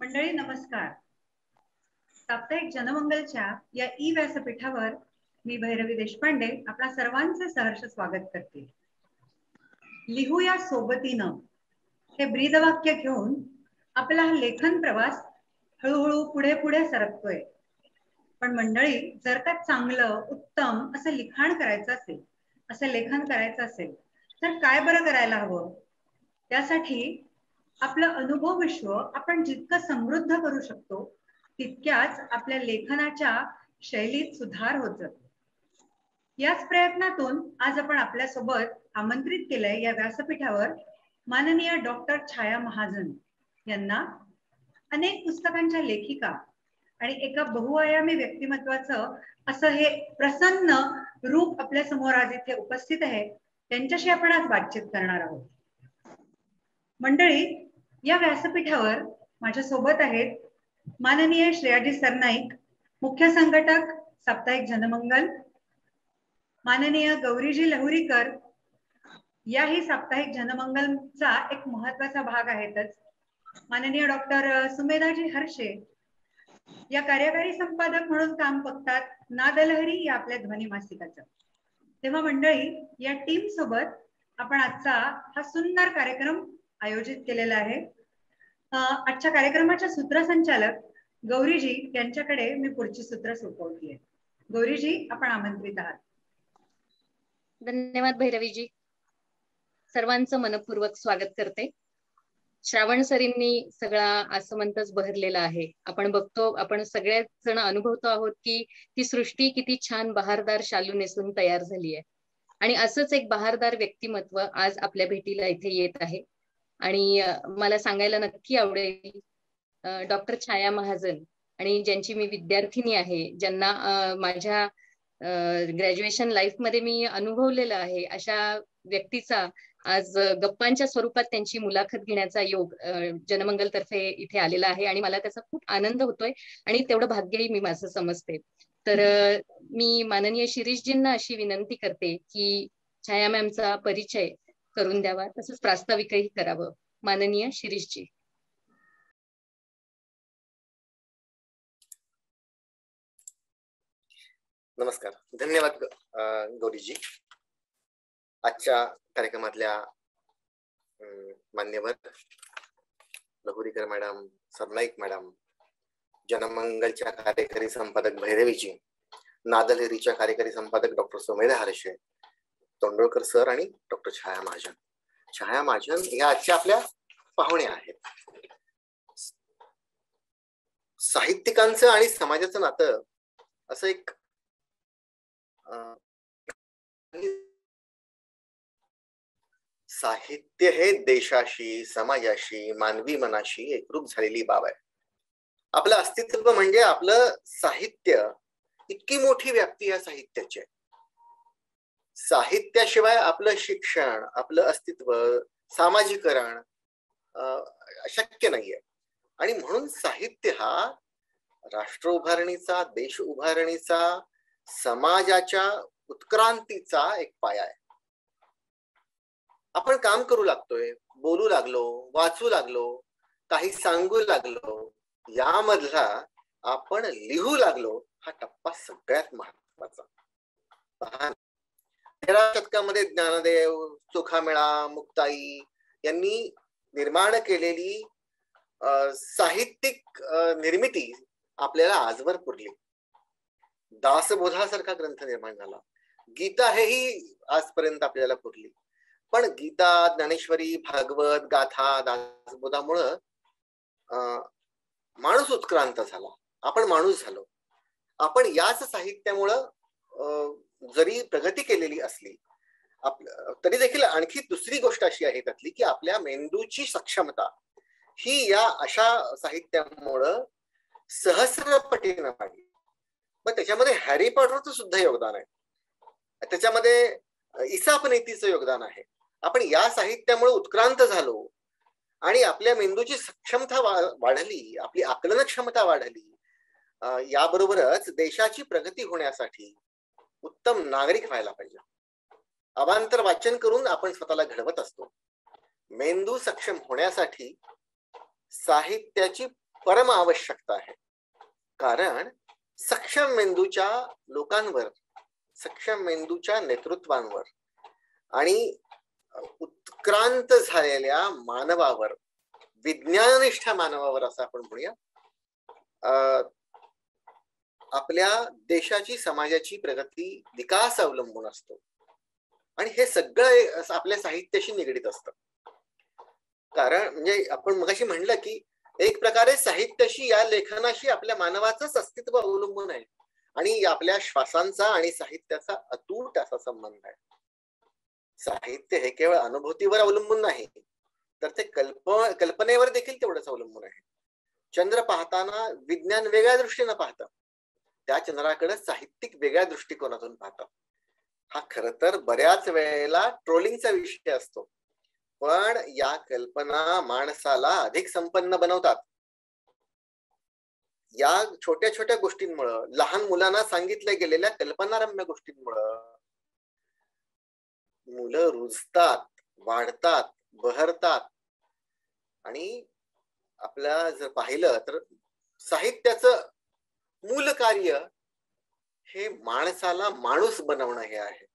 मंडळी नमस्कार. साप्ताहिक जनमंगलच्या या ई व्यासपीठावर मी भैरवी देशपांडे आपल्या सर्वांचे सहर्ष स्वागत करते. लिहूया सोबतीनं हे ब्रीदवाक्य घेऊन आपला हा लेखन प्रवास हळूहळू पुढे पुढे सरकतोय. पण मंडळी, जर का चांगलं उत्तम असं लिखाण करायचं असेल, असं लेखन करायचं असेल तर काय बरं करायला हवं? त्यासाठी आपलं अनुभव विश्व आपण जितकं समृद्ध करू शकतो तितक्याच आपल्या लेखनाच्या शैलीत सुधार होत जातो. याच प्रयत्नातून आज आपण आपल्यासोबत आमंत्रित केलंय या व्यासपीठावर माननीय डॉक्टर छाया महाजन यांना. अनेक पुस्तकांच्या लेखिका आणि एका बहुआयामी व्यक्तिमत्वाचं असं हे प्रसन्न रूप आपल्या समोर आज इथे उपस्थित आहे. त्यांच्याशी आपण आज बातचीत करणार आहोत. मंडळी, या व्यासपीठावर माझ्या सोबत आहेत माननीय श्रेयाजी सरनाईक, मुख्य संघटक साप्ताहिक जनमंगल, माननीय गौरीजी लहुरीकर, याही साप्ताहिक जनमंगलचा एक महत्वाचा भाग आहेतच, माननीय डॉक्टर सुमेधाजी हर्षे या कार्यकारी संपादक म्हणून काम बघतात नादलहरी या आपल्या ध्वनी मासिकाचं. तेव्हा मंडळी, या टीम सोबत आपण आजचा हा सुंदर कार्यक्रम आयोजित केलेला आहे. आजच्या कार्यक्रमाच्या सूत्रसंचालक गौरीजी यांच्याकडे मी पुढची सूत्र सोपवली आहे. गौरीजी, आपण आमंत्रित आहात. धन्यवाद भैरवीजी. सर्वांचं मनपूर्वक स्वागत करते. श्रावण सरींनी सगळा आसमंतच बहरलेला आहे. आपण बघतो, आपण सगळेच जण अनुभवतो आहोत की ती सृष्टी किती छान बहारदार शालू नेसून तयार झाली आहे. आणि असंच एक बहारदार व्यक्तिमत्व आज आपल्या भेटीला इथे येत आहे. आणि मला सांगायला नक्की आवडेल, डॉक्टर छाया महाजन, आणि ज्यांची मी विद्यार्थिनी आहे, ज्यांना माझ्या ग्रॅज्युएशन लाईफ मध्ये मी अनुभवलेलं आहे, अशा व्यक्तीचा आज गप्पांच्या स्वरूपात त्यांची मुलाखत घेण्याचा योग जनमंगल तर्फे इथे आलेला आहे. आणि मला त्याचा खूप आनंद होतोय आणि तेवढं भाग्यही मी माझं समजते. तर मी माननीय शिरीषजींना अशी विनंती करते की छाया मॅमचा परिचय करून द्यावा, तसंच प्रास्ताविकही करावं. माननीय शिरीषजी. नमस्कार. धन्यवाद गौरीजी. आजच्या कार्यक्रमातल्या मान्यवर लहुरीकर मॅडम, सरनाईक मॅडम, जनमंगलच्या कार्यकारी संपादक भैरवीजी, नादलहरीच्या कार्यकारी संपादक डॉक्टर सुमेधा हर्षे, तोंडोळकर सर आणि डॉक्टर छाया महाजन. छाया महाजन या आजच्या आपल्या पाहुण्या आहेत. साहित्यिकांचं आणि समाजाचं नातं असं एक साहित्य हे देशाशी, समाजाशी, मानवी मनाशी एकरूप झालेली बाब आहे. आपलं अस्तित्व म्हणजे आपलं साहित्य. इतकी मोठी व्याप्ती या साहित्याची आहे. साहित्याशिवाय आपलं शिक्षण, आपलं अस्तित्व, सामाजिकरण शक्य नाहीये. आणि म्हणून साहित्य हा राष्ट्र उभारणीचा, देश उभारणीचा, समाजाच्या उत्क्रांतीचा एक पाया आहे. आपण काम करू लागतोय, बोलू लागलो, वाचू लागलो, काही सांगू लागलो, यामधला आपण लिहू लागलो, हा टप्पा सगळ्यात महत्वाचा. 13व्या शतकामध्ये ज्ञानदेव, चोखामेळा, मुक्ताई यांनी निर्माण केलेली साहित्यिक निर्मिती आपल्याला आजवर पुरली. दासबोधासारखा ग्रंथ निर्माण झाला. गीता हेही आजपर्यंत आपल्याला पुरली. पण गीता, ज्ञानेश्वरी, भागवत, गाथा, दासबोधामुळं माणूस उत्क्रांत झाला. आपण माणूस झालो. आपण याच साहित्यामुळं जरी प्रगती केलेली असली तरी देखील आणखी दुसरी गोष्ट अशी आहे त्यातली की आपल्या मेंदूची सक्षमता ही या अशा साहित्यामुळं सहस्रपटीनं वाढली. मग त्याच्यामध्ये हॅरी पॉटरचं सुद्धा योगदान आहे, त्याच्यामध्ये इसापनीतीचं योगदान आहे. आपण या साहित्यामुळे उत्क्रांत झालो आणि आपल्या मेंदूची सक्षमता वाढली, आपली आकलन क्षमता वाढली. याबरोबरच देशाची प्रगती होण्यासाठी उत्तम नागरिक व्हायला पाहिजे. अवांतर वाचन करून आपण स्वतःला घडवत असतो. मेंदू सक्षम होण्यासाठी साहित्याची परम आवश्यकता आहे. कारण सक्षम मेंदूच्या लोकांवर, सक्षम मेंदूच्या नेतृत्वांवर आणि उत्क्रांत झालेल्या मानवावर, विज्ञाननिष्ठ मानवावर असं आपण म्हणूया, आपल्या देशाची, समाजाची प्रगती, विकास अवलंबून असतो. आणि हे सगळं आपल्या साहित्याशी निगडीत असतं. कारण म्हणजे आपण मगाशी म्हणलं की एक प्रकारे साहित्याशी, या लेखनाशी आपल्या मानवाचंच अस्तित्व अवलंबून आहे आणि आपल्या श्वासांचा आणि साहित्याचा अतूट असा संबंध आहे. साहित्य हे केवळ अनुभूतीवर अवलंबून नाही, तर ते कल्पनेवर देखील तेवढंच अवलंबून आहे. चंद्र पाहताना विज्ञान वेगळ्या दृष्टीनं पाहतं, त्या चंद्राकडे साहित्यिक वेगळ्या दृष्टिकोनातून पाहतात. हा खर तर बऱ्याच वेळेला ट्रोलिंगचा विषय असतो, पण या कल्पना माणसाला अधिक संपन्न बनवतात. या छोट्या छोट्या गोष्टींमुळं, लहान मुलांना सांगितल्या गेलेल्या कल्पनारम्य गोष्टींमुळं मुलं रुजतात, वाढतात, बहरतात. आणि आपल्या जर पाहिलं तर साहित्याचं मूल कार्य हे माणसाला माणूस बनवणं हे आहे.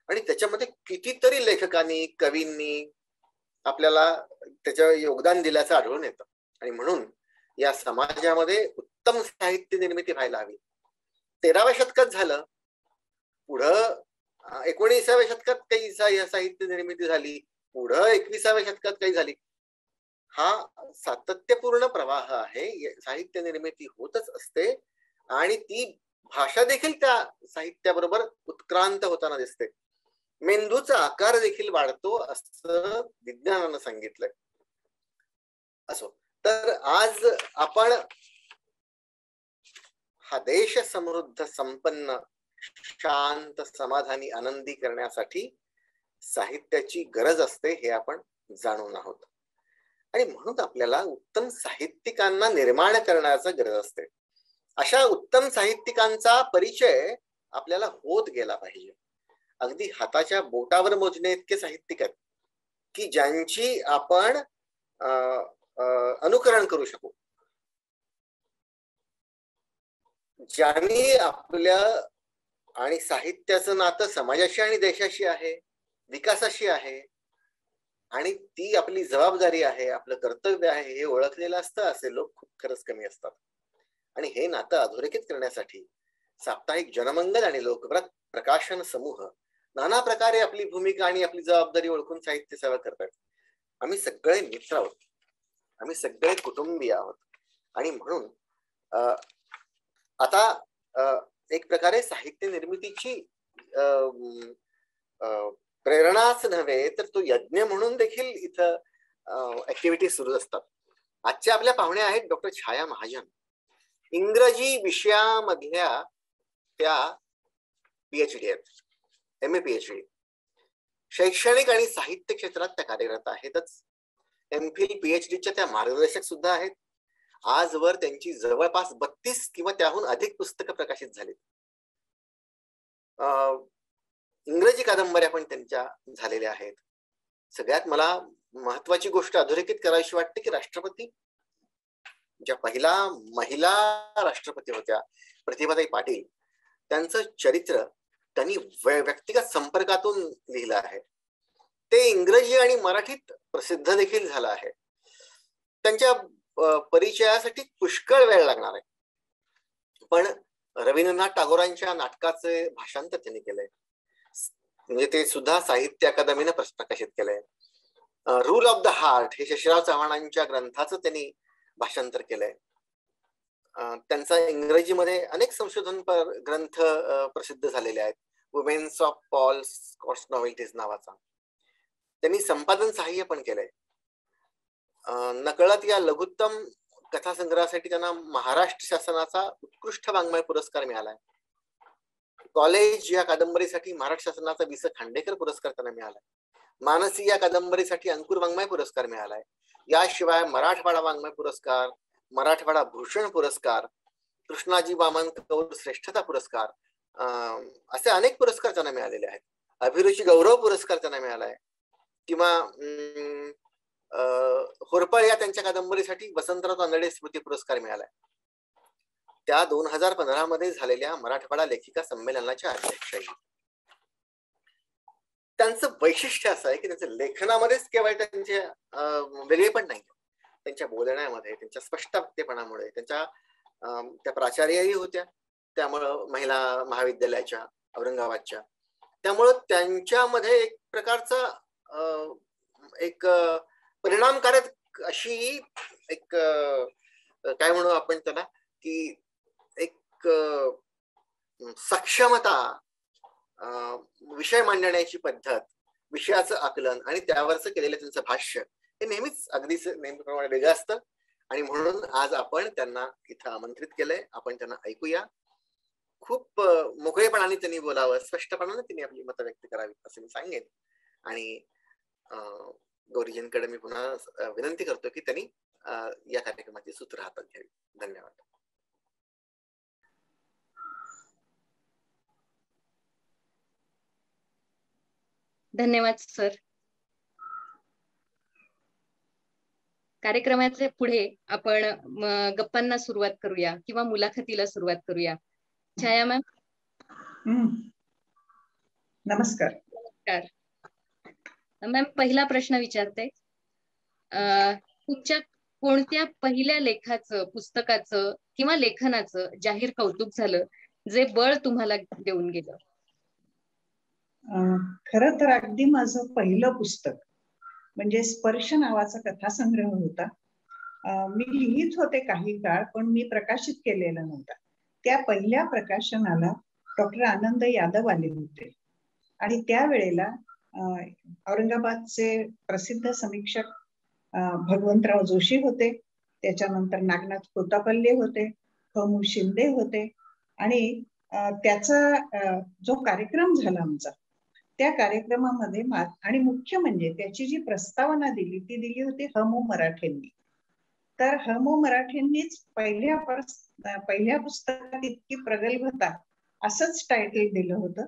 आणि त्याच्यामध्ये कितीतरी लेखकांनी, कवींनी आपल्याला त्याचं योगदान दिल्याचं आढळून येतं. आणि म्हणून या समाजामध्ये उत्तम साहित्य निर्मिती व्हायला हवी. 13व्या शतकात झालं, पुढं 19व्या शतकात काही साहित्य निर्मिती झाली, पुढं 21व्या शतकात काही झाली. हा सातत्यपूर्ण प्रवाह आहे. साहित्य निर्मिती होतच असते आणि ती भाषा देखील त्या साहित्याबरोबर उत्क्रांत होताना दिसते. मेंदूचा आकार देखील वाढतो असं विज्ञानानं सांगितलंय. असो, तर आज आपण हा देश समृद्ध, संपन्न, शांत, समाधानी, आनंदी करण्यासाठी साहित्याची गरज असते हे आपण जाणून आहोत. आणि म्हणून आपल्याला उत्तम साहित्यिकांना निर्माण करण्याची गरज असते. अशा उत्तम साहित्यिकांचा परिचय आपल्याला होत गेला पाहिजे. अगदी हाताच्या बोटावर मोजणे इतके साहित्यिक आहेत की ज्यांची आपण अनुकरण करू शकू, ज्यांनी आपल्या आणि साहित्याचं नातं समाजाशी आणि देशाशी आहे, विकासाशी आहे, आणि ती आपली जबाबदारी आहे, आपलं कर्तव्य आहे हे ओळखलेलं असतं. असे लोक खूप खरंच कमी असतात. आणि हे नातं अधोरेखित करण्यासाठी साप्ताहिक जनमंगल आणि लोकव्रत प्रकाशन समूह नाना प्रकारे आपली भूमिका आणि आपली जबाबदारी ओळखून साहित्य सेवा करतात. आम्ही सगळे मित्र आहोत, आम्ही सगळे कुटुंबीय आहोत. आणि म्हणून आता एक प्रकारे साहित्य निर्मितीची प्रेरणाच नव्हे तर तो यज्ञ म्हणून देखील इथं ऍक्टिव्हिटी सुरू असतात. आजच्या आपल्या पाहुण्या आहेत डॉक्टर छाया महाजन. इंग्रजी विषयामधल्या त्या PhD आहेत, MA PhD. शैक्षणिक आणि साहित्य क्षेत्रात त्या कार्यरत आहेतच. MPhil PhDच्या त्या मार्गदर्शक सुद्धा आहेत. आजवर त्यांची जवळपास 32 किंवा त्याहून अधिक पुस्तकं प्रकाशित झालीत. इंग्रजी कादंबऱ्या पण त्यांच्या झालेल्या आहेत. सगळ्यात मला महत्वाची गोष्ट अधोरेखित करावीशी वाटते की राष्ट्रपती, ज्या पहिला महिला राष्ट्रपती होत्या प्रतिभाताई पाटील, त्यांचं चरित्र त्यांनी व्यक्तिगत संपर्कातून लिहिलं आहे. ते इंग्रजी आणि मराठीत प्रसिद्ध देखील झालं आहे. त्यांच्या परिचयासाठी पुष्कळ वेळ लागणार आहे, पण रवींद्रनाथ टागोरांच्या नाटकाचे भाषांतर त्यांनी केलंय, म्हणजे ते सुद्धा साहित्य अकादमीने प्रकाशित केलंय. रूल ऑफ द हार्ट हे शशिराव चव्हाणांच्या ग्रंथाचं त्यांनी भाषांतर केलंय. त्यांचा इंग्रजीमध्ये अनेक संशोधन ग्रंथ प्रसिद्ध झालेले आहेत. वुमेन्स ऑफ पॉल स्कॉट्स नॉव्हेल्टीज नावाचा त्यांनी संपादन सहाय्य पण केलंय. नकळत या लघुत्तम कथासंग्रहासाठी त्यांना महाराष्ट्र शासनाचा उत्कृष्ट वाङ्मय पुरस्कार मिळालाय. कॉलेज या कादंबरीसाठी महाराष्ट्र शासनाचा वि. स. खांडेकर पुरस्कार त्यांना मिळालाय. मानसी या कादंबरीसाठी अंकुर वाङ्मय पुरस्कार मिळालाय. याशिवाय मराठवाडा वाङ्मय पुरस्कार, मराठवाडा भूषण पुरस्कार, कृष्णाजी वामन कौर श्रेष्ठता पुरस्कार, असे अनेक पुरस्कार त्यांना मिळालेले आहेत. अभिरुची गौरव पुरस्कार त्यांना मिळालाय. किंवा होरपळ या त्यांच्या कादंबरीसाठी वसंतराव तांदळे स्मृती पुरस्कार मिळालाय. त्या 2015 मध्ये झालेल्या मराठवाडा लेखिका संमेलनाच्या अध्यक्षही. त्यांचं वैशिष्ट्य असं आहे की त्यांच्या लेखनामध्येच केवळ त्यांचे वेगळे पण नाही, त्यांच्या बोलण्यामध्ये, त्यांच्या स्पष्टपणामुळे, त्यांच्या त्या प्राचार्यही होत्या त्यामुळं महिला महाविद्यालयाच्या औरंगाबादच्या, त्यामुळं त्यांच्यामध्ये एक प्रकारचा एक परिणामकारक अशी एक काय म्हणू आपण त्याला की एक सक्षमता, विषय मांडण्याची पद्धत, विषयाचं आकलन आणि त्यावरचं केलेलं त्यांचं भाष्य हे नेहमीच अगदीच नेहमीप्रमाणे वेगळं असतं. आणि म्हणून आज आपण त्यांना इथं आमंत्रित केलंय. आपण त्यांना ऐकूया. खूप मोकळेपणाने त्यांनी बोलावं, स्पष्टपणाने त्यांनी आपली मतं व्यक्त करावी असं मी सांगेन. आणि गौरीजींकडे मी पुन्हा विनंती करतो की त्यांनी या कार्यक्रमाची सूत्र हातात घ्यावी. धन्यवाद. धन्यवाद सर. कार्यक्रमाचे पुढे आपण गप्पांना सुरुवात करूया किंवा मुलाखतीला सुरुवात करूया. छाया मॅम. नमस्कार. नमस्कार मॅम. पहिला प्रश्न विचारते, तुमच्या कोणत्या पहिल्या लेखाचं, पुस्तकाचं किंवा लेखनाचं जाहीर कौतुक झालं जे बळ तुम्हाला देऊन गेलं? खरं तर अगदी माझं पहिलं पुस्तक म्हणजे स्पर्श नावाचा कथासंग्रह होता. मी लिहित होते काही काळ, पण मी प्रकाशित केलेला नव्हता. त्या पहिल्या प्रकाशनाला डॉक्टर आनंद यादव आले होते आणि त्यावेळेला औरंगाबादचे प्रसिद्ध समीक्षक भगवंतराव जोशी होते, त्याच्यानंतर नागनाथ कोतापल्ले होते, ह.मु. शिंदे होते आणि त्याचा जो कार्यक्रम झाला आमचा, त्या कार्यक्रमामध्ये आणि मुख्य म्हणजे त्याची जी प्रस्तावना दिली ती दिली होती ह.मु. मराठेंनी. तर ह.मु. मराठेंनीच पहिल्या पुस्तकात इतकी प्रगल्भता असंच टायटल दिलं होतं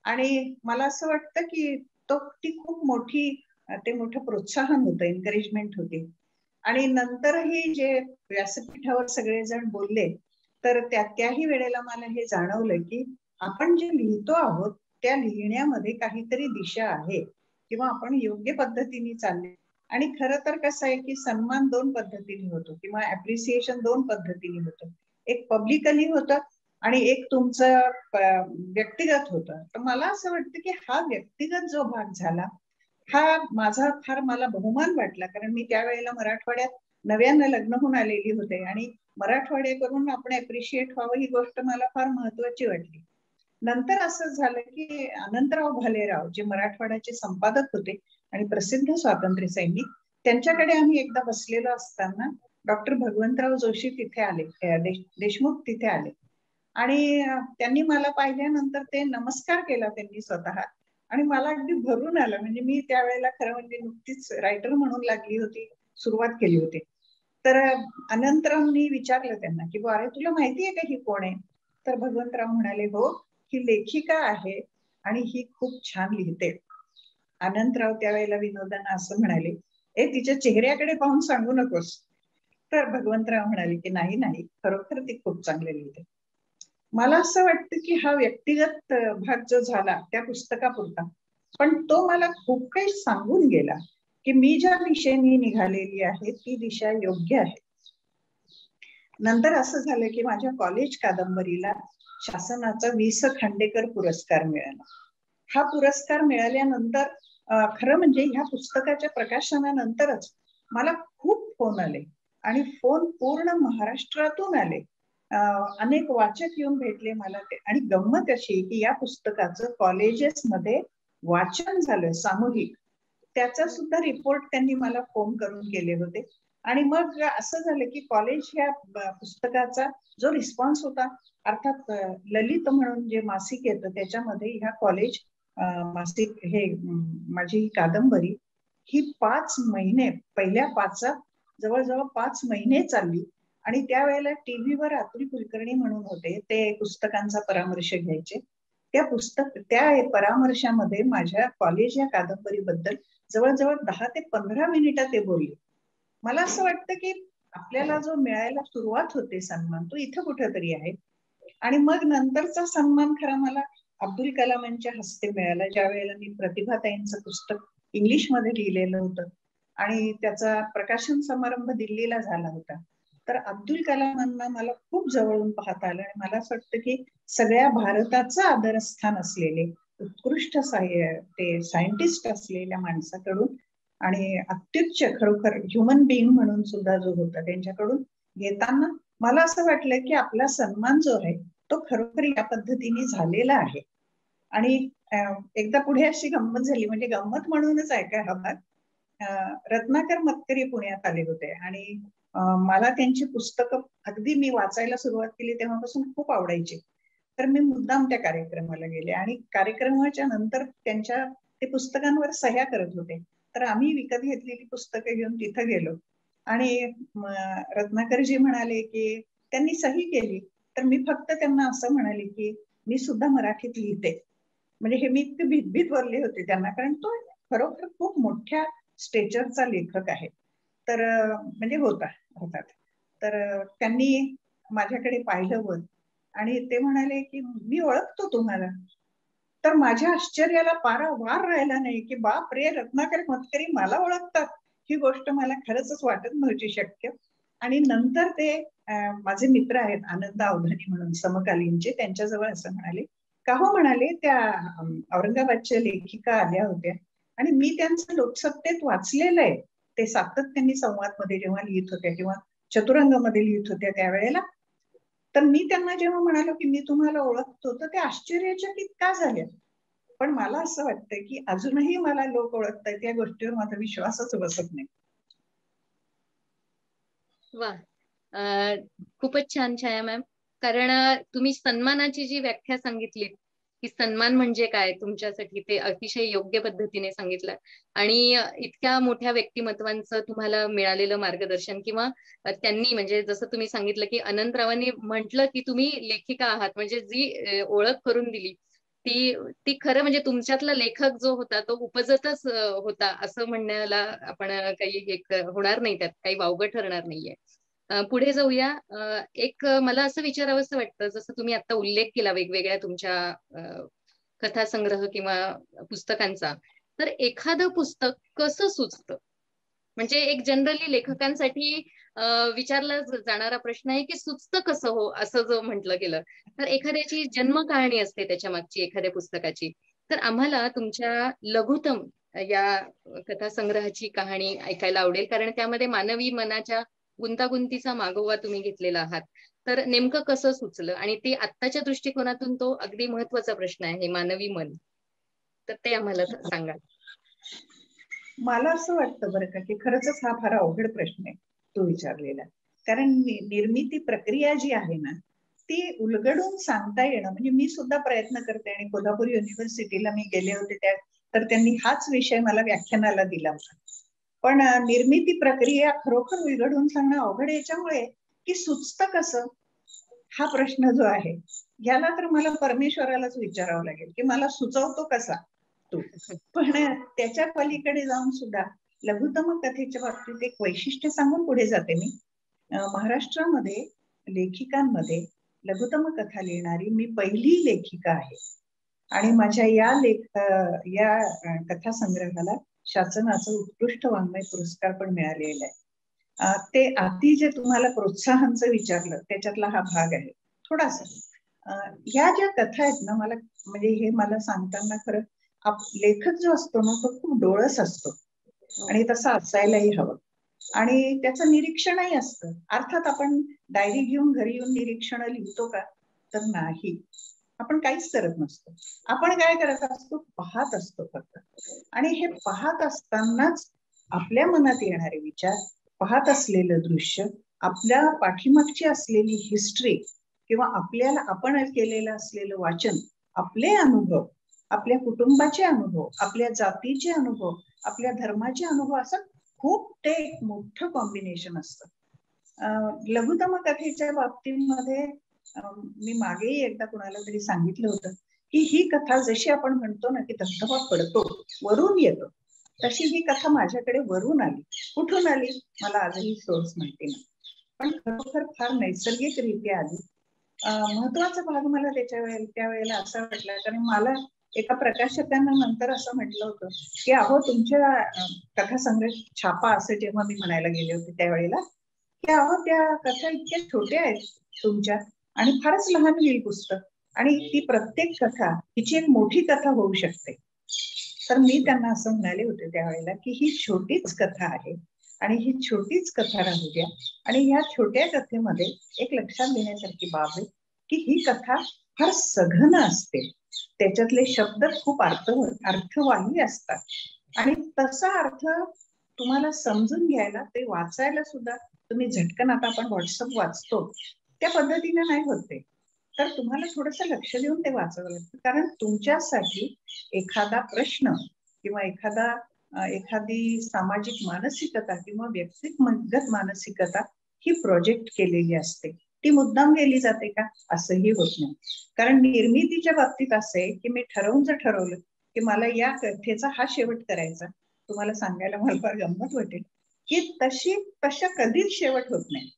आणि मला असं वाटतं की ती खूप मोठं प्रोत्साहन होतं, एनकरेजमेंट होती. आणि नंतरही जे व्यासपीठावर सगळेजण बोलले तर त्याही वेळेला मला हे जाणवलं की आपण जे लिहितो आहोत त्या लिहिण्यामध्ये काहीतरी दिशा आहे किंवा आपण योग्य पद्धतीने चालले. आणि खरं तर कसं आहे की सन्मान दोन पद्धतीने होतो किंवा ऍप्रिसिएशन दोन पद्धतीने होतं. एक पब्लिकली होतं आणि एक तुमचं व्यक्तिगत होतं. तर मला असं वाटतं की हा व्यक्तिगत जो भाग झाला हा माझा फार मला बहुमान वाटला, कारण मी त्यावेळेला मराठवाड्यात नव्यानं लग्न होऊन आलेली होते आणि मराठवाड्याकडून आपण अप्रिशिएट व्हावं ही गोष्ट मला फार महत्वाची वाटली. नंतर असं झालं की अनंतराव भालेराव जे मराठवाड्याचे संपादक होते आणि प्रसिद्ध स्वातंत्र्य सैनिक, त्यांच्याकडे आम्ही एकदा बसलेलो असताना डॉक्टर भगवंतराव जोशी तिथे आले, देशमुख तिथे आले आणि त्यांनी मला पाहिल्यानंतर ते नमस्कार केला त्यांनी स्वतः आणि मला अगदी भरून आलं. म्हणजे मी त्यावेळेला खरं म्हणजे नुकतीच रायटर म्हणून लागली होती, सुरुवात केली होती. तर अनंतरावनी विचारलं त्यांना की अरे तुला माहिती आहे का ही कोण आहे? तर भगवंतराव म्हणाले हो, ही लेखिका आहे आणि ही खूप छान लिहिते. अनंतराव त्यावेळेला विनोदानं असं म्हणाले, तिच्या चेहऱ्याकडे पाहून सांगू नकोस. तर भगवंतराव म्हणाले की नाही, खरोखर ती खूप चांगली लिहिते. मला असं वाटतं की हा व्यक्तिगत भाग जो झाला त्या पुस्तकापुरता, पण तो मला खूप काही सांगून गेला की मी ज्या दिशेने निघालेली आहे ती दिशा योग्य आहे. नंतर असं झालं की माझ्या कॉलेज कादंबरीला शासनाचा वि.स. खांडेकर पुरस्कार मिळाला. हा पुरस्कार मिळाल्यानंतर खरं म्हणजे ह्या पुस्तकाच्या प्रकाशनानंतरच मला खूप फोन आले आणि फोन पूर्ण महाराष्ट्रातून आले. अनेक वाचक येऊन भेटले मला ते. आणि गंमत अशी की या पुस्तकाचं कॉलेजेसमध्ये वाचन झालं सामूहिक, त्याचा सुद्धा रिपोर्ट त्यांनी मला फोन करून केले होते. आणि मग असं झालं की कॉलेज ह्या पुस्तकाचा जो रिस्पॉन्स होता, अर्थात ललित म्हणून जे मासिक येतं त्याच्यामध्ये ह्या कॉलेज मासिक हे माझी कादंबरी ही 5 महिने, पहिल्या 5 जवळजवळ 5 महिने चालली. आणि त्यावेळेला टीव्हीवर अतुल कुलकर्णी म्हणून होते, ते पुस्तकांचा परामर्श घ्यायचे. त्या परामर्शामध्ये माझ्या कॉलेज या कादंबरीबद्दल जवळजवळ 10 ते 15 मिनिटं ते बोलले. मला असं वाटतं की आपल्याला जो मिळायला सुरुवात होते सन्मान, तो इथं कुठेतरी आहे. आणि मग नंतरचा सन्मान खरा मला अब्दुल कलामांच्या हस्ते मिळाला, ज्या वेळेला मी प्रतिभाताईंचं पुस्तक इंग्लिशमध्ये लिहिलेलं होतं आणि त्याचा प्रकाशन समारंभ दिल्लीला झाला होता. तर अब्दुल कलामांना मला खूप जवळून पाहता आलं आणि मला असं वाटतं की सगळ्या भारताचं आदरस्थान असलेले उत्कृष्ट ते सायंटिस्ट असलेल्या माणसाकडून आणि अत्युच्च खरोखर ह्युमन बिईंग म्हणून सुद्धा जो होता त्यांच्याकडून घेताना मला असं वाटलं की आपला सन्मान जो आहे तो खरोखर या पद्धतीने झालेला आहे. आणि एकदा पुढे अशी गंमत झाली, म्हणजे गंमत म्हणूनच आहे काय हा भाग. रत्नाकर मतकरी पुण्यात आले होते आणि मला त्यांची पुस्तकं अगदी मी वाचायला सुरुवात केली तेव्हापासून खूप आवडायची. तर मी मुद्दाम त्या कार्यक्रमाला गेले आणि कार्यक्रमाच्या नंतर त्यांच्या ते पुस्तकांवर सह्या करत होते. तर आम्ही विकत घेतलेली पुस्तकं घेऊन तिथं गेलो आणि रत्नाकरजी म्हणाले की त्यांनी सही केली. तर मी फक्त त्यांना असं म्हणाले की मी सुद्धा मराठीत लिहिते. म्हणजे हे मी इतके भीतभीत वरले होते त्यांना, कारण तो खरोखर खूप मोठ्या स्टेचरचा लेखक आहे. तर म्हणजे होतात. तर त्यांनी माझ्याकडे पाहिलं वर आणि ते म्हणाले की मी ओळखतो तुम्हाला. तर माझ्या आश्चर्याला पारावार राहिला नाही की बाप रे, रत्नाकर मतकरी मला ओळखतात. ही गोष्ट मला खरंच वाटत नव्हती शक्य. आणि नंतर ते माझे मित्र आहेत आनंद अवधानी म्हणून समकालीनचे, त्यांच्याजवळ असं म्हणाले का हो, म्हणाले त्या औरंगाबादच्या लेखिका आल्या होत्या आणि मी त्यांचं लोकसत्तेत वाचलेलं आहे. ते सातत्याने संवादमध्ये जेव्हा लिहित होत्या किंवा चतुरंगामध्ये लिहित होत्या त्यावेळेला. तर मी त्यांना जेव्हा म्हणालो की मी तुम्हाला ओळखतो तर ते आश्चर्यचकित का झाले. पण मला असं वाटतं की अजूनही मला लोक ओळखतात या गोष्टीवर माझा विश्वासच बसत नाही. वा, खूपच छान छाया मॅम. कारण तुम्ही सन्मानाची जी व्याख्या सांगितली की सन्मान म्हणजे काय तुमच्यासाठी, ते अतिशय योग्य पद्धतीने सांगितलं. आणि इतक्या मोठ्या व्यक्तिमत्वांचं तुम्हाला मिळालेलं मार्गदर्शन किंवा त्यांनी, म्हणजे जसं तुम्ही सांगितलं की अनंतरावांनी म्हटलं की तुम्ही लेखिका आहात, म्हणजे जी ओळख करून दिली ती ती खरं म्हणजे तुमच्यातला लेखक जो होता तो उपजतच होता असं म्हणण्याला आपण काही एक होणार नाही, त्यात काही वावगं ठरणार नाहीये. पुढे जाऊया. एक मला असं विचारावंसं वाटतं, जसं तुम्ही आता उल्लेख केला वेगवेगळ्या तुमच्या कथासंग्रह किंवा पुस्तकांचा, तर एखादं पुस्तक कसं सुचतं? म्हणजे एक जनरली लेखकांसाठी विचारला जाणारा प्रश्न आहे की सुचतं कसं हो, असं जो म्हटलं गेलं तर एखाद्याची जन्म कहाणी असते त्याच्या मागची एखाद्या पुस्तकाची. तर आम्हाला तुमच्या लघुतम या कथासंग्रहाची कहाणी ऐकायला आवडेल, कारण त्यामध्ये मानवी मनाच्या गुंतागुंतीचा मागोवा तुम्ही घेतलेला आहात. तर नेमकं कसं सुचलं, आणि ते आत्ताच्या दृष्टिकोनातून तो अगदी महत्वाचा प्रश्न आहे, मानवी मन. तर ते आम्हाला सांगा. मला असं वाटतं बरं का की खरंच हा फार अवघड प्रश्न आहे तो विचारलेला. कारण निर्मिती प्रक्रिया जी आहे ना ती उलगडून सांगता येणं, म्हणजे मी सुद्धा प्रयत्न करते आणि कोल्हापूर युनिव्हर्सिटीला मी गेले होते त्या, तर त्यांनी हाच विषय मला व्याख्यानाला दिला होता. पण निर्मिती प्रक्रिया खरोखर उलगडून सांगणं अवघड याच्यामुळे की सुचतं कसं हा प्रश्न जो आहे याला तर मला परमेश्वरालाच विचारावं लागेल की मला सुचवतो कसा तू. पण त्याच्या पलीकडे जाऊन सुद्धा लघुतम कथेच्या बाबतीत एक वैशिष्ट्य सांगून पुढे जाते मी. महाराष्ट्रामध्ये लेखिकांमध्ये लघुतम कथा लिहिणारी मी पहिली लेखिका आहे आणि माझ्या या कथासंग्रहाला शासनाचा उत्कृष्ट वाङ्मय पुरस्कार पण मिळालेला आहे. ते आधी जे तुम्हाला प्रोत्साहनचं विचारलं त्याच्यातला हा भाग आहे थोडासा. ह्या ज्या कथा आहेत ना, मला म्हणजे हे मला सांगताना खरं लेखक जो असतो ना तो खूप डोळस असतो आणि तसं असायलाही हवं आणि त्याचं निरीक्षणही असतं. अर्थात आपण डायरी घेऊन घरी येऊन निरीक्षण लिहितो का, तर नाही, आपण काहीच करत नसतो. आपण काय करत असतो, पाहत असतो फक्त. आणि हे पाहत असतानाच आपल्या मनात येणारे विचार, पाहत असलेलं दृश्य, आपल्या पाठीमागची असलेली हिस्ट्री किंवा आपल्याला आपण केलेलं असलेलं वाचन, आपले अनुभव, आपल्या कुटुंबाचे अनुभव, आपल्या जातीचे अनुभव, आपल्या धर्माचे अनुभव, असं खूप ते एक मोठं कॉम्बिनेशन असतं. लघुतम कथेच्या बाबतीमध्ये मी मागेही एकदा कुणाला तरी सांगितलं होतं की ही कथा जशी आपण म्हणतो ना की धबधबा पडतो, वरून येतो, तशी ही कथा माझ्याकडे वरून आली. कुठून आली मला आजही सोर्स माहिती नाही, पण खरोखर फार नैसर्गिकरित्या आली. महत्वाचा भाग मला त्यावेळेला असा वाटला, कारण मला एका प्रकाशकानं नंतर असं म्हटलं होतं की अहो तुमच्या कथा संग्रह छापा असं जेव्हा मी म्हणायला गेले होते त्यावेळेला, की अहो त्या कथा इतक्या छोट्या आहेत तुमच्या आणि फारच लहान होईल पुस्तक, आणि ती प्रत्येक कथा हिची एक मोठी कथा होऊ शकते. तर मी त्यांना असं म्हणाले होते त्यावेळेला की ही छोटीच कथा आहे आणि ही छोटीच कथा राहू द्या, आणि ह्या छोट्या कथेमध्ये एक लक्षात घेण्यासारखी बाब आहे की ही कथा फार सघन असते, त्याच्यातले शब्द खूप अर्थवाही असतात, आणि तसा अर्थ तुम्हाला समजून घ्यायला, ते वाचायला सुद्धा तुम्ही झटकन, आता आपण व्हॉट्सअप वाचतो त्या पद्धतीने नाही होते, तर तुम्हाला थोडस लक्ष देऊन ते वाचावं लागतं. कारण तुमच्यासाठी एखादा प्रश्न किंवा एखादी सामाजिक मानसिकता किंवा व्यक्तिगत मानसिकता ही प्रोजेक्ट केलेली असते, ती मुद्दाम केली जाते का असंही होत नाही. कारण निर्मितीच्या बाबतीत असं आहे की मी जर ठरवलं की मला या कथेचा हा शेवट करायचा, तुम्हाला सांगायला मला फार गंमत वाटेल की तशा कधीच शेवट होत नाही.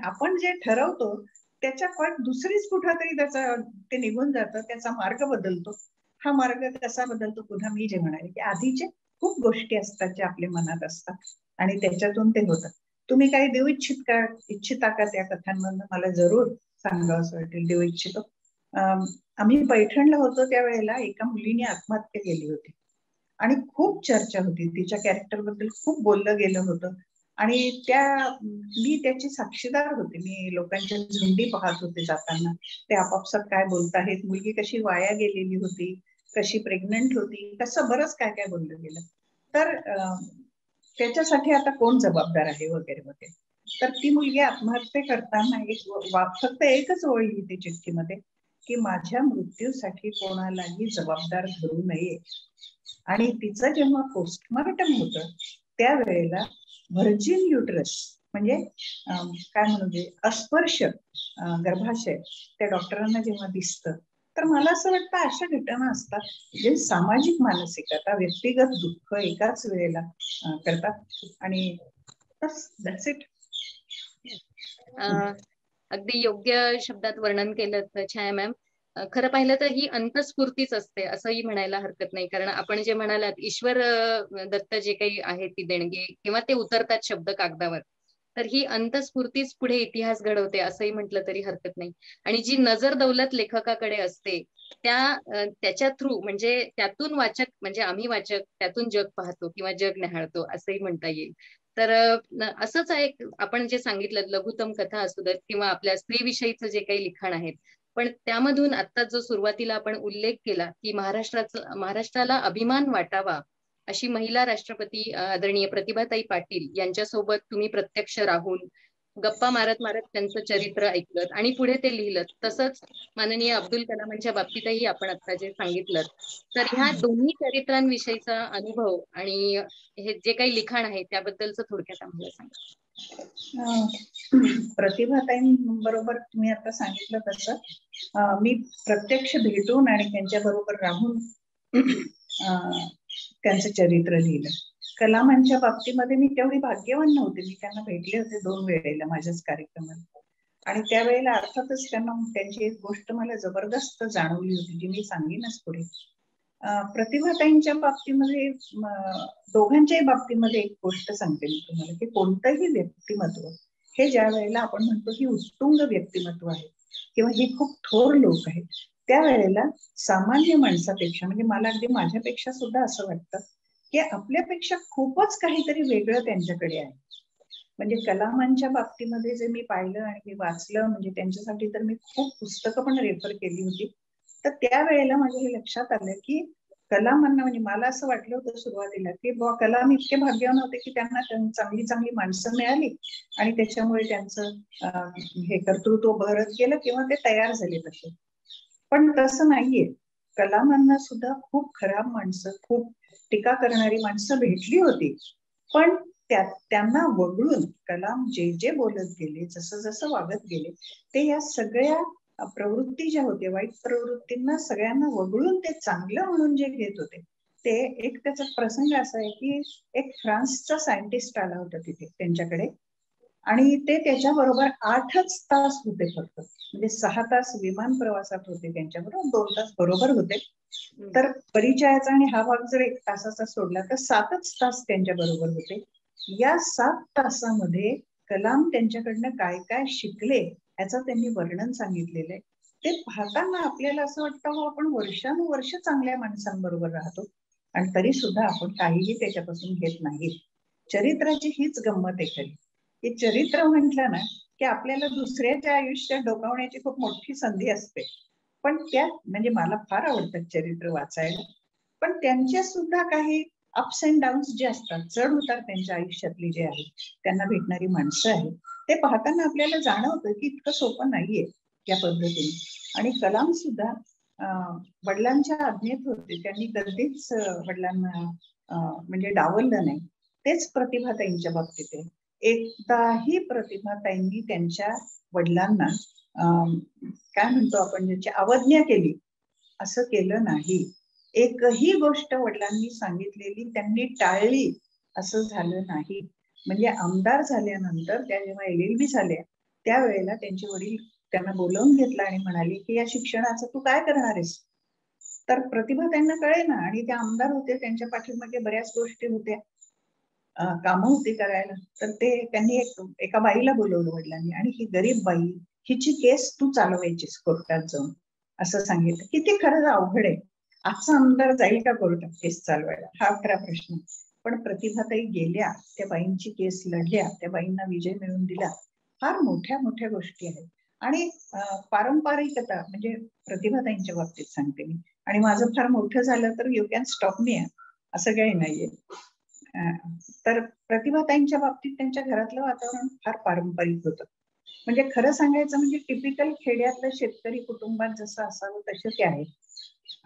आपण जे ठरवतो त्याच्या पट दुसरीच कुठेतरी ते निघून जातं, त्याचा मार्ग बदलतो. हा मार्ग कसा बदलतो, पुन्हा मी जे म्हणाले की आधीचे खूप गोष्टी असतात ज्या आपल्या मनात असतात आणि त्याच्यातून ते होतात. तुम्ही काही देऊ इच्छिता का त्या कथांमधून? मला जरूर सांगा असं वाटेल. देऊ इच्छितो. आम्ही पैठणला होतो त्यावेळेला एका मुलीने आत्महत्या केली होती आणि खूप चर्चा होती, तिच्या कॅरेक्टर बद्दल खूप बोललं गेलं होतं, आणि मी त्याची साक्षीदार होते. मी लोकांच्या झुंडी पाहत होते जाताना, ते आपापसात काय बोलत आहेत, मुलगी कशी वाया गेलेली होती, कशी प्रेग्नंट होती, कसं बरंच काय काय बोललं गेलं. तर त्याच्यासाठी आता कोण जबाबदार आहे वगैरे वगैरे. तर ती मुलगी आत्महत्या करताना फक्त एकच ओळ लिहिते चिठ्ठीमध्ये की माझ्या मृत्यूसाठी कोणालाही जबाबदार धरू नये. आणि तिचं जेव्हा पोस्टमॉर्टम होतं त्यावेळेला व्हर्जिन युटरस म्हणजे काय म्हणू अस्पर्श गर्भाशय त्या डॉक्टरांना जेव्हा दिसतं, तर मला असं वाटतं अशा घटना असतात जे सामाजिक मानसिकता, व्यक्तिगत दुःख एकाच वेळेला करतात. आणि दॅट्स इट. अगदी योग्य शब्दात वर्णन केलं छाया मॅम. खरं पाहिलं तर ही अंतस्फूर्तीच असते असंही म्हणायला हरकत नाही, कारण आपण जे म्हणालात ईश्वर दत्त जे काही आहे ती देणगी किंवा ते उतरतात शब्द कागदावर, तर ही अंतस्फूर्तीच पुढे इतिहास घडवते असंही म्हटलं तरी हरकत नाही. आणि जी नजर दौलत लेखकाकडे असते त्याच्या थ्रू म्हणजे त्यातून वाचक म्हणजे आम्ही वाचक त्यातून जग पाहतो किंवा जग न्याहाळतो असंही म्हणता येईल. तर असंच एक आपण जे सांगितलं लघुतम कथा असू देत किंवा आपल्या स्त्रीविषयीचं जे काही लिखाण आहे, पण त्यामधून आता जो सुरुवातीला आपण उल्लेख केला की महाराष्ट्राला अभिमान वाटावा अशी महिला राष्ट्रपती आदरणीय प्रतिभाताई पाटील यांच्यासोबत तुम्ही प्रत्यक्ष राहून गप्पा मारत मारत त्यांचं चरित्र ऐकलं आणि पुढे ते लिहिलं. तसंच माननीय अब्दुल कलामांच्या बाबतीतही आपण आता जे सांगितलं, तर ह्या दोन्ही चरित्रांविषयीचा अनुभव आणि हे जे काही लिखाण आहे त्याबद्दलचं थोडक्यात आम्हाला सांगा. प्रतिभाताईंबरोबर तुम्ही आता सांगितलं तसं मी प्रत्यक्ष भेटून आणि त्यांच्या बरोबर राहून त्यांचं चरित्र लिहिलं. कलामांच्या बाबतीमध्ये मी तेवढी भाग्यवान नव्हते. मी त्यांना भेटले होते 2 वेळेला माझ्याच कार्यक्रमात, आणि त्यावेळेला अर्थातच त्यांची एक गोष्ट मला जबरदस्त जाणवली होती जी मी सांगेनच पुढे. प्रतिभाताईंच्या बाबतीमध्ये दोघांच्याही बाबतीमध्ये एक गोष्ट सांगते मी तुम्हाला की कोणतंही व्यक्तिमत्व हे ज्या वेळेला आपण म्हणतो की उत्तुंग व्यक्तिमत्व आहे किंवा हे खूप थोर लोक आहेत, त्यावेळेला सामान्य माणसापेक्षा म्हणजे मला अगदी माझ्यापेक्षा सुद्धा असं वाटतं की आपल्यापेक्षा खूपच काहीतरी वेगळं त्यांच्याकडे आहे. म्हणजे कलामांच्या बाबतीमध्ये जे मी पाहिलं आणि मी वाचलं, म्हणजे त्यांच्यासाठी तर मी खूप पुस्तकं पण रेफर केली होती, तर त्यावेळेला माझ्या हे लक्षात आलं की कलामांना म्हणजे मला असं वाटलं होतं सुरुवातीला की कलाम इतके भाग्यवान होते की त्यांना चांगली चांगली माणसं मिळाली आणि त्याच्यामुळे त्यांचं हे कर्तृत्व बहरत गेलं किंवा ते तयार झाले तसे. पण तसं नाहीये. कलामांना सुद्धा खूप खराब माणसं, खूप टीका करणारी माणसं भेटली होती, पण त्यांना वगळून कलाम जे बोलत गेले, जसं जसं वागत गेले, ते या सगळ्या प्रवृत्ती ज्या होत्या वाईट प्रवृत्तींना सगळ्यांना वगळून ते चांगलं म्हणून जे घेत होते, ते एक त्याचा प्रसंग असा आहे की एक फ्रान्सचा सायंटिस्ट आला होता तिथे त्यांच्याकडे, आणि ते त्याच्याबरोबर 8च तास होते फक्त. म्हणजे 6 तास विमान प्रवासात होते त्यांच्याबरोबर, 2 तास बरोबर होते. तर परिचयाचा आणि हा भाग जर 1 तासाचा सोडला तर 7च तास त्यांच्या बरोबर होते. या 7 तासामध्ये कलाम त्यांच्याकडनं काय काय शिकले याचं त्यांनी वर्णन सांगितलेलं आहे. ते पाहताना आपल्याला असं वाटतं हो आपण वर्षानुवर्ष चांगल्या माणसांबरोबर राहतो आणि तरी सुद्धा आपण काहीही त्याच्यापासून घेत नाही. चरित्राची हीच गंमत आहे खरी. हे चरित्र म्हटलं ना की आपल्याला दुसऱ्याच्या आयुष्यात डोकावण्याची खूप मोठी संधी असते. पण त्या म्हणजे मला फार आवडतात चरित्र वाचायला, पण त्यांच्या सुद्धा काही अप्स अँड डाऊन्स जे असतात, चढ उतार त्यांच्या आयुष्यातली जे आहे, त्यांना भेटणारी माणसं आहेत, ते पाहताना आपल्याला जाणवतं की इतकं सोपं नाहीये त्या पद्धतीने. आणि कलाम सुद्धा वडिलांच्या आज्ञेत होते, त्यांनी कधीच वडिलांना म्हणजे डावललं नाही. तेच प्रतिभाताईंच्या बाबतीत आहे. एकदाही प्रतिभाताईंनी त्यांच्या वडिलांना काय म्हणतो आपण ज्याची अवज्ञा केली असं केलं नाही. एकही गोष्ट वडिलांनी सांगितलेली त्यांनी टाळली असं झालं नाही. म्हणजे आमदार झाल्यानंतर त्या जेव्हा LLB झाल्या त्यावेळेला त्यांचे वडील त्यांना बोलावून घेतला आणि म्हणाले की या शिक्षणाचं तू काय करणार आहेस. तर प्रतिभा त्यांना कळे ना, आणि ते आमदार होते, त्यांच्या पाठीमागे बऱ्याच गोष्टी होत्या, कामं होती करायला. तर ते त्यांनी एका बाईला बोलवलं वडिलांनी, आणि ही गरीब बाई हिची केस तू चालवायचीस कोर्टात जाऊन असं सांगितलं. किती खरंच अवघड आहे. आजचा आमदार जाईल का कोर्टात केस चालवायला, हा खरा प्रश्न. पण प्रतिभाताई गेल्या, त्या बाईंची केस लढल्या, त्या बाईंना विजय मिळवून दिला. फार मोठ्या मोठ्या गोष्टी आहेत. आणि पारंपरिकता म्हणजे प्रतिभाताईंच्या बाबतीत सांगते मी, आणि माझं फार मोठं झालं तर यू कॅन स्टॉप मी, असं काही नाहीये. तर प्रतिभाताईंच्या बाबतीत त्यांच्या घरातलं वातावरण फार पारंपरिक होतं. म्हणजे खरं सांगायचं म्हणजे टिपिकल खेड्यातलं शेतकरी कुटुंबात जसं असावं तसं ते आहे.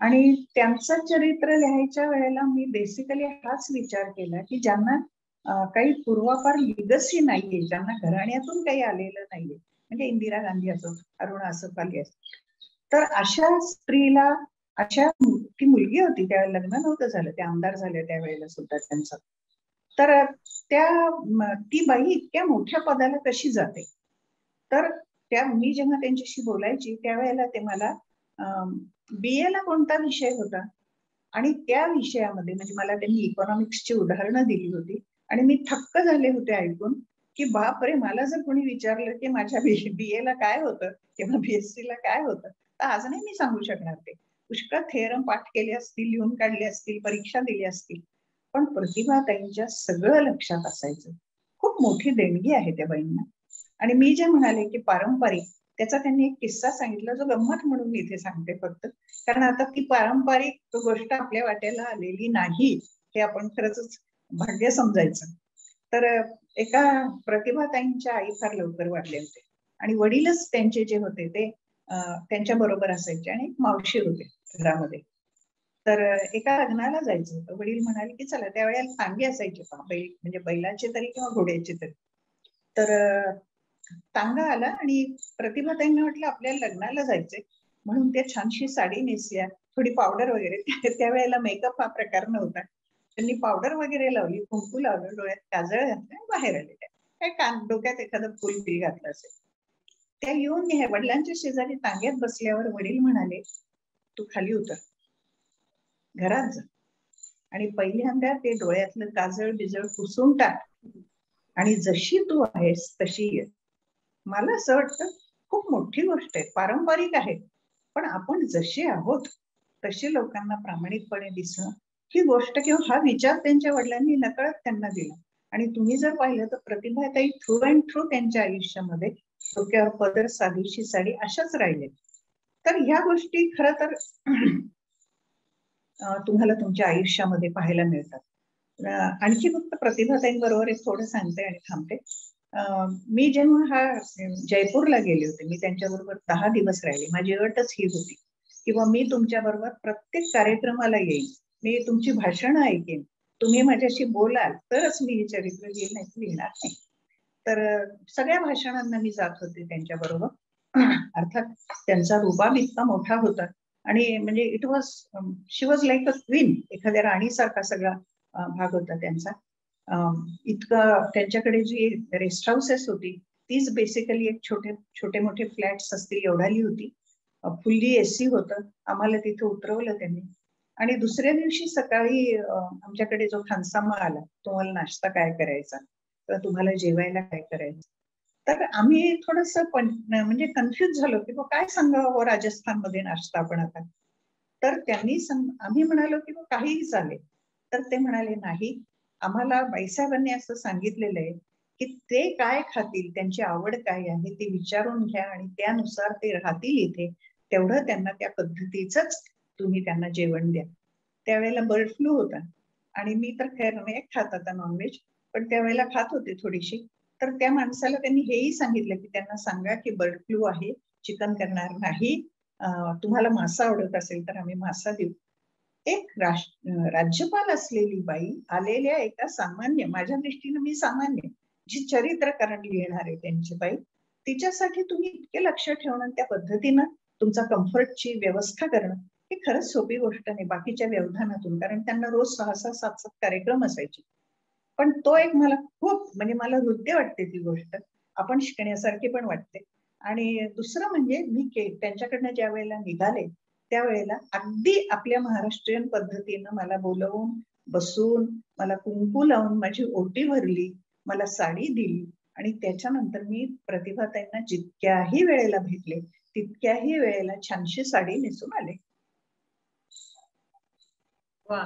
आणि त्यांचं चरित्र लिहायच्या वेळेला मी बेसिकली हाच विचार केला की ज्यांना काही पूर्वापार लिगसी नाहीये, ज्यांना घराण्यातून काही आलेलं नाहीये, म्हणजे इंदिरा गांधी असो, अरुणा असफ अली असो, तर अशा स्त्रीला, अशा ती मुलगी होती त्यावेळेला, लग्न नव्हतं झालं, ते आमदार झाले त्यावेळेला सुद्धा त्यांचं, तर ती बाई इतक्या मोठ्या पदाला कशी जाते. तर मी जेव्हा त्यांच्याशी बोलायची त्यावेळेला ते मला BA ला कोणता विषय होता आणि त्या विषयामध्ये म्हणजे मला त्यांनी इकॉनॉमिक्सची उदाहरणं दिली होती, आणि मी थक्क झाले होते ऐकून की बापरे, मला जर कोणी विचारलं की माझ्या BA ला काय होतं किंवा BSc ला काय होतं तर आज नाही मी सांगू शकणार. ते पुष्कळ थेरम पाठ केले असतील, लिहून काढले असतील, परीक्षा दिली असतील, पण प्रतिभाताईंच्या सगळं लक्षात असायचं. खूप मोठी देणगी आहे त्या बाईंना. आणि मी जे म्हणाले की पारंपरिक, त्याचा त्यांनी एक किस्सा सांगितला जो गंमत म्हणून मी इथे सांगते फक्त, कारण आता ती पारंपरिक गोष्ट आपल्या वाट्याला आलेली नाही हे आपण खरंच भाग्य समजायचं. तर एका प्रतिभाताईंच्या आई फार लवकर वारले होते आणि वडीलच त्यांचे जे होते ते त्यांच्या बरोबर असायचे, आणि एक मावशी होते घरामध्ये. तर एका लग्नाला जायचं होतं. वडील म्हणाले की चला, त्यावेळेला टांगे असायचे बैल, म्हणजे बैलाचे तरी किंवा घोड्याचे तरी. तर टांगा आला आणि प्रतिभाताईंना वाटलं आपल्याला लग्नाला जायचंय म्हणून त्या छानशी साडी नेसल्या, थोडी पावडर वगैरे, त्यावेळेला मेकअप हा प्रकार नव्हता, त्यांनी पावडर वगैरे लावली, कुंकू लावलं, डोळ्यात काजळ घातलं, बाहेर आले. काय डोक्यात एखादं फुल बिल घातलं असेल. त्या येऊन वडिलांच्या शेजारी टांग्यात बसल्यावर वडील म्हणाले तू खाली उतर, घरात जा, आणि पहिल्यांदा ते डोळ्यातलं काजळ बिजळ पुसून टाक आणि जशी तू आहेस तशी ये. मला असं वाटतं खूप मोठी गोष्ट आहे, पारंपरिक आहे, पण आपण जसे आहोत तसे लोकांना प्रामाणिकपणे दिसणं, ही गोष्ट किंवा हा विचार त्यांच्या वडिलांनी नकळत त्यांना दिला. आणि तुम्ही जर पाहिलं तर प्रतिभाताई थ्रू अँड थ्रू त्यांच्या आयुष्यामध्ये डोक्यावर पदर, साधीशी साडी अशाच राहिले. तर ह्या गोष्टी खरं तर तुम्हाला तुमच्या आयुष्यामध्ये पाहायला मिळतात. आणखी फक्त प्रतिभाताईंबरोबर एक थोडं सांगते आणि थांबते. मी जेव्हा जयपूरला गेले होते, मी त्यांच्याबरोबर 10 दिवस राहिले. माझी अटच ही होती किंवा मी तुमच्या बरोबर प्रत्येक कार्यक्रमाला येईन, मी तुमची भाषणं ऐकेन, तुम्ही माझ्याशी बोलाल तरच मी हे चरित्र लिहिलं, नाही लिहिणार नाही. तर सगळ्या भाषणांना मी जात होते त्यांच्या बरोबर. अर्थात त्यांचा रुबाब इतका मोठा होता आणि म्हणजे it was she was like a queen, एखाद्या राणीसारखा सगळा भाग होता त्यांचा. इतकं त्यांच्याकडे जी रेस्ट हाऊसेस होती तीच बेसिकली एक छोटे मोठे फ्लॅट्स असतील एवढाली होती. फुल्ली एसी होतं. आम्हाला तिथे उतरवलं त्यांनी आणि दुसऱ्या दिवशी सकाळी आमच्याकडे जो खानसामा आला, तुम्हाला नाश्ता काय करायचा किंवा तुम्हाला जेवायला काय करायचं, तर आम्ही थोडस म्हणजे कन्फ्युज झालो की काय सांगावं राजस्थानमध्ये नाश्ता आपण आता. तर त्यांनी आम्ही म्हणालो की काहीही चालेल. तर ते म्हणाले नाही, आम्हाला बाईसाहेबांनी असं सांगितलेलं आहे की ते काय खातील, त्यांची आवड काय आहे ते विचारून घ्या आणि त्यानुसार ते राहतील इथे, तेवढं त्यांना त्या पद्धतीचंच तुम्ही त्यांना जेवण द्या. त्यावेळेला बर्ड फ्लू होता आणि मी तर खैर नाही खात आता नॉनव्हेज, पण त्यावेळेला खात होते थोडीशी. तर त्या माणसाला त्यांनी हेही सांगितलं की त्यांना सांगा की बर्ड फ्लू आहे, चिकन करणार नाही, तुम्हाला मासा आवडत असेल तर आम्ही मासा देऊ. एक राज्यपाल असलेली बाई आलेल्या एका सामान्य, माझ्या दृष्टीने मी सामान्य, जी चरित्रकरण लिहिणार आहे त्यांची बाई, तिच्यासाठी तुम्ही इतके लक्ष ठेवणं, त्या पद्धतीनं तुमचा कम्फर्टची व्यवस्था करणं, ही खरंच सोपी गोष्ट नाही बाकीच्या व्यवधानातून, कारण त्यांना रोज 6-6, 7-7 कार्यक्रम असायचे. पण तो एक मला खूप म्हणजे मला हृदय वाटते ती गोष्ट, आपण शिकण्यासारखी पण वाटते. आणि दुसरं म्हणजे मी त्यांच्याकडनं ज्या वेळेला निघाले त्यावेळेला अगदी आपल्या महाराष्ट्रीयन पद्धतीनं मला बोलवून बसून मला कुंकू लावून माझी ओटी भरली, मला साडी दिली आणि त्याच्यानंतर मी प्रतिभाताईंना जितक्याही वेळेला भेटले तितक्याही वेळेला छानशी साडी नेसून आले. वा,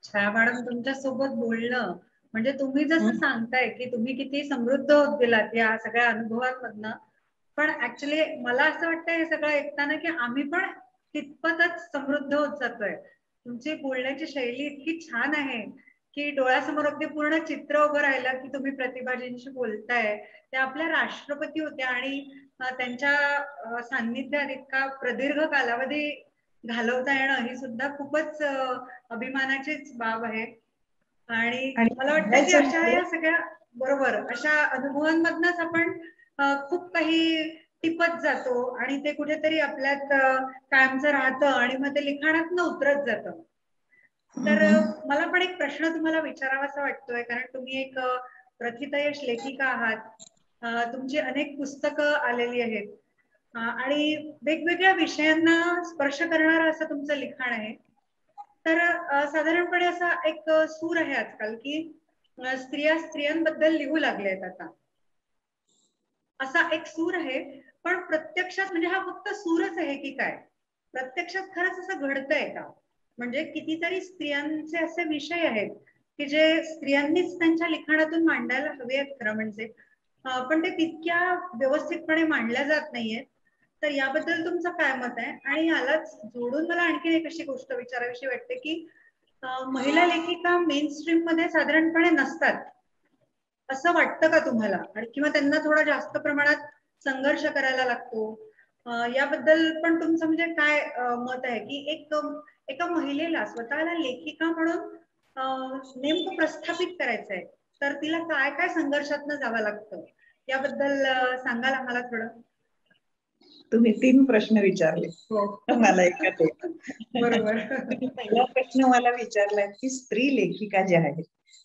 छाया मॅडम, तुमच्या सोबत बोलणं म्हणजे तुम्ही जसं सांगताय की तुम्ही किती समृद्ध होत गेलात या सगळ्या अनुभवांमधनं, पण ऍक्च्युली मला असं वाटतं हे सगळं ऐकताना की आम्ही पण तितपतच समृद्ध होत जातोय. तुमची बोलण्याची शैली इतकी छान आहे की डोळ्यासमोर अगदी पूर्ण चित्र उभं राहिलं की तुम्ही प्रतिभाजींशी बोलताय. त्या आपल्या राष्ट्रपती होत्या आणि त्यांच्या सान्निध्यात इतका प्रदीर्घ कालावधी घालवता येणं ही सुद्धा खूपच अभिमानाचीच बाब आहे. आणि मला वाटतं की अशा या सगळ्या बरोबर अशा अनुभवांमधनच आपण खूप काही टिपत जातो आणि ते कुठेतरी आपल्यात कायमचं राहतं आणि मग ते लिखाणात उतरत जातं. तर मला पण एक प्रश्न तुम्हाला विचारावासा वाटतोय, कारण तुम्ही एक प्रथितयश लेखिका आहात. तुमची अनेक पुस्तकं आलेली आहेत आणि वेगवेगळ्या विषयांना स्पर्श करणारं असं तुमचं लिखाण आहे. तर साधारणपणे असा एक सूर आहे आजकाल की स्त्रियांबद्दल लिहू लागले आहेत आता, असा एक सूर आहे. पण प्रत्यक्षात म्हणजे हा फक्त सूरच आहे की काय, प्रत्यक्षात खरंच असं घडतंय का? म्हणजे कितीतरी स्त्रियांचे असे विषय आहेत की जे स्त्रियांनीच त्यांच्या लिखाणातून मांडायला हवे आहेत खरं म्हणजे, पण ते तितक्या व्यवस्थितपणे मांडल्या जात नाहीये. तर याबद्दल तुमचं काय मत आहे? आणि यालाच जोडून मला आणखी एक अशी गोष्ट विचारावीशी वाटते की महिला लेखिका मेन स्ट्रीम मध्ये साधारणपणे नसतात असं वाटतं का तुम्हाला? आणि किंवा त्यांना थोडा जास्त प्रमाणात संघर्ष करायला लागतो, याबद्दल पण तुमचं म्हणजे काय मत आहे की एका महिलेला स्वतःला लेखिका म्हणून नेमकं प्रस्थापित करायचंय तर तिला काय काय संघर्षातनं जावं लागतं, याबद्दल सांगाल आम्हाला थोडं? तुम्ही 3 प्रश्न विचारले मला एकाच. बरोबर. पहिला प्रश्न मला विचारलाय की स्त्री लेखिका ज्या आहेत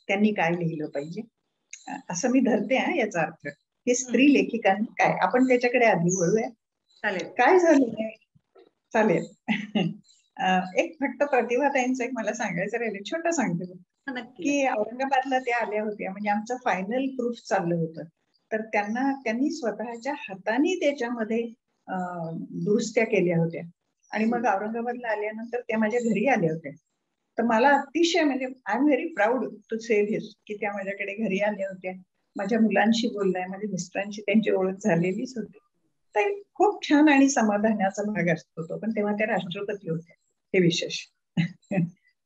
त्यांनी काय लिहिलं पाहिजे, असं मी धरते याचा अर्थ की स्त्री लेखिकांनी काय, आपण त्याच्याकडे आधी वळूया. चालेल. काय झालं चालेल. एक फक्त प्रतिभाताईंचं एक मला सांगायचं राहिलं, छोटं सांगते की औरंगाबादला त्या आल्या होत्या, म्हणजे आमचं फायनल प्रूफ चाललं होतं. तर त्यांनी स्वतःच्या हाताने त्याच्यामध्ये दुरुस्त्या केल्या होत्या आणि मग औरंगाबादला आल्यानंतर त्या माझ्या घरी आल्या होत्या. तर मला अतिशय म्हणजे I am very proud to say this की त्या माझ्याकडे घरी आल्या होत्या. माझ्या मुलांशी बोललाय, माझ्या मिस्टरांशी त्यांची ओळख झालेलीच होती. तर खूप छान आणि समाधानाचा भाग असतो तो. पण तेव्हा त्या राष्ट्रपती होत्या, हे विशेष.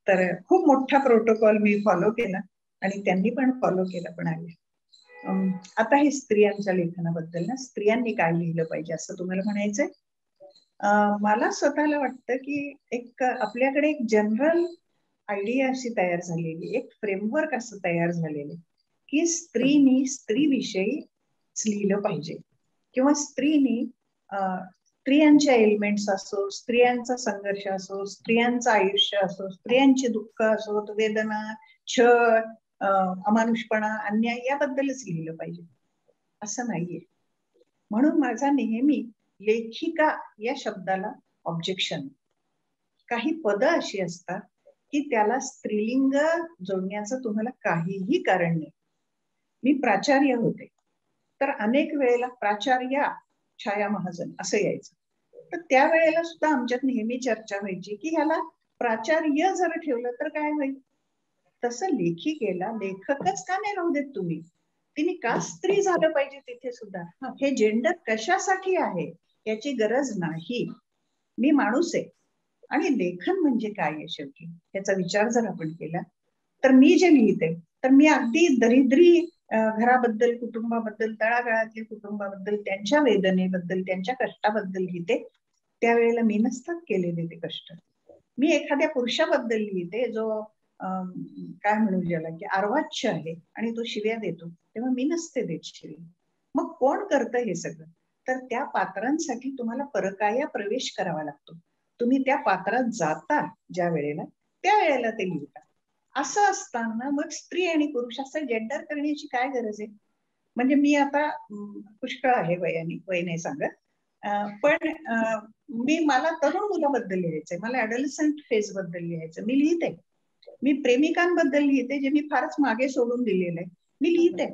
तर खूप मोठा प्रोटोकॉल मी फॉलो केला आणि त्यांनी पण फॉलो केला पण आहे. आता हे स्त्रियांच्या लेखनाबद्दल ना, स्त्रियांनी काय लिहिलं पाहिजे असं तुम्हाला म्हणायचंय. मला स्वतःला वाटतं की एक आपल्याकडे एक जनरल आयडिया अशी तयार झालेली, एक फ्रेमवर्क असं तयार झालेलं की स्त्रीनी स्त्रीविषयी लिहिलं पाहिजे किंवा स्त्रीनी स्त्रियांच्या एलिमेंट्स असो, स्त्रियांचा संघर्ष असो, स्त्रियांचं आयुष्य असो, स्त्रियांची दुःख असो, वेदना, छळ, अमानुषपणा, अन्याय याबद्दलच लिहिलं पाहिजे असं नाहीये. म्हणून माझा नेहमी लेखिका या शब्दाला ऑब्जेक्शन. काही पदं अशी असतात की त्याला स्त्रीलिंग जोडण्याचं तुम्हाला काहीही कारण नाही. मी प्राचार्य होते तर अनेक वेळेला प्राचार्या छाया महाजन असं यायचं. तर त्यावेळेला सुद्धा आमच्यात नेहमी चर्चा व्हायची की ह्याला प्राचार्य जर ठेवलं तर काय होईल. तसं लेखिकेला लेखकच का नाही राहू देत तुम्ही. तिने का स्त्री झालं पाहिजे तिथे सुद्धा. हे जेंडर कशासाठी आहे याची गरज नाही. मी माणूस आहे आणि लेखन म्हणजे काय आहे शेवटी याचा विचार जर आपण केला तर मी जे लिहिते तर मी अगदी दरिद्री घराबद्दल, कुटुंबाबद्दल, तळागाळातल्या कुटुंबाबद्दल, त्यांच्या वेदनेबद्दल, त्यांच्या कष्टाबद्दल लिहिते. त्यावेळेला मी नसतात केलेले ते कष्ट. मी एखाद्या पुरुषाबद्दल लिहिते जो काय म्हणू ज्याला की अर्वाच्य आहे आणि तो शिव्या देतो, तेव्हा मी नसते देत शिव्या. मग कोण करतं हे सगळं. तर त्या पात्रांसाठी तुम्हाला परकाया प्रवेश करावा लागतो. तुम्ही त्या पात्रात जाता ज्या वेळेला त्यावेळेला ते लिहिता. असं असताना मग स्त्री आणि पुरुष असं जेंडर करण्याची काय गरज आहे. म्हणजे मी आता पुष्कळ आहे वयाने, वय नाही सांगत, पण मला तरुण मुलाबद्दल लिहायचंय, मला ऍडोलसंट फेज बद्दल लिहायचं. मी लिहिते. मी प्रेमिकांबद्दल लिहिते जे मी फारच मागे सोडून दिलेलं आहे. मी लिहिते.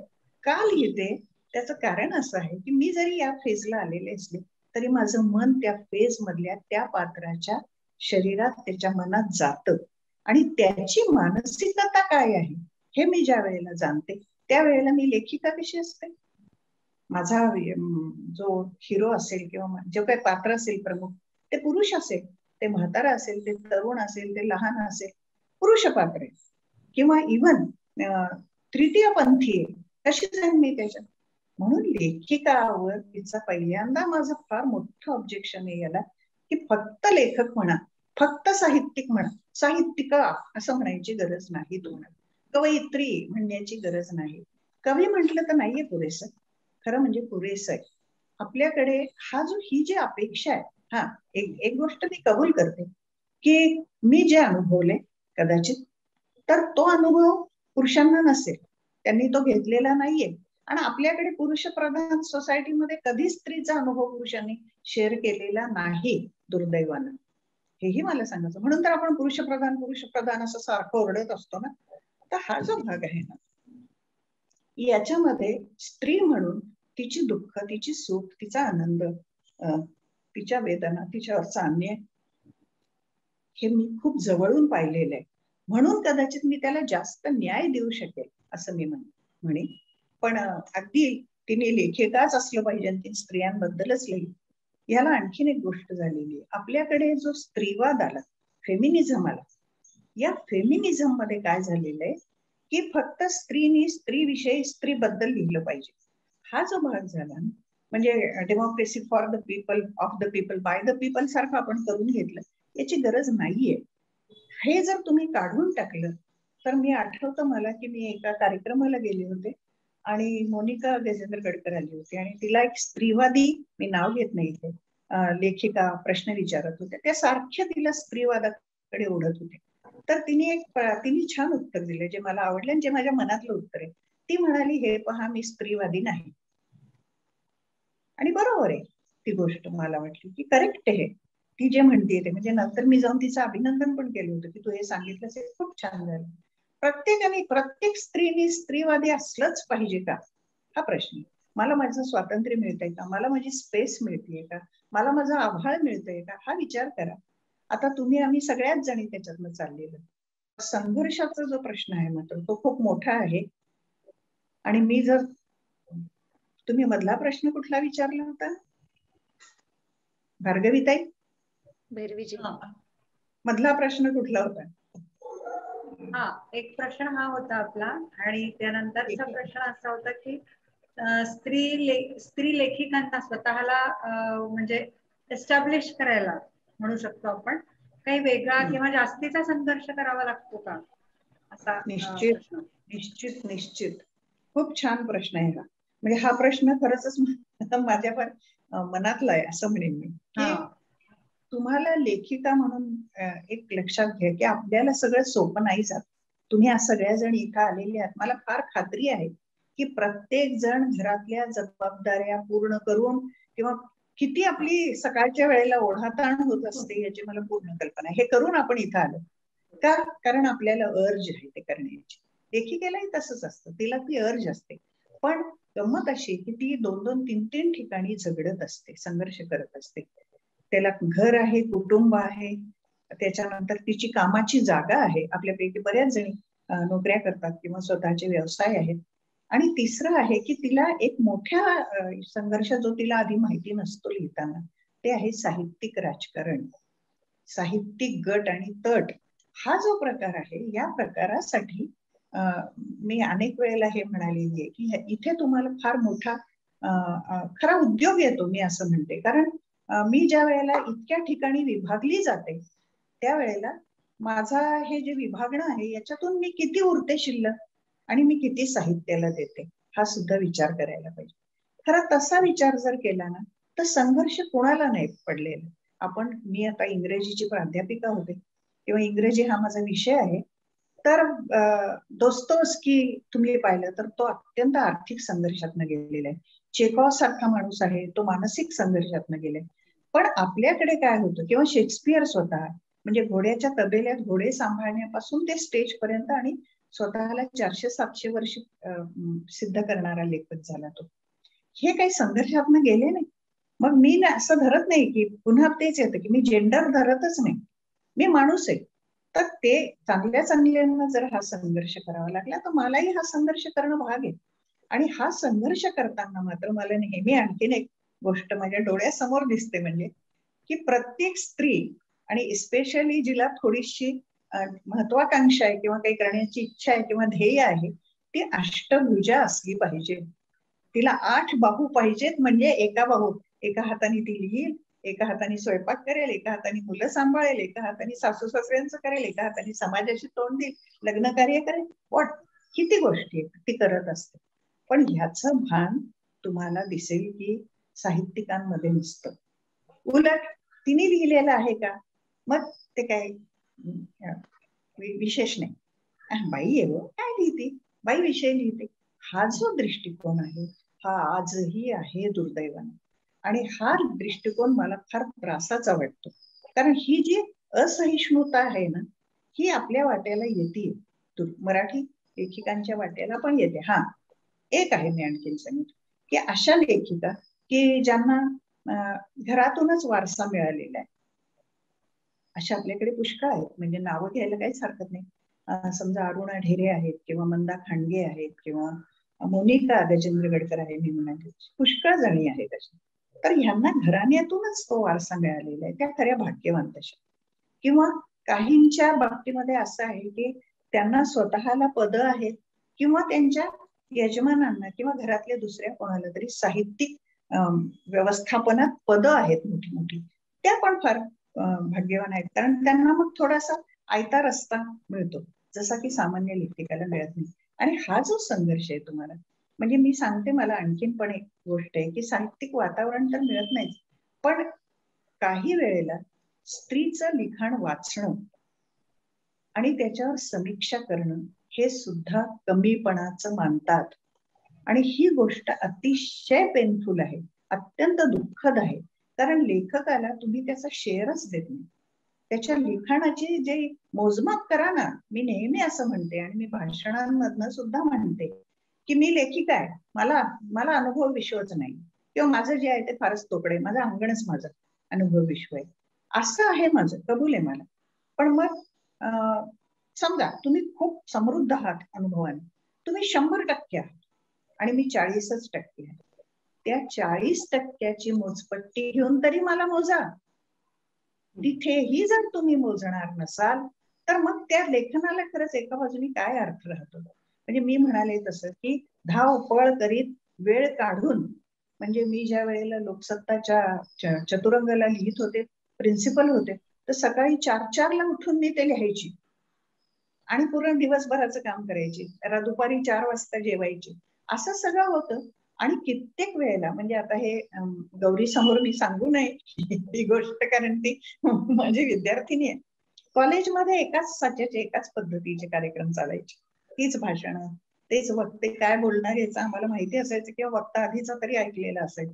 का लिहिते त्याचं कारण असं आहे की मी जरी या फेजला आलेले असले तरी माझं मन त्या फेज मधल्या त्या पात्राच्या शरीरात, त्याच्या मनात जातं आणि त्याची मानसिकता काय आहे हे मी ज्या वेळेला जाणते त्यावेळेला मी लेखिका कशी असते. माझा जो हिरो असेल किंवा जे काही पात्र असेल प्रमुख, ते पुरुष असेल, ते म्हातारा असेल, ते तरुण असेल, ते लहान असेल, पुरुष पात्र आहे किंवा इव्हन तृतीयपंथी कशी जाईन मी त्याच्यात. म्हणून लेखिकावर तिचा पहिल्यांदा माझं फार मोठं ऑब्जेक्शन आहे याला की फक्त लेखक म्हणा, फक्त साहित्यिक म्हणा, साहित्यिका असं म्हणायची गरज नाही. तुम्हाला कवयित्री म्हणण्याची गरज नाही. कवी म्हटलं तर नाहीये पुरेसं. खरं म्हणजे पुरेसं आहे. आपल्याकडे ही जी अपेक्षा आहे, हा एक गोष्ट मी कबूल करते की मी जे अनुभवले कदाचित तर तो अनुभव पुरुषांना नसेल, त्यांनी तो घेतलेला नाहीये. आणि आपल्याकडे पुरुष प्रधान सोसायटीमध्ये कधीच स्त्रीचा अनुभव पुरुषांनी शेअर केलेला नाही दुर्दैवानं. हेही मला सांगायचं. म्हणून तर आपण पुरुष प्रधान असं सारखं ओरडत असतो ना. तर हा जो भाग आहे ना याच्यामध्ये स्त्री म्हणून तिची दुःख, तिची सुख, तिचा आनंद, तिच्या वेदना, तिच्यावरचा अन्याय हे मी खूप जवळून पाहिलेलं आहे. म्हणून कदाचित मी त्याला जास्त न्याय देऊ शकेल असं मी म्हणेन. पण अगदी तिने लेखिकाच असलं पाहिजे आणि ती स्त्रियांबद्दलच लिहिली. याला आणखीन एक गोष्ट झालेली आहे. आपल्याकडे जो स्त्रीवाद आला, फेमिनिझम आला, या फेमिनिझम मध्ये काय झालेलं आहे की फक्त स्त्रीनी स्त्रीविषयी स्त्रीबद्दल लिहिलं पाहिजे. हा जो भाग झाला म्हणजे democracy for the people, of the people, by the people सारखं आपण करून घेतलं. याची गरज नाहीये. हे जर तुम्ही काढून टाकलं तर मी आठवतं मला की मी एका कार्यक्रमाला गेले होते आणि मोनिका गजेंद्र गडकर आली होती आणि तिला एक स्त्रीवादी, मी नाव घेत नाही इथे, लेखिका प्रश्न विचारत होत्या. त्या सारख्या तिला स्त्रीवादाकडे ओढत होते. तर तिने छान उत्तर दिले जे मला आवडले आणि जे माझ्या मनातलं उत्तर आहे. ती म्हणाली, हे पहा मी स्त्रीवादी नाही. आणि बरोबर आहे ती गोष्ट. मला वाटली की करेक्ट आहे ती जे म्हणते ते. म्हणजे नंतर मी जाऊन तिचं अभिनंदन पण केलं होतं की तू हे सांगितलंस, हे खूप छान झालं. प्रत्येक स्त्रीने स्त्रीवादी असलंच पाहिजे का हा प्रश्न. मला माझं स्वातंत्र्य मिळतंय का, मला माझी स्पेस मिळतेय का, मला माझं आभाळ मिळतंय का, हा विचार करा. आता तुम्ही आम्ही सगळ्याच जणी त्याच्यातनं चाललेलो. संघर्षाचा जो प्रश्न आहे मात्र तो खूप मोठा आहे. आणि मी जर, तुम्ही मधला प्रश्न कुठला विचारला होता भार्गवीताई? भैरवीजी, मधला प्रश्न कुठला होता? हा, एक प्रश्न हा होता आपला. आणि त्यानंतरचा प्रश्न असा होता की स्त्री लेखिकांना स्वतःला म्हणजे एस्टॅब्लिश करायला म्हणू शकतो आपण, काही वेगळा किंवा जास्तीचा संघर्ष करावा लागतो का असा? निश्चित. खूप छान प्रश्न आहे हा. म्हणजे हा प्रश्न खरंच माझ्या पण मनातला आहे असं म्हणेन मी, की तुम्हाला लेखिका म्हणून एक लक्षात घ्या की आपल्याला सगळं सोपं नाही जात. तुम्ही आज सगळ्या जण इथं आलेले आहात, मला फार खात्री आहे की प्रत्येक जण घरातल्या जबाबदाऱ्या पूर्ण करून किंवा किती आपली सकाळच्या वेळेला ओढाताण होत असते याची मला पूर्ण कल्पना आहे. हे करून आपण इथं आलो का? कारण आपल्याला अर्ज आहे ते करण्याची. लेखिकेलाही तसंच असतं, तिला ती अर्ज असते. पण गंमत अशी की ती 2-2, 3-3 ठिकाणी झगडत असते, संघर्ष करत असते. त्याला घर आहे, कुटुंब आहे, त्याच्यानंतर तिची कामाची जागा आहे. आपल्यापैकी बऱ्याच जणी नोकऱ्या करतात किंवा स्वतःचे व्यवसाय आहेत. आणि तिसरं आहे की तिला एक मोठ्या संघर्ष जो तिला आधी माहिती नसतो लिहिताना, ते आहे साहित्यिक राजकारण, साहित्यिक गट आणि तट. हा जो प्रकार आहे, या प्रकारासाठी मी अनेक वेळेला हे म्हणालेली आहे की इथे तुम्हाला फार मोठा खरा उद्योग येतो, मी असं म्हणते. कारण मी ज्या वेळेला इतक्या ठिकाणी विभागली जाते त्यावेळेला माझा हे जे विभागणं आहे याच्यातून मी किती उरते शिल्लक आणि मी किती साहित्याला देते, हा सुद्धा विचार करायला पाहिजे. खरा तसा विचार जर केला ना तर संघर्ष कोणाला नाही पडलेला. मी आता इंग्रजीची प्राध्यापिका होते किंवा इंग्रजी हा माझा विषय आहे, तर दोस्तोव्स्की तुम्ही पाहिलं तर तो अत्यंत आर्थिक संघर्षातनं गेलेला आहे. चेकॉव सारखा माणूस आहे, तो मानसिक संघर्षातनं गेलाय. पण आपल्याकडे काय होतं, किंवा शेक्सपियर स्वतः, म्हणजे घोड्याच्या तबेल्यात घोडे सांभाळण्यापासून ते स्टेज पर्यंत आणि स्वतःला 400-700 वर्ष सिद्ध करणारा लेखक झाला तो. हे काही संघर्षातनं गेले नाही. मग मी असं धरत नाही की पुन्हा तेच येतं की मी जेंडर धरतच नाही, मी माणूस आहे. तर ते चांगल्या चांगल्यांना जर हा संघर्ष करावा लागला तर मलाही हा संघर्ष करणं भाग आहे. आणि हा संघर्ष करताना मात्र मला नेहमी आणखीन एक गोष्ट माझ्या डोळ्यासमोर दिसते, म्हणजे की प्रत्येक स्त्री आणि स्पेशली जिला थोडीशी महत्वाकांक्षा आहे किंवा काही करण्याची इच्छा आहे किंवा ध्येय आहे, ती अष्टभुजा असली पाहिजे. तिला 8 बाहू पाहिजेत, म्हणजे एका हाताने ती लिहिल, एका हाताने स्वयंपाक करेल, एका हाताने मुलं सांभाळेल, एका हाताने सासू सासऱ्यांचं करेल, एका हाताने समाजाशी तोंड देईल, लग्न कार्य करेल, किती गोष्टी ती करत असते. पण ह्याचं भान तुम्हाला दिसेल की साहित्यिकांमध्ये नसतं. उलट तिने लिहिलेलं आहे का, मग ते काय विशेष नाही, बाई आहे काय लिहिते, बाई विषय लिहिते. हा जो दृष्टिकोन आहे हा आजही आहे दुर्दैवाने. आणि हा दृष्टिकोन मला फार त्रासाचा वाटतो. कारण ही जी असहिष्णुता आहे ना, ही आपल्या वाट्याला येते, मराठी लेखिकांच्या वाट्याला पण येते. हा एक आहे मी आणखीन सांगितलं की अशा लेखिका की ज्यांना घरातूनच वारसा मिळालेला आहे, अशा आपल्याकडे पुष्कळ आहेत. म्हणजे नावं घ्यायला काहीच हरकत नाही. समजा अरुणा ढेरे आहेत किंवा मंदा खांडगे आहेत किंवा मोनिका गजेंद्र गडकर आहे, मी म्हणाले पुष्कळ जणी आहेत अशा. तर ह्यांना घराण्यातूनच तो वारसा मिळालेला आहे, त्या खऱ्या भाग्यवंत अशा. किंवा काहींच्या बाबतीमध्ये असं आहे की त्यांना स्वतःला पद आहेत किंवा त्यांच्या यजमानांना किंवा घरातल्या दुसऱ्या कोणाला तरी साहित्यिक व्यवस्थापनात पद आहेत मोठी मोठी, त्या पण फार भाग्यवान आहेत. कारण त्यांना मग थोडासा आयता रस्ता मिळतो, जसा की सामान्य लेखिकाला मिळत नाही. आणि हा जो संघर्ष आहे तुम्हाला, म्हणजे मी सांगते, मला आणखीन पण एक गोष्ट आहे की साहित्यिक वातावरण तर मिळत नाही, पण काही वेळेला स्त्रीचं लिखाण वाचणं आणि त्याच्यावर समीक्षा करणं हे सुद्धा कमीपणाचं मानतात. आणि ही गोष्ट अतिशय पेनफुल आहे, अत्यंत दुःखद आहे. कारण लेखकाला तुम्ही त्याचा शेअरच देत नाही. त्याच्या लिखाणाची जे मोजमाप करा ना, मी नेहमी असं म्हणते आणि मी भाषणांमधनं सुद्धा म्हणते की मी लेखिका आहे, मला अनुभव विश्वच नाही, किंवा माझं जे आहे ते फारच तोकडे, माझं अंगणच माझं अनुभव विश्व आहे, असं आहे माझं, कबूल आहे मला. पण मग समजा तुम्ही खूप समृद्ध आहात अनुभवाने, तुम्ही 100% आहात आणि मी 40% आहे, त्या 40%ची मोजपट्टी घेऊन तरी मला मोजा. तिथेही जर तुम्ही मोजणार नसाल तर मग त्या लेखनाला खरंच एका बाजूने काय अर्थ राहतो. म्हणजे मी म्हणाले तसं की धावपळ करीत वेळ काढून, म्हणजे मी ज्या वेळेला लोकसत्ताच्या चतुरंगाला लिहित होते, प्रिन्सिपल होते, तर सकाळी 4:00 उठून मी ते लिहायची आणि पूर्ण दिवसभराचं काम करायची, दुपारी 4 वाजता जेवायची, असं सगळं होतं. आणि कित्येक वेळेला म्हणजे आता हे गौरी समोर मी सांगू नये ही गोष्ट, कारण ती माझी विद्यार्थिनी आहे. कॉलेजमध्ये एकाच साच्याचे एकाच पद्धतीचे कार्यक्रम चालायचे, तीच भाषणं, तेच वक्ते काय बोलणार याचं आम्हाला माहिती असायचं किंवा वक्ता आधीचा तरी ऐकलेला असायचं.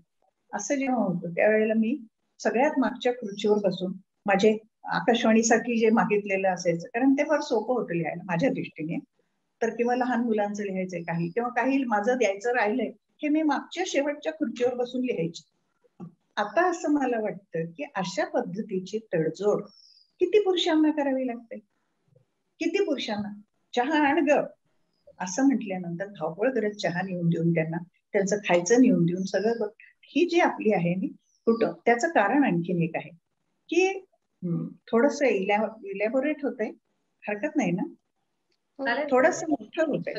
असं जेव्हा होतं त्यावेळेला मी सगळ्यात मागच्या खुर्चीवर बसून माझे आकाशवाणीसाठी जे मागितलेलं असायचं, कारण ते फार सोपं होतं लिहायला माझ्या दृष्टीने, तर किंवा लहान मुलांचं लिहायचंय काही किंवा काही माझं द्यायचं राहिलंय हे मी मागच्या शेवटच्या खुर्चीवर बसून लिहायचे. आता असं मला वाटतं की अशा पद्धतीची तडजोड किती पुरुषांना करावी लागते, किती पुरुषांना. चहा आण ग असं म्हटल्यानंतर धावपळ करत चहा नेऊन देऊन त्यांना त्यांचं खायचं नेऊन देऊन सगळं ही जी आपली आहे ना कुठं, त्याचं कारण आणखीन एक आहे की थोडस इलॅबोरेट होतंय, हरकत नाही ना, थोडस मोठं होतंय.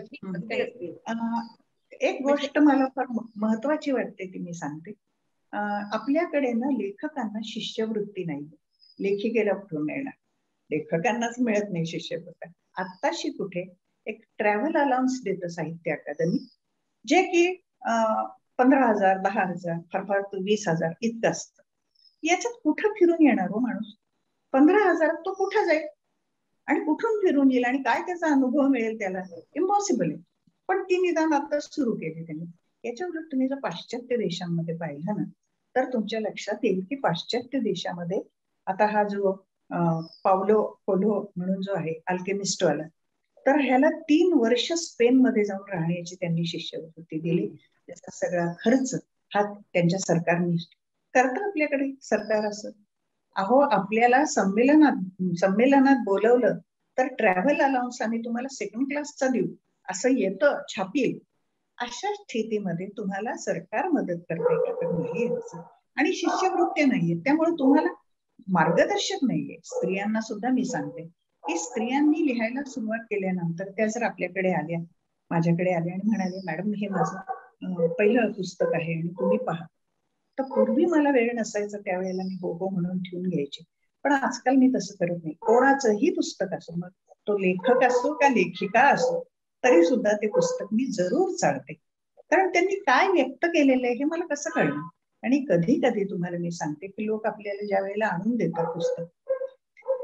एक गोष्ट मला फार महत्वाची वाटते ती मी सांगते. आपल्याकडे ना लेखकांना शिष्यवृत्ती नाही, लेखिकेला कुठून मिळणार, लेखकांनाच मिळत नाही शिष्यवृत्ती. आत्ताशी कुठे एक ट्रॅव्हल अलाउन्स देतं साहित्य अकादमी, जे की 15,000 10,000 फार फार 20,000 इतकं असतं. याच्यात कुठं फिरून येणार हो माणूस? 15,000 तो कुठं जाईल आणि कुठून फिरून येईल आणि काय त्याचा अनुभव मिळेल त्याला? इम्पॉसिबल आहे. पण ती निदान आता सुरू केली त्यांनी. याच्या उलट तुम्ही जर पाश्चात्य देशांमध्ये पाहिलं ना तर तुमच्या लक्षात येईल की पाश्चात्य देशामध्ये आता हा जो पावलो कोल्हो म्हणून जो आहे अल्केमिस्ट वाला, तर ह्याला 3 वर्ष स्पेन मध्ये जाऊन राहण्याची त्यांनी शिष्यवृत्ती दिली. त्याचा सगळा खर्च हा त्यांच्या सरकारने करतं. आपल्याकडे सरकार असं अहो आपल्याला संमेलनात बोलवलं तर ट्रॅव्हल अलाउन्स आम्ही तुम्हाला सेकंड क्लासचा देऊ असं येतं, छापील. अशा स्थितीमध्ये तुम्हाला सरकार मदत करते का नाही, आणि शिष्यवृत्ती नाहीये, त्यामुळे तुम्हाला मार्गदर्शक नाहीये. स्त्रियांना सुद्धा मी सांगते की स्त्रियांनी लिहायला सुरुवात केल्यानंतर त्या जर आपल्याकडे आल्या, माझ्याकडे आल्या आणि म्हणाले मॅडम हे माझं पहिलं पुस्तक आहे आणि तुम्ही पहा, तर पूर्वी मला वेळ नसायचा त्यावेळेला मी हो हो म्हणून ठेवून घ्यायचे, पण आजकाल मी तसं करत नाही. कोणाचंही पुस्तक असो, मग तो लेखक असो का लेखिका असो, तरी सुद्धा ते पुस्तक मी जरूर चालते, कारण त्यांनी काय व्यक्त केलेलं आहे हे मला कसं कळणार. आणि कधी कधी तुम्हाला मी सांगते की लोक आपल्याला ज्या वेळेला आणून देतात पुस्तक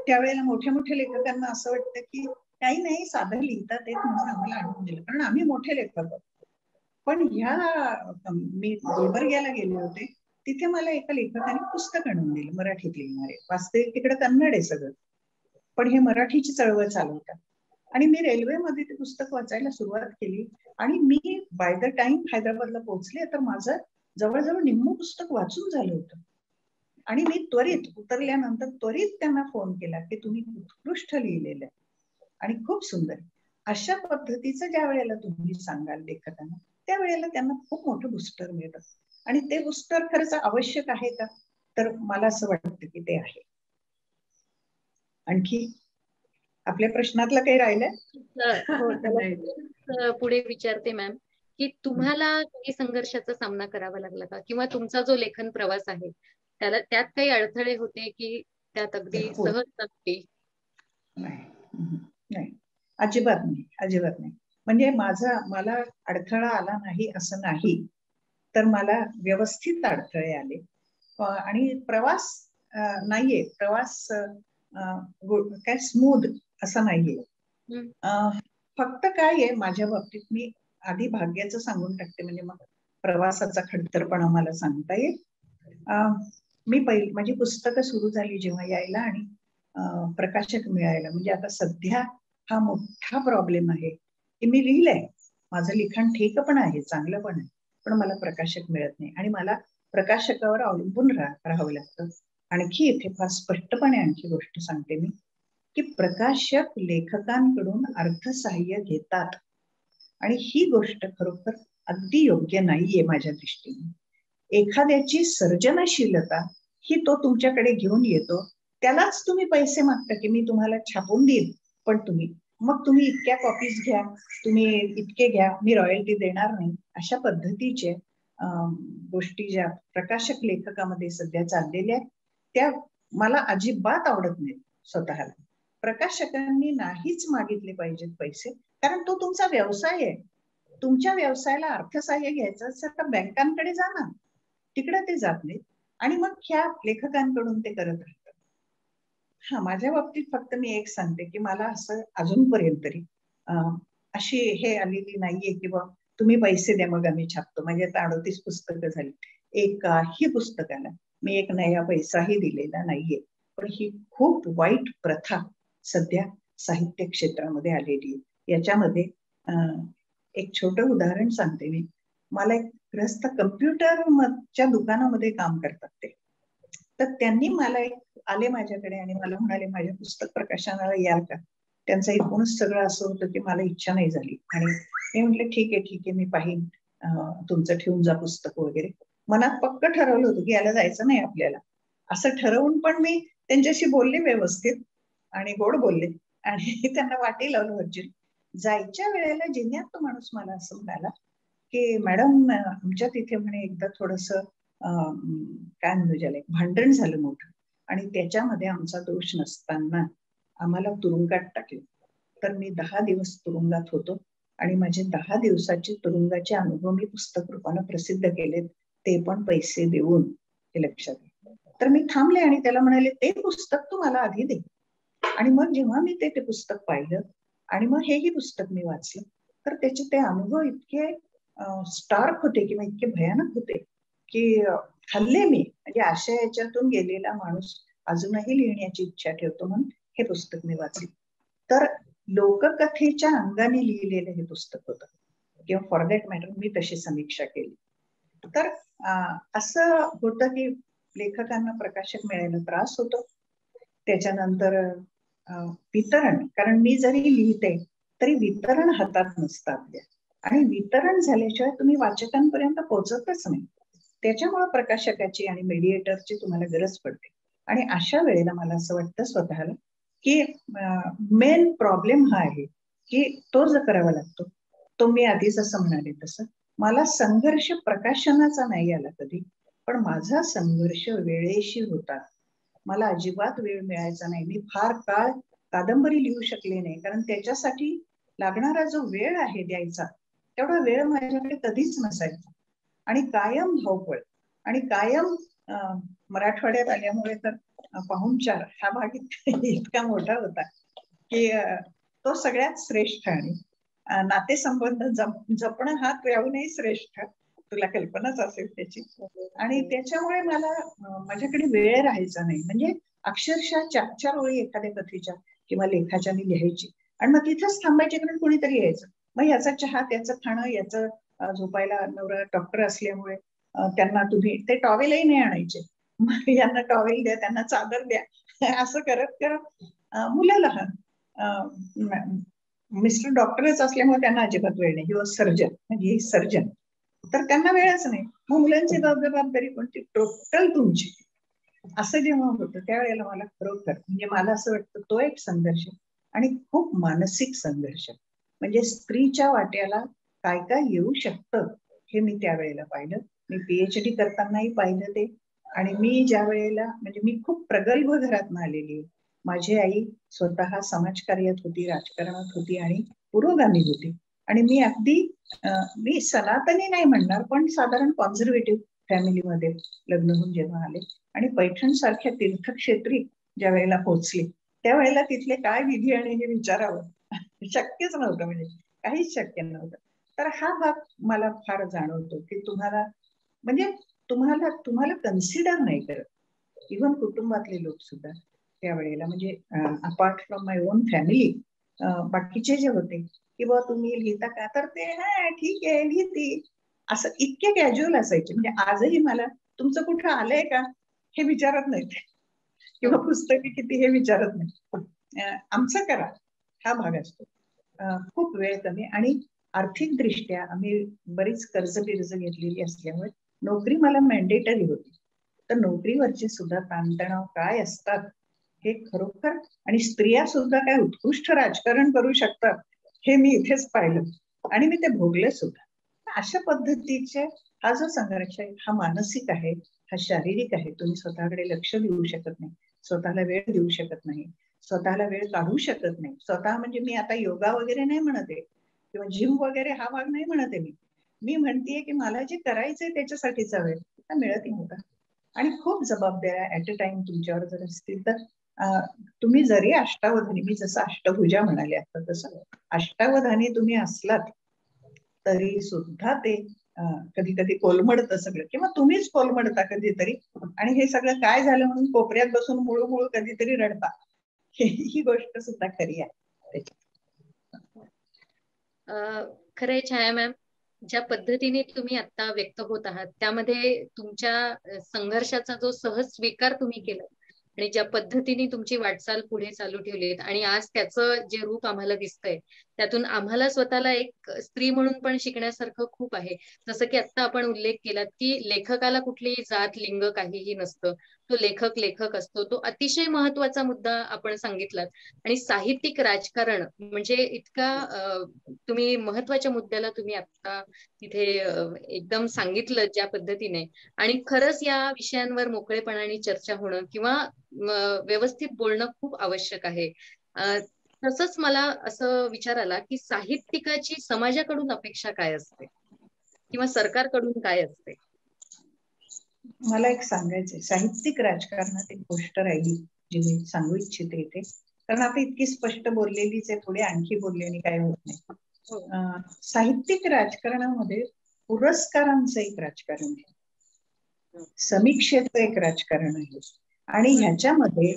त्यावेळेला मोठ्या मोठ्या लेखकांना असं वाटतं की काही नाही साधं लिहितात येत म्हणून आम्हाला आणून दिलं, कारण आम्ही मोठे लेखक आहोत. पण मी गुलबर्ग्याला गेले होते, तिथे मला एका लेखकाने पुस्तक आणून दिलं, मराठीत लिहिणारे. वास्तविक तिकडे कन्नड आहे सगळं, पण हे मराठीची चळवळ चालवतात. आणि मी रेल्वेमध्ये ते पुस्तक वाचायला सुरुवात केली आणि मी बाय द टाइम हैदराबादला पोहोचले तर माझं जवळजवळ निम्म पुस्तक वाचून झालं होतं. आणि मी त्वरित उतरल्यानंतर त्वरित त्यांना फोन केला की तुम्ही उत्कृष्ट लिहिलेलं आहे आणि खूप सुंदर. अशा पद्धतीचं ज्या वेळेला तुम्ही सांगाल लेखकांना, त्यावेळेला त्यांना खूप मोठं बुस्टर मिळतं. आणि ते बुस्टर खरंच आवश्यक आहे का, तर मला असं वाटतं की ते आहे. आणखी आपल्या प्रश्नातलं काही राहिलंय? पुढे विचारते मॅम की तुम्हाला काही संघर्षाचा सामना करावा लागला का, किंवा तुमचा जो लेखन प्रवास आहे त्यात काही अडथळे होते की त्यात अगदी सहज नसते? नाही, अजिबात नाही, अजिबात नाही. म्हणजे मला अडथळा आला नाही असं नाही, तर मला व्यवस्थित अडथळे आले. आणि प्रवास नाहीये, प्रवास काय स्मूथ असं नाहीये. फक्त काय आहे माझ्या बाबतीत, मी आधी भाग्याचं सांगून टाकते म्हणजे मग प्रवासाचा खडतरपणा मला सांगता येईल. मी माझी पुस्तकं सुरू झाली जेव्हा यायला आणि प्रकाशक मिळायला, म्हणजे आता सध्या हा मोठा प्रॉब्लेम आहे की मी लिहिलंय, माझं लिखाण ठीक पण आहे, चांगलं पण आहे, पण मला प्रकाशक मिळत नाही आणि मला प्रकाशकावर अवलंबून राहावं लागतं. आणखी इथे फार स्पष्टपणे आणखी गोष्ट सांगते मी की प्रकाशक लेखकांकडून अर्थसहाय्य घेतात आणि ही गोष्ट खरोखर अगदी योग्य नाहीये माझ्या दृष्टीने. एखाद्याची सर्जनशीलता ही तो तुमच्याकडे घेऊन येतो, त्यालाच तुम्ही पैसे मागता की मी तुम्हाला छापून देईल, पण तुम्ही इतक्या कॉपीज घ्या, तुम्ही इतके घ्या, मी रॉयल्टी देणार नाही. अशा पद्धतीचे गोष्टी ज्या प्रकाशक लेखकामध्ये सध्या चाललेल्या आहेत त्या मला अजिबात आवडत नाहीत स्वतःला. प्रकाशकांनी नाहीच मागितले पाहिजेत पैसे, कारण तो तुमचा व्यवसाय आहे. तुमच्या व्यवसायाला अर्थसहाय्य घ्यायचं असेल तर बँकांकडे जा ना, तिकडे ते जात नाहीत आणि मग ह्या लेखकांकडून ते करत राहतात. हा, माझ्या बाबतीत फक्त मी एक सांगते की मला असं अजूनपर्यंत तरी अशी हे आलेली नाहीये की बा तुम्ही पैसे द्या मग आम्ही छापतो. म्हणजे आता 38 पुस्तकं झाली, एकाही पुस्तकाला मी एक नया पैसाही दिलेला नाहीये. पण ही खूप वाईट प्रथा सध्या साहित्य क्षेत्रामध्ये आलेली आहे. याच्यामध्ये एक छोटं उदाहरण सांगते मी. मला एक ग्रस्त कम्प्युटरच्या दुकानामध्ये काम करतात ते, तर त्यांनी मला आले माझ्याकडे आणि मला म्हणाले माझ्या पुस्तक प्रकाशनाला याल का. त्यांचं एकूणच सगळं असं होतं की मला इच्छा नाही झाली आणि मी म्हटलं ठीक आहे मी पाहीन, तुमचं ठेवून जा पुस्तक वगैरे. मनात पक्क ठरवलं होतं की याला जायचं नाही आपल्याला, असं ठरवून पण मी त्यांच्याशी बोलले व्यवस्थित आणि गोड बोलले आणि त्यांना वाटी लावलं वर्जिन. जायच्या वेळेला जिन्यात तो माणूस मला असं म्हणाला की मॅडम आमच्या तिथे म्हणे एकदा थोडस काय म्हणू झालं भांडण झालं मोठं आणि त्याच्यामध्ये आमचा दोष नसताना आम्हाला तुरुंगात टाकले. तर मी 10 दिवस तुरुंगात होतो आणि माझे 10 दिवसाचे तुरुंगाचे अनुभव मी पुस्तक रूपाने प्रसिद्ध केलेत, ते पण पैसे देऊन. हे लक्षात. तर मी थांबले आणि त्याला म्हणाले ते पुस्तक तू मला आधी दे. आणि मग जेव्हा मी ते पुस्तक पाहिलं आणि मग हेही पुस्तक मी वाचलं तर त्याचे ते अनुभव इतके स्टार्क होते किंवा इतके भयानक होते की हल्ले मी म्हणजे अशा याच्यातून गेलेला माणूस अजूनही लिहिण्याची इच्छा ठेवतो म्हणून हे पुस्तक मी वाचले. तर लोककथेच्या अंगाने लिहिलेलं हे पुस्तक होतं किंवा फॉर दॅट मॅटर मी तशी समीक्षा केली. तर असं होतं की लेखकांना प्रकाशक मिळायला त्रास होतो. त्याच्यानंतर वितरण, कारण मी जरी लिहिते तरी वितरण हातात नसतं आपल्या आणि वितरण झाल्याशिवाय तुम्ही वाचकांपर्यंत पोहोचतच नाही. त्याच्यामुळे प्रकाशकाची आणि मीडिएटरची तुम्हाला गरज पडते. आणि अशा वेळेला मला असं वाटतं स्वतःला की मेन प्रॉब्लेम हा आहे की तो जो करावा लागतो तो मी आधीच असं म्हणाले तसं मला संघर्ष प्रकाशनाचा नाही आला कधी, पण माझा संघर्ष वेळेशी होता. मला अजिबात वेळ मिळायचा नाही. मी फार काळ कादंबरी लिहू शकले नाही कारण त्याच्यासाठी लागणारा जो वेळ आहे द्यायचा तेवढा वेळ माझ्याकडे कधीच नसायचा आणि कायम धावपळ आणि कायम मराठवाड्यात आल्यामुळे तर पाहुणचार हा भाग इतका मोठा होता की तो सगळ्यात श्रेष्ठ आणि नातेसंबंध जपणं हा त्याहूनही श्रेष्ठ, तुला कल्पनाच असेल त्याची. आणि त्याच्यामुळे मला माझ्याकडे वेळ राहायचा नाही. म्हणजे अक्षरशः 4-4 ओळी एखाद्या कथेच्या किंवा लेखाच्या मी लिहायची आणि मग तिथंच थांबायचे कारण कोणीतरी यायचं. मग ह्याचा चहा, त्याचं खाणं, याचं झोपायला नवरा डॉक्टर असल्यामुळे त्यांना तुम्ही ते टॉवेलही नाही आणायचे. मग यांना टॉवेल द्या, त्यांना चादर द्या, असं करत करत मुलं लहान. मिस्टर डॉक्टरच असल्यामुळे त्यांना अजिबात वेळ नाही. ही वॉज सर्जन, म्हणजे ही सर्जन, तर त्यांना वेळच नाही. मग मुलांची जबाबदारी कोणती टोटल तुमची. असं जेव्हा होतं त्यावेळेला मला खरोखर म्हणजे मला असं वाटतं तो एक संघर्ष आणि खूप मानसिक संघर्ष. म्हणजे स्त्रीच्या वाट्याला काय काय येऊ शकतं हे मी त्यावेळेला पाहिलं. मी PhD करतानाही पाहिलं ते. आणि मी ज्या वेळेला म्हणजे मी खूप प्रगल्भ घरातून आलेली. माझी आई स्वतः समाजकार्यात होती, राजकारणात होती आणि पुरोगामी होती. आणि मी अगदी मी सनातनी नाही म्हणणार पण साधारण कॉन्झर्वेटिव्ह फॅमिलीमध्ये लग्न होऊन जेव्हा आले आणि पैठण सारख्या तीर्थक्षेत्री ज्या वेळेला पोहोचले त्यावेळेला तिथले काय विधी आणि हे विचारावं शक्यच नव्हतं, म्हणजे काहीच शक्य नव्हतं. तर हा भाग मला फार जाणवतो की तुम्हाला म्हणजे तुम्हाला कन्सिडर नाही करत इव्हन कुटुंबातले लोक सुद्धा त्यावेळेला. म्हणजे apart from my on family बाकीचे जे होते की बा तुम्ही लिहिता का, तर ते हा ठीक आहे लिहिती असं इतके कॅज्युअल असायचे. म्हणजे आजही मला तुमचं कुठं आलंय का हे विचारत नाहीत किंवा पुस्तके किती हे विचारत नाही. आमचं करा हा भाग असतो. खूप वेळ कमी आणि आर्थिक दृष्ट्या आम्ही बरीच कर्ज बिर्ज घेतलेली असल्यामुळे नोकरी मला मॅन्डेटरी होती. तर नोकरीवरचे सुद्धा ताणतणाव काय असतात हे खरोखर, आणि स्त्रिया सुद्धा काय उत्कृष्ट राजकारण करू शकतात हे मी इथेच पाहिलं आणि मी ते भोगले सुद्धा. अशा पद्धतीचे हा जो संघर्ष आहे हा मानसिक आहे, हा शारीरिक आहे. तुम्ही स्वतःकडे लक्ष देऊ शकत नाही, स्वतःला वेळ देऊ शकत नाही, स्वतःला वेळ काढू शकत नाही. स्वतः म्हणजे मी आता योगा वगैरे नाही म्हणत आहे. किंवा जिम वगैरे हा भाग नाही म्हणत आहे मी म्हणतेय की मला जे करायचंय त्याच्यासाठीचा वेळ मिळत नव्हता. आणि खूप जबाबदाऱ्या ऍट अ टाइम तुमच्यावर जर असतील तर तुम्ही जरी अष्टावधानी, मी जसं अष्टभुजा म्हणाले आता तसं अष्टावधानी तुम्ही असलात तरी सुद्धा ते कधी कधी कोलमडतं सगळं, किंवा तुम्हीच कोलमडता कधीतरी, आणि हे सगळं काय झालं म्हणून कोपऱ्यात बसून मुळू कधीतरी रडता. ही गोष्ट सुद्धा खरी आहे. खरंय छाया मॅम, ज्या पद्धतीने तुम्ही आता व्यक्त होत आहात त्यामध्ये तुमच्या संघर्षाचा जो सहज स्वीकार तुम्ही केला आणि ज्या पद्धतीने तुमची वाटचाल पुढे चालू ठेवलीत आणि आज त्याचं जे रूप आम्हाला दिसतंय त्यातून आम्हाला स्वतःला एक स्त्री म्हणून पण शिकण्यासारखं खूप आहे. जसं की आता आपण उल्लेख केलात की लेखकाला कुठलीही जात लिंग काहीही नसतं, तो लेखक असतो. तो अतिशय महत्वाचा मुद्दा आपण सांगितलात. आणि साहित्यिक राजकारण म्हणजे इतका तुम्ही महत्वाच्या मुद्द्याला तुम्ही आता तिथे एकदम सांगितलं ज्या पद्धतीने, आणि खरंच या विषयांवर मोकळेपणाने चर्चा होणं किंवा व्यवस्थित बोलणं खूप आवश्यक आहे. तसंच मला असं विचार आला की साहित्यिकाची समाजाकडून अपेक्षा काय असते किंवा सरकारकडून काय असते? मला एक सांगायचंय, साहित्यिक राजकारणात एक गोष्ट राहिली जी मी सांगू इच्छिते इथे, कारण आता इतकी स्पष्ट बोललेलीच आहे, पुढे आणखी बोलल्याने काय होत नाही. साहित्यिक राजकारणामध्ये पुरस्कारांचं एक राजकारण आहे, समीक्षेचं एक राजकारण आहे, आणि ह्याच्यामध्ये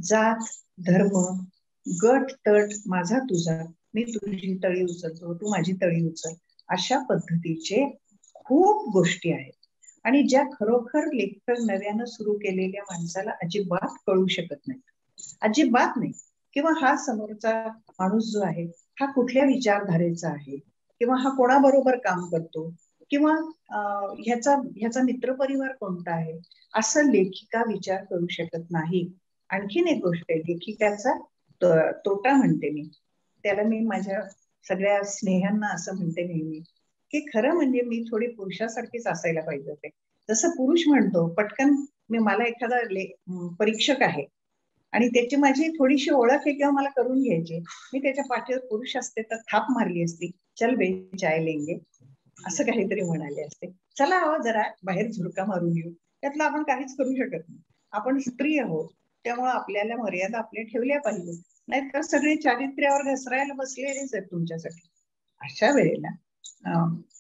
जात धर्म गट तट माझा तुझा, मी तुझी तळी उचलतो तू माझी तळी उचल, अशा पद्धतीचे खूप गोष्टी आहेत. आणि ज्या खरोखर लेखक नव्यानं सुरू केलेल्या माणसाला अजिबात कळू शकत नाही, अजिबात नाही. किंवा हा समोरचा माणूस जो आहे हा कुठल्या विचारधारेचा आहे, किंवा हा कोणाबरोबर काम करतो, किंवा ह्याचा मित्रपरिवार कोणता आहे, असं लेखिका विचार करू शकत नाही. आणखीन एक गोष्ट आहे, लेखिकाचा तोटा म्हणते मी त्याला, मी माझ्या सगळ्या स्नेहांना असं म्हणते नेहमी की खरं म्हणजे मी थोडी पुरुषासारखीच असायला पाहिजे होते. जसं पुरुष म्हणतो पटकन, मला एखादा परीक्षक आहे आणि त्याची माझी थोडीशी ओळख आहे किंवा मला करून घ्यायची, मी त्याच्या पाठीवर पुरुष असते तर थाप मारली असती, चल बे चाय लेंगे, असं काहीतरी म्हणाले असते. चला हो जरा बाहेर झुरका मारून येऊ, त्यातलं आपण काहीच करू शकत नाही. आपण स्त्री आहोत त्यामुळे आपल्याला मर्यादा आपल्या ठेवल्या पाहिजे, नाहीतर सगळे चारित्र्यावर घसरायला बसलेलेच आहेत तुमच्यासाठी. अशा वेळेला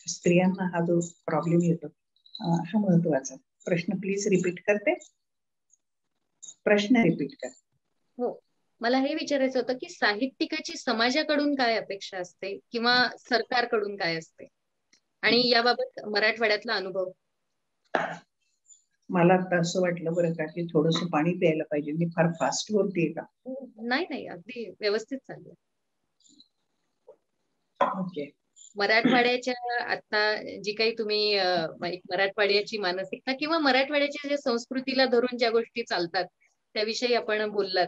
स्त्रियांना हा जो प्रॉब्लेम येतो हा महत्वाचा प्रश्न. प्लीज रिपीट करते, प्रश्न रिपीट कर. हो, मला हे विचारायचं होतं की साहित्यिकाची समाजाकडून काय अपेक्षा असते किंवा सरकारकडून काय असते, आणि याबाबत मराठवाड्यातला अनुभव. मला आता असं वाटलं बरं का की थोडंसं पाणी प्यायला पाहिजे, मी फार फास्ट बोलतेय का? नाही, अगदी व्यवस्थित चाललंय. ओके. मराठवाड्याच्या आता जी काही तुम्ही एक मराठवाड्याची मानसिकता किंवा मराठवाड्याच्या ज्या संस्कृतीला धरून ज्या गोष्टी चालतात त्याविषयी आपण बोललात,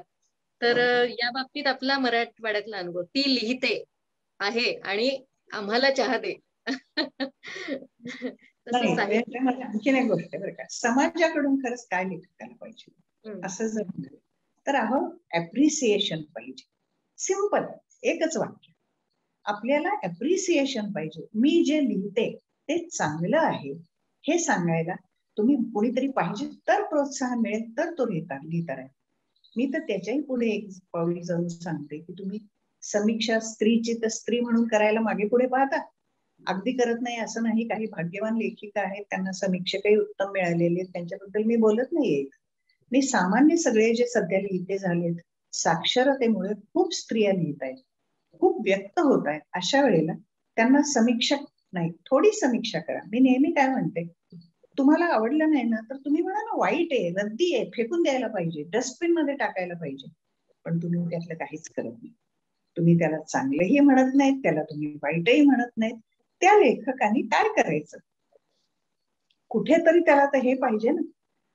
तर या बाबतीत आपला मराठवाड्यातला अनुभव. ती लिहिते आहे आणि आम्हाला चहा दे. आणखीन एक गोष्ट बरं का, समाजाकडून खरंच काय लेखकाला पाहिजे असं जर म्हणाल तर अप्रिसिएशन पाहिजे. सिंपल एकच वाक्य, आपल्याला अप्रिसिएशन पाहिजे. मी जे लिहिते ते चांगलं आहे हे सांगायला तुम्ही कोणीतरी पाहिजे, तर प्रोत्साहन मिळेल तर तो लिहिता राहील. मी तर त्याच्याही पुढे एक पाऊल जाऊन सांगते की तुम्ही समीक्षा स्त्रीची तर स्त्री म्हणून करायला मागे पुढे पाहता, अगदी करत नाही असं नाही. काही भाग्यवान लेखिका आहेत त्यांना समीक्षकही उत्तम मिळालेले, त्यांच्याबद्दल मी बोलत नाहीये. मी सामान्य सगळे जे सध्या लिहिते झालेत, साक्षरतेमुळे खूप स्त्रिया लिहित आहेत, खूप व्यक्त होत आहेत. अशा वेळेला त्यांना समीक्षक नाही, थोडी समीक्षा करा. मी नेहमी काय म्हणते, तुम्हाला आवडलं नाही ना तर तुम्ही म्हणा ना वाईट आहे, रद्दी आहे, फेकून द्यायला पाहिजे, डस्टबिन मध्ये टाकायला पाहिजे, पण तुम्ही त्यातलं काहीच करत नाही. तुम्ही त्याला चांगलंही म्हणत नाहीत, त्याला तुम्ही वाईटही म्हणत नाहीत. त्या लेखकाने काय करायचं, कुठेतरी त्याला तर हे पाहिजे ना.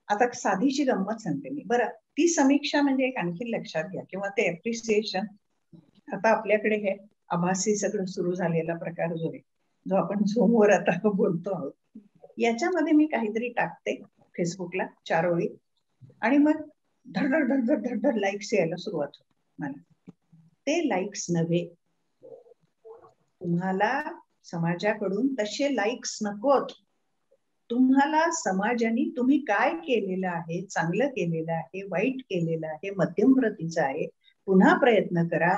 आता साधीशी गंमत सांगते मी बरं, ती समीक्षा म्हणजे एक आणखी लक्षात घ्या, किंवा ते अप्रिसिएशन. आता आपल्याकडे हे आभासी सगळं सुरू झालेला प्रकार जो आहे, जो आपण झूमवर आता बोलतो आहोत, याच्यामध्ये मी काहीतरी टाकते फेसबुकला 4 ओळी, आणि मग धडधड धडधड धडधड लाईक्स यायला सुरुवात होते. मला ते लाईक्स नव्हे, तुम्हाला समाजाकडून तसे लाईक्स नकोत. तुम्हाला समाजाने तुम्ही काय केलेलं आहे, चांगलं केलेलं आहे, वाईट केलेलं आहे, मध्यम प्रतीचं आहे, पुन्हा प्रयत्न करा,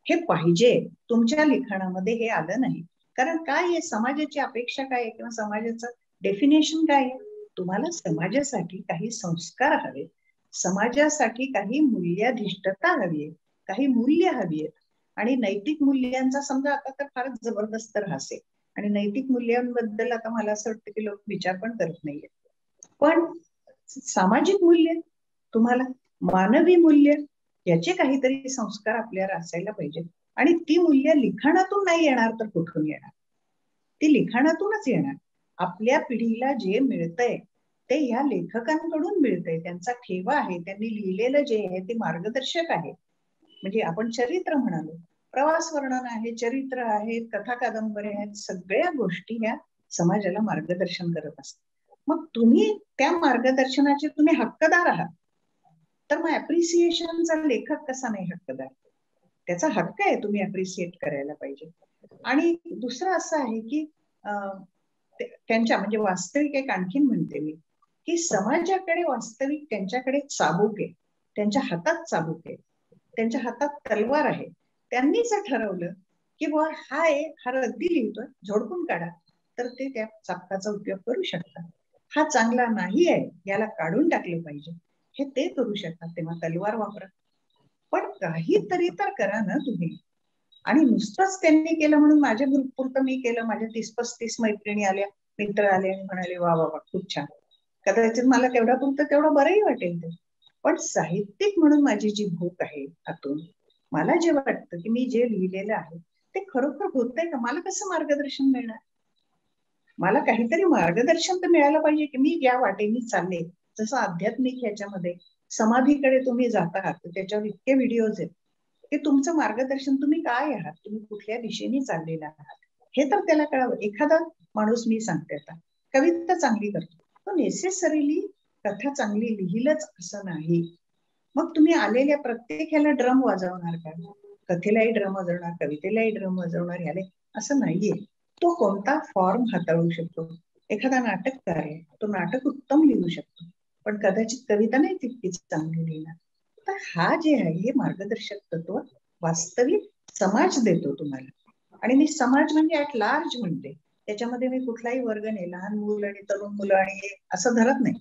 हे पाहिजे. तुमच्या लिखाणामध्ये हे आलं नाही. कारण काय आहे, समाजाची अपेक्षा काय आहे किंवा समाजाचं डेफिनेशन काय आहे. तुम्हाला समाजासाठी काही संस्कार हवे, समाजासाठी काही मूल्याधिष्ठता हवी आहे, काही मूल्य हवी आहेत. आणि नैतिक मूल्यांचा समजा आता तर फारच जबरदस्त ऱ्हास आहे. आणि नैतिक मूल्यांबद्दल आता मला असं वाटतं की लोक विचार पण करत नाहीये. पण सामाजिक मूल्य, तुम्हाला मानवी मूल्य, याचे काहीतरी संस्कार आपल्याला असायला पाहिजे. आणि ती मूल्य लिखाणातून नाही येणार तर कुठून येणार. ती लिखाणातूनच येणार. आपल्या पिढीला जे मिळतंय ते ह्या लेखकांकडून मिळतंय. त्यांचा ठेवा आहे, त्यांनी लिहिलेलं जे आहे ते मार्गदर्शक आहे. म्हणजे आपण चरित्र म्हणालो, प्रवास वर्णन आहे, चरित्र आहेत, कथा कादंबऱ्या आहेत, सगळ्या गोष्टी ह्या समाजाला मार्गदर्शन करत असतात. मग तुम्ही त्या मार्गदर्शनाचे तुम्ही हक्कदार आहात. तर मग अप्रिसिएशनचा लेखक कसा नाही हक्कदार. त्याचा हक्क आहे, तुम्ही अप्रिसिएट करायला पाहिजे. आणि दुसरं असं आहे की त्यांच्या म्हणजे वास्तविक एक आणखीन म्हणते मी की समाजाकडे वास्तविक त्यांच्याकडे चाबूक आहे, त्यांच्या हातात चाबूक आहे, त्यांच्या हातात तलवार आहे. त्यांनी जर ठरवलं की बुवा हा रद्दी लिहितोय, झोडपून काढा, तर ते त्या चाबकाचा उपयोग करू शकतात. हा चांगला नाही आहे, याला काढून टाकलं पाहिजे, हे ते करू शकतात. तेव्हा तलवार वापरा, पण काहीतरी तर करा ना तुम्ही. आणि नुसतंच त्यांनी केलं म्हणून माझ्या ग्रुप पुरतं मी केलं, माझ्या 30-35 मैत्रिणी आल्या, मित्र आले आणि म्हणाले वा वा वा खूप छान, कदाचित मला तेवढा पुरतं तेवढं बरंही वाटेल ते. पण साहित्यिक म्हणून माझी जी भूक आहे आतून, मला जे वाटतं की मी जे लिहिलेलं आहे ते खरोखर होतंय का, मला कसं मार्गदर्शन मिळणार. मला काहीतरी मार्गदर्शन तर मिळालं पाहिजे की मी या वाटेने चालले. जसं आध्यात्मिक ह्याच्यामध्ये समाधीकडे तुम्ही जात आहात, त्याच्यावर इतके व्हिडिओज आहेत की तुमचं मार्गदर्शन, तुम्ही काय आहात, तुम्ही कुठल्या दिशेने चाललेला आहात हे तर त्याला कळावं. एखादा माणूस, मी सांगते आता, कविता चांगली करतो, तो नेसेसरीली कथा चांगली लिहिलंच असं नाही. मग तुम्ही आलेल्या प्रत्येक ह्याला ड्रम वाजवणार का, कथेलाही ड्रम वाजवणार, कवितेलाही ड्रम वाजवणार, ह्याला असं नाहीये. तो कोणता फॉर्म हाताळू शकतो. एखादा नाटककार आहे, तो नाटक उत्तम लिहू शकतो, पण कदाचित कविता नाही तितकीच चांगली लिहिणार. तर हा जे आहे हे मार्गदर्शक तत्व वास्तविक समाज देतो तुम्हाला. आणि मी समाज म्हणजे ऍट लार्ज म्हणते, त्याच्यामध्ये मी कुठलाही वर्ग नाही, लहान मुलं आणि तरुण मुलं आणि असं धरत नाही.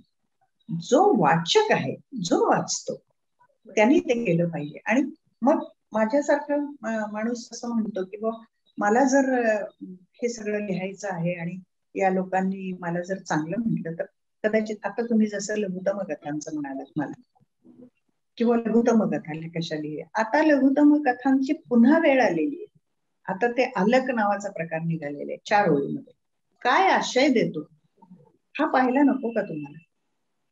जो वाचक आहे, जो वाचतो, त्यांनी ते केलं पाहिजे. आणि मग माझ्यासारखा माणूस असं म्हणतो की बा मला जर हे सगळं लिहायचं आहे आणि या लोकांनी मला जर चांगलं म्हटलं तर कदाचित, आता तुम्ही जसं लघुतम कथांचं म्हणालात मला, किंवा लघुतम कथा कशा लिहिल्या, आता लघुतम कथांची पुन्हा वेळ आलेली आहे. आता ते अलक नावाचा प्रकार निघालेला आहे 4 ओळीमध्ये. काय आशय देतो हा पाहायला नको का तुम्हाला.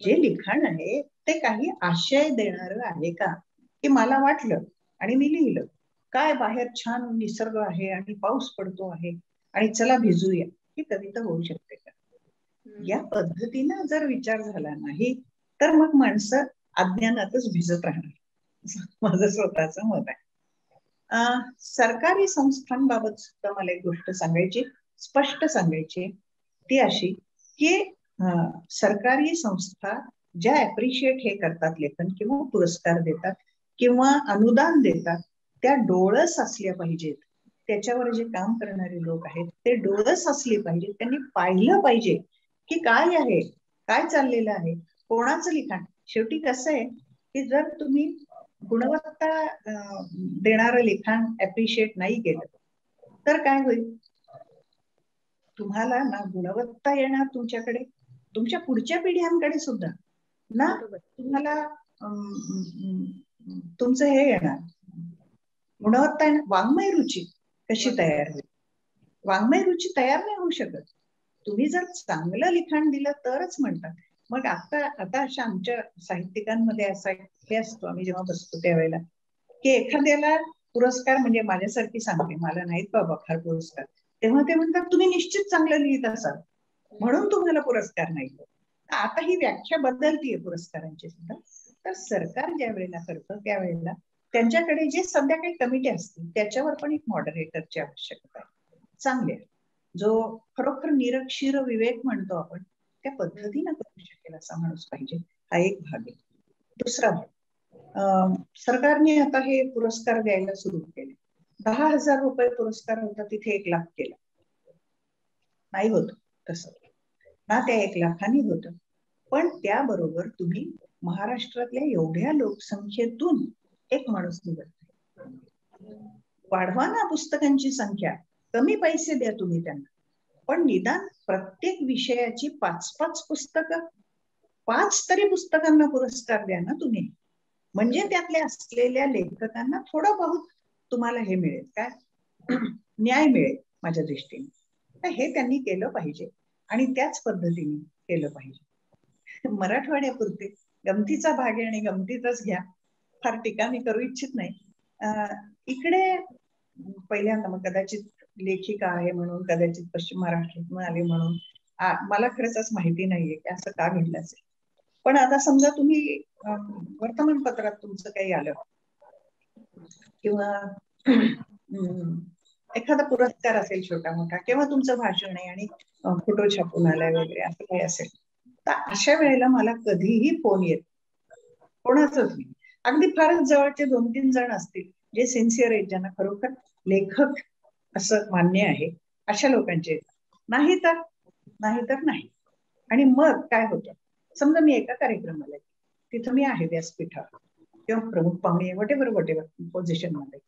जे लिखाण आहे ते काही आशय देणार आहे का, की मला वाटलं आणि मी लिहिलं, काय बाहेर छान निसर्ग आहे आणि पाऊस पडतो आहे आणि चला भिजूया, ही कविता होऊ शकते का. या पद्धतीनं जर विचार झाला नाही तर मग माणसं अज्ञानातच भिजत राहणार, माझं स्वतःचं मत आहे. सरकारी संस्थांबाबत सुद्धा मला एक गोष्ट सांगायची, स्पष्ट सांगायची, ती अशी की सरकारी संस्था ज्या अप्रिशिएट हे करतात लेखन किंवा पुरस्कार देतात किंवा अनुदान देतात, त्या डोळस असल्या पाहिजेत. त्याच्यावर जे काम करणारे लोक आहेत ते डोळस असले पाहिजेत. त्यांनी पाहिलं पाहिजे की काय आहे, काय चाललेलं आहे, कोणाचं लिखाण. शेवटी कसं आहे की जर तुम्ही गुणवत्ता देणारं लिखाण अप्रिशिएट नाही केलं तर काय होईल, तुम्हाला ना गुणवत्ता येणार तुमच्याकडे, तुमच्या पुढच्या पिढ्यांकडे सुद्धा ना, तुम्हाला तुमचं हे येणार गुणवत्ता येणार. वाङ्मय रुची कशी तयार होईल, वाङ्मय रुची तयार नाही होऊ शकत. तुम्ही जर चांगलं लिखाण दिलं तरच म्हणतात. मग आता अशा आमच्या साहित्यिकांमध्ये असा हे असतो, आम्ही जेव्हा बसतो त्यावेळेला, की एखाद्याला पुरस्कार, म्हणजे माझ्यासारखी सांगते, मला नाहीत बाबा फार पुरस्कार, तेव्हा ते म्हणतात तुम्ही निश्चित चांगलं लिहित असाल म्हणून तुम्हाला पुरस्कार नाही. आता ही व्याख्या बदलतीये पुरस्कारांची सुद्धा. तर सरकार ज्या वेळेला करतं त्यावेळेला त्यांच्याकडे जे सध्या काही कमिटी असतील त्याच्यावर पण एक मॉडरेटरची आवश्यकता आहे. चांगल्या, जो खरोखर निरक्षीर विवेक म्हणतो आपण, त्या पद्धतीनं करू शकेल असा माणूस पाहिजे. हा एक भाग आहे. दुसरा भाग, सरकारने आता हे पुरस्कार द्यायला सुरू केले. 10,000 रुपये पुरस्कार होता, तिथे 1 लाख केला. नाही होत तसं ना, त्या 1 लाखांनी होत. पण त्याबरोबर तुम्ही महाराष्ट्रातल्या एवढ्या लोकसंख्येतून एक माणूस निवडता. वाढवा ना पुस्तकांची संख्या, कमी पैसे द्या तुम्ही त्यांना, पण निदान प्रत्येक विषयाची 5-5 पुस्तकं, 5 तरी पुस्तकांना पुरस्कार द्या ना तुम्ही. म्हणजे त्यातल्या असलेल्या लेखकांना थोडं बहुत तुम्हाला हे मिळेल, काय न्याय मिळेल माझ्या दृष्टीने. तर हे त्यांनी केलं पाहिजे आणि त्याच पद्धतीने केलं पाहिजे. मराठवाड्यापुरते गमतीचा भाग आहे आणि गमतीतच घ्या, फार टीका मी करू इच्छित नाही. इकडे पहिल्यांदा, मग कदाचित लेखिका आहे म्हणून, कदाचित पश्चिम महाराष्ट्रातून आले म्हणून, मला खरंच माहिती नाहीये की असं का घडलं असेल. पण आता समजा तुम्ही वर्तमानपत्रात तुमचं काही आलं किंवा एखादा पुरस्कार असेल छोटा मोठा, किंवा तुमचं भाषण आहे आणि फोटो छापून आलाय वगैरे, असं काही असेल, तर अशा वेळेला मला कधीही फोन येत कोणाचंच नाही. अगदी फारच जवळचे 2-3 जण असतील जे सिन्सिअर आहेत, ज्यांना खरोखर लेखक असं मान्य आहे, अशा लोकांचे. नाही तर नाही. आणि मग काय होतं, समजा मी एका कार्यक्रमाला, तिथं मी आहे व्यासपीठावर किंवा प्रमुख पाहुणे, वटेवर पोझिशन मध्ये,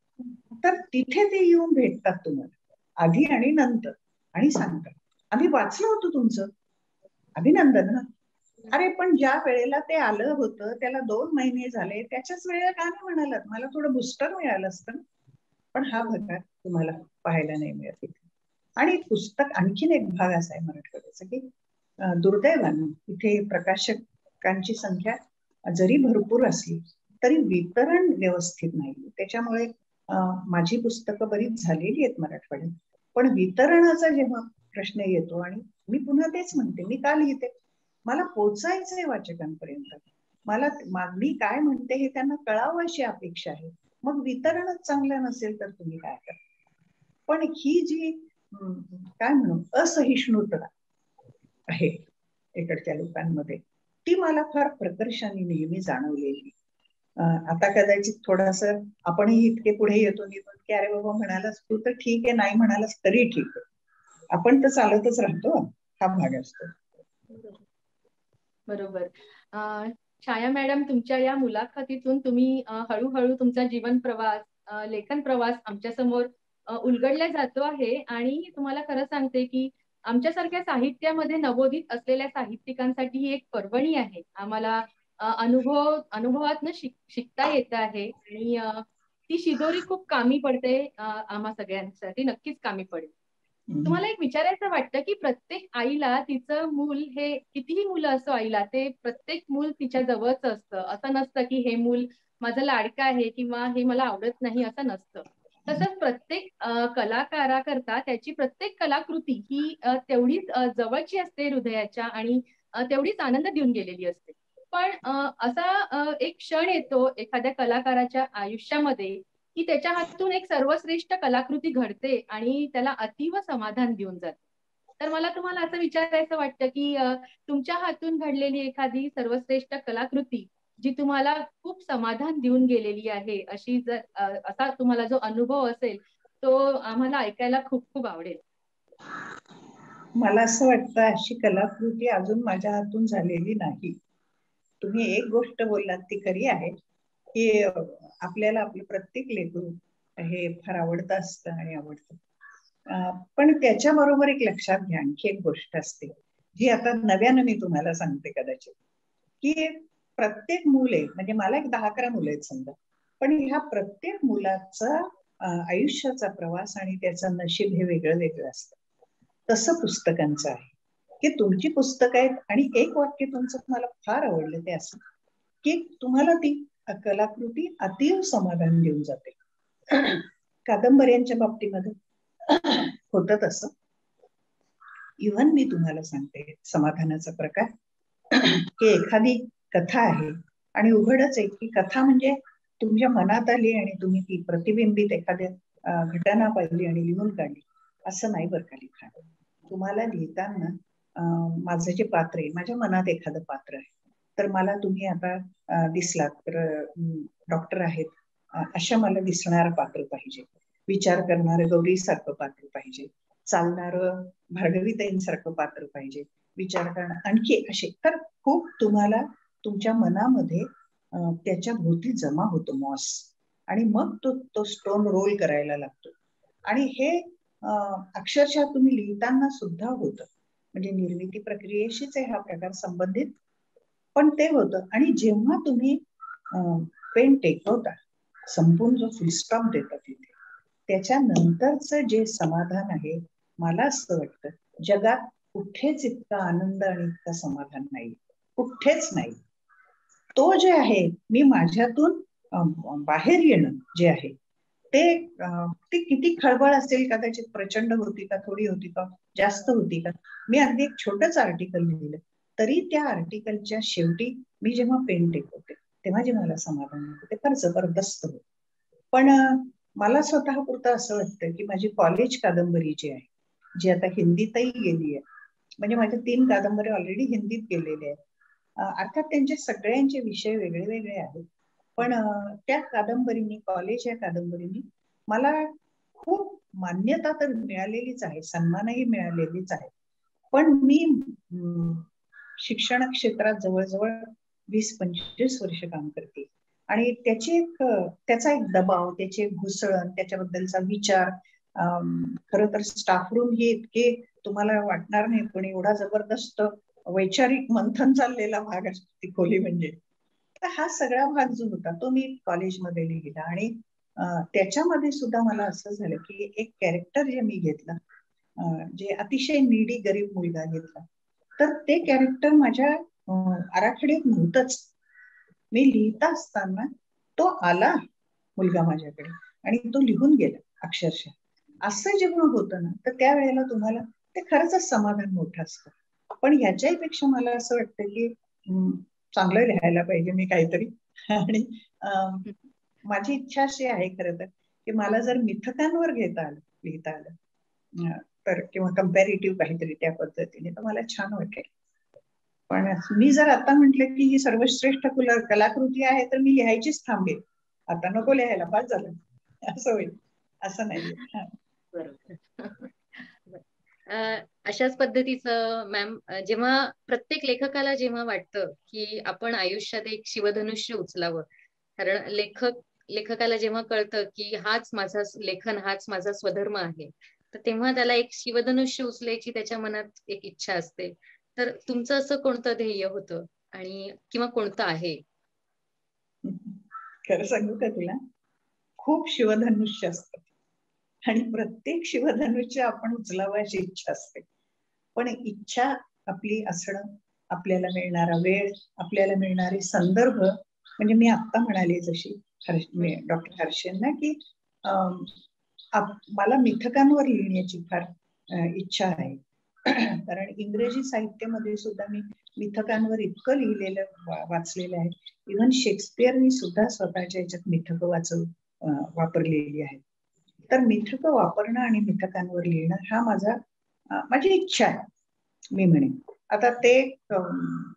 तर तिथे ते येऊन भेटतात तुम्हाला आधी आणि नंतर आणि सांगतात, आम्ही वाचलं होतं तुमचं, अभिनंदन. अरे पण ज्या वेळेला ते आलं होतं त्याला 2 महिने झाले, त्याच्याच वेळेला का नाही म्हणालात, मला थोडं बुस्टर मिळालं असतं. पण हा भाग तुम्हाला पाहायला नाही मिळत. आणि पुस्तक आणखीन एक भाग असा आहे मराठवाड्याचा की दुर्दैवानं इथे प्रकाशकांची संख्या जरी भरपूर असली तरी वितरण व्यवस्थित नाही. त्याच्यामुळे माझी पुस्तकं बरीच झालेली आहेत मराठवाड्यात, पण वितरणाचा जेव्हा प्रश्न येतो, आणि मी पुन्हा तेच म्हणते, मी का लिहिते, मला पोचायचंय वाचकांपर्यंत, मला मागणी काय म्हणते हे त्यांना कळावं अशी अपेक्षा आहे. मग वितरणच चांगलं नसेल तर तुम्ही काय करा. पण ही जी काय म्हणू असहिष्णुता आहे इकडच्या लोकांमध्ये, ती मला फार प्रकर्षाने नेहमी जाणवलेली. आता कदाचित थोडस आपणही इतके पुढे येतो निघून की अरे बाबा म्हणालास तू तर ठीक आहे, नाही म्हणालास तरी ठीक आहे, आपण तर चालतच राहतो, हा भाग असतो. बरोबर. छाया मॅडम, तुमच्या या मुलाखतीतून तुम्ही हळूहळू तुमचा जीवन प्रवास, लेखन प्रवास आमच्या समोर उलगडला जातो आहे. आणि तुम्हाला खरं सांगते की आमच्यासारख्या साहित्यामध्ये नवोदित असलेल्या साहित्यिकांसाठी ही एक पर्वणी आहे. आम्हाला अनुभवातनं शिकता येत आहे आणि ती शिदोरी खूप कामी पडते, आम्हा सगळ्यांसाठी नक्कीच कामी पडेल. तुम्हाला एक विचारायचं वाटतं की प्रत्येक आईला तिचं मूल, हे कितीही मुलं असो आईला, ते प्रत्येक मूल तिच्या जवळच असतं. असं नसतं की हे मूल माझं लाडकं आहे किंवा हे मला आवडत नाही, असं नसतं. तसंच प्रत्येक कलाकाराकरता त्याची प्रत्येक कलाकृती ही तेवढीच जवळची असते हृदयाच्या आणि तेवढीच आनंद देऊन गेलेली असते. पण असा एक क्षण येतो एखाद्या कलाकाराच्या आयुष्यामध्ये की त्याच्या हातून एक सर्वश्रेष्ठ कलाकृती घडते आणि त्याला अतीव समाधान देऊन जाते. तर मला तुम्हाला असं विचारायचं वाटतं की तुमच्या हातून घडलेली एखादी सर्वश्रेष्ठ कलाकृती जी तुम्हाला खूप समाधान देऊन गेलेली आहे, अशी जर असा तुम्हाला जो अनुभव असेल तो आम्हाला ऐकायला खूप खूप आवडेल. मला असं वाटतं अशी कलाकृती अजून माझ्या हातून झालेली नाही. तुम्ही एक गोष्ट बोललात ती खरी आहे की आपल्याला आपलं प्रत्येक लेकरू हे फार आवडतं असतं आणि आवडतं, पण त्याच्याबरोबर एक लक्षात घ्या आणखी एक गोष्ट असते जी आता नव्यानं मी तुम्हाला सांगते कदाचित, की प्रत्येक मुले, म्हणजे मला एक 10-11 मुलं आहेत समजा, पण ह्या प्रत्येक मुलाचा आयुष्याचा प्रवास आणि त्याचं नशीब हे वेगळं वेगळं असतं. तसं पुस्तकांचं आहे की तुमची पुस्तकं आहेत आणि एक वाक्य तुमचं मला फार आवडलं ते असं की तुम्हाला ती कलाकृती अतीव समाधान देऊन जाते. कादंबऱ्यांच्या बाबतीमध्ये होतं तसं. इव्हन मी तुम्हाला सांगते समाधानाचा प्रकार की एखादी कथा आहे आणि उघडच आहे की कथा म्हणजे तुमच्या मनात आली आणि तुम्ही ती प्रतिबिंबित एखाद्या घटना पाहिली आणि लिहून काढली, असं नाही बरं का लिखाण. तुम्हाला लिहिताना माझं जे पात्र आहे, माझ्या मनात एखादं पात्र आहे, तर मला तुम्ही आता दिसलात तर डॉक्टर आहेत अशा मला दिसणारं पात्र पाहिजे, विचार करणारं गौरीसारखं पात्र पाहिजे, चालणारं भार्गवीताईंसारखं पात्र पाहिजे, विचार करणं आणखी असे. तर खूप तुम्हाला तुमच्या मनामध्ये त्याच्या भोवती जमा होतो मॉस, आणि मग तो स्टोन रोल करायला लागतो. आणि हे अक्षरशः तुम्ही लिहिताना सुद्धा होतं. म्हणजे निर्मिती प्रक्रियेशीच आहे हा प्रकार संबंधित, पण ते होतं. आणि जेव्हा तुम्ही पेन टेकवता, संपूर्ण जो फुलस्टॉप देता तिथे, त्याच्यानंतरचं जे समाधान आहे, मला असं वाटतं जगात कुठेच इतका आनंद आणि इतका समाधान नाही, कुठेच नाही. तो जे आहे, मी माझ्यातून बाहेर येणं जे आहे ते किती खळबळ असेल, कदाचित प्रचंड होती का, थोडी होती का, जास्त होती का. मी अगदी एक छोटंच आर्टिकल लिहिलं, तरी त्या आर्टिकलच्या शेवटी मी जेव्हा पेन टेकवते तेव्हा जे मला समाधान होतं ते फार जबरदस्त होतं. पण मला स्वतः पुरतं असं वाटतं की माझी कॉलेज कादंबरी जी आहे, जी आता हिंदीतही गेली आहे, म्हणजे माझ्या 3 कादंबऱ्या ऑलरेडी हिंदीत गेलेल्या आहेत. अर्थात त्यांचे सगळ्यांचे विषय वेगळे वेगळे आहेत, पण त्या कादंबरीनी, कॉलेज या कादंबरीनी मला खूप मान्यता तर मिळालेलीच आहे, सन्मानही मिळालेलीच आहे. पण मी शिक्षण क्षेत्रात जवळजवळ 20-25 वर्ष काम करते, आणि त्याचा एक दबाव, त्याची एक घुसळण, त्याच्याबद्दलचा विचार, खरं तर स्टाफ रूम ही इतके तुम्हाला वाटणार नाही, पण एवढा जबरदस्त वैचारिक मंथन चाललेला भाग असतो ती खोली म्हणजे. तर हा सगळा भाग जो होता तो मी कॉलेजमध्ये लिहिला. आणि त्याच्यामध्ये सुद्धा मला असं झालं की एक कॅरेक्टर जे मी घेतलं, जे अतिशय नीडी गरीब मुलगा घेतला, तर ते कॅरेक्टर माझ्या आराखड्यात नव्हतंच. मी लिहिता असताना तो आला मुलगा माझ्याकडे आणि तो लिहून गेला अक्षरशः. असं जेव्हा होतं ना, तर त्यावेळेला तुम्हाला ते खरंच समाधान मोठं असतं. पण ह्याच्याही पेक्षा मला असं वाटतं की चांगलं लिहायला पाहिजे मी काहीतरी. आणि माझी इच्छा अशी आहे खरं तर की मला जर मिथकांवर लिहिता आलं तर, किंवा कम्पॅरेटिव्ह काहीतरी त्या पद्धतीने, तर मला छान वाटेल. पण मी जर आता म्हटलं की ही सर्वश्रेष्ठ कलाकृती आहे, तर मी लिहायचीच थांबेल, आता नको लिहायला, फार झालं, असं होईल. असं नाहीये. बरोबर. अशाच पद्धतीचं मॅम, जेव्हा प्रत्येक लेखकाला जेव्हा वाटतं की आपण आयुष्यात एक शिवधनुष्य उचलावं, कारण लेखकाला जेव्हा कळतं की हाच माझा लेखन, हाच माझा स्वधर्म आहे, तर तेव्हा त्याला एक शिवधनुष्य उचलायची त्याच्या मनात एक इच्छा असते. तर तुमचं असं कोणतं ध्येय होतं आणि किंवा कोणतं आहे? खरं सांगू का तुला, खूप शिवधनुष्य असतात आणि प्रत्येक शिवधनुष्य आपण उचलावं अशी इच्छा असते. पण इच्छा आपली असणं, आपल्याला मिळणारा वेळ, आपल्याला मिळणारे संदर्भ, म्हणजे मी आत्ता म्हणाले जशी डॉक्टर हर्षेंना की मला मिथकांवर लिहिण्याची फार इच्छा आहे. कारण इंग्रजी साहित्यामध्ये सुद्धा मी मिथकांवर इतकं लिहिलेलं वाचलेलं आहे. इव्हन शेक्सपियरनी सुद्धा स्वतःच्या याच्यात मिथकं वापरलेली आहेत. तर मिथकं वापरणं आणि मिथकांवर लिहिणं हा माझी इच्छा आहे, मी म्हणेन. आता ते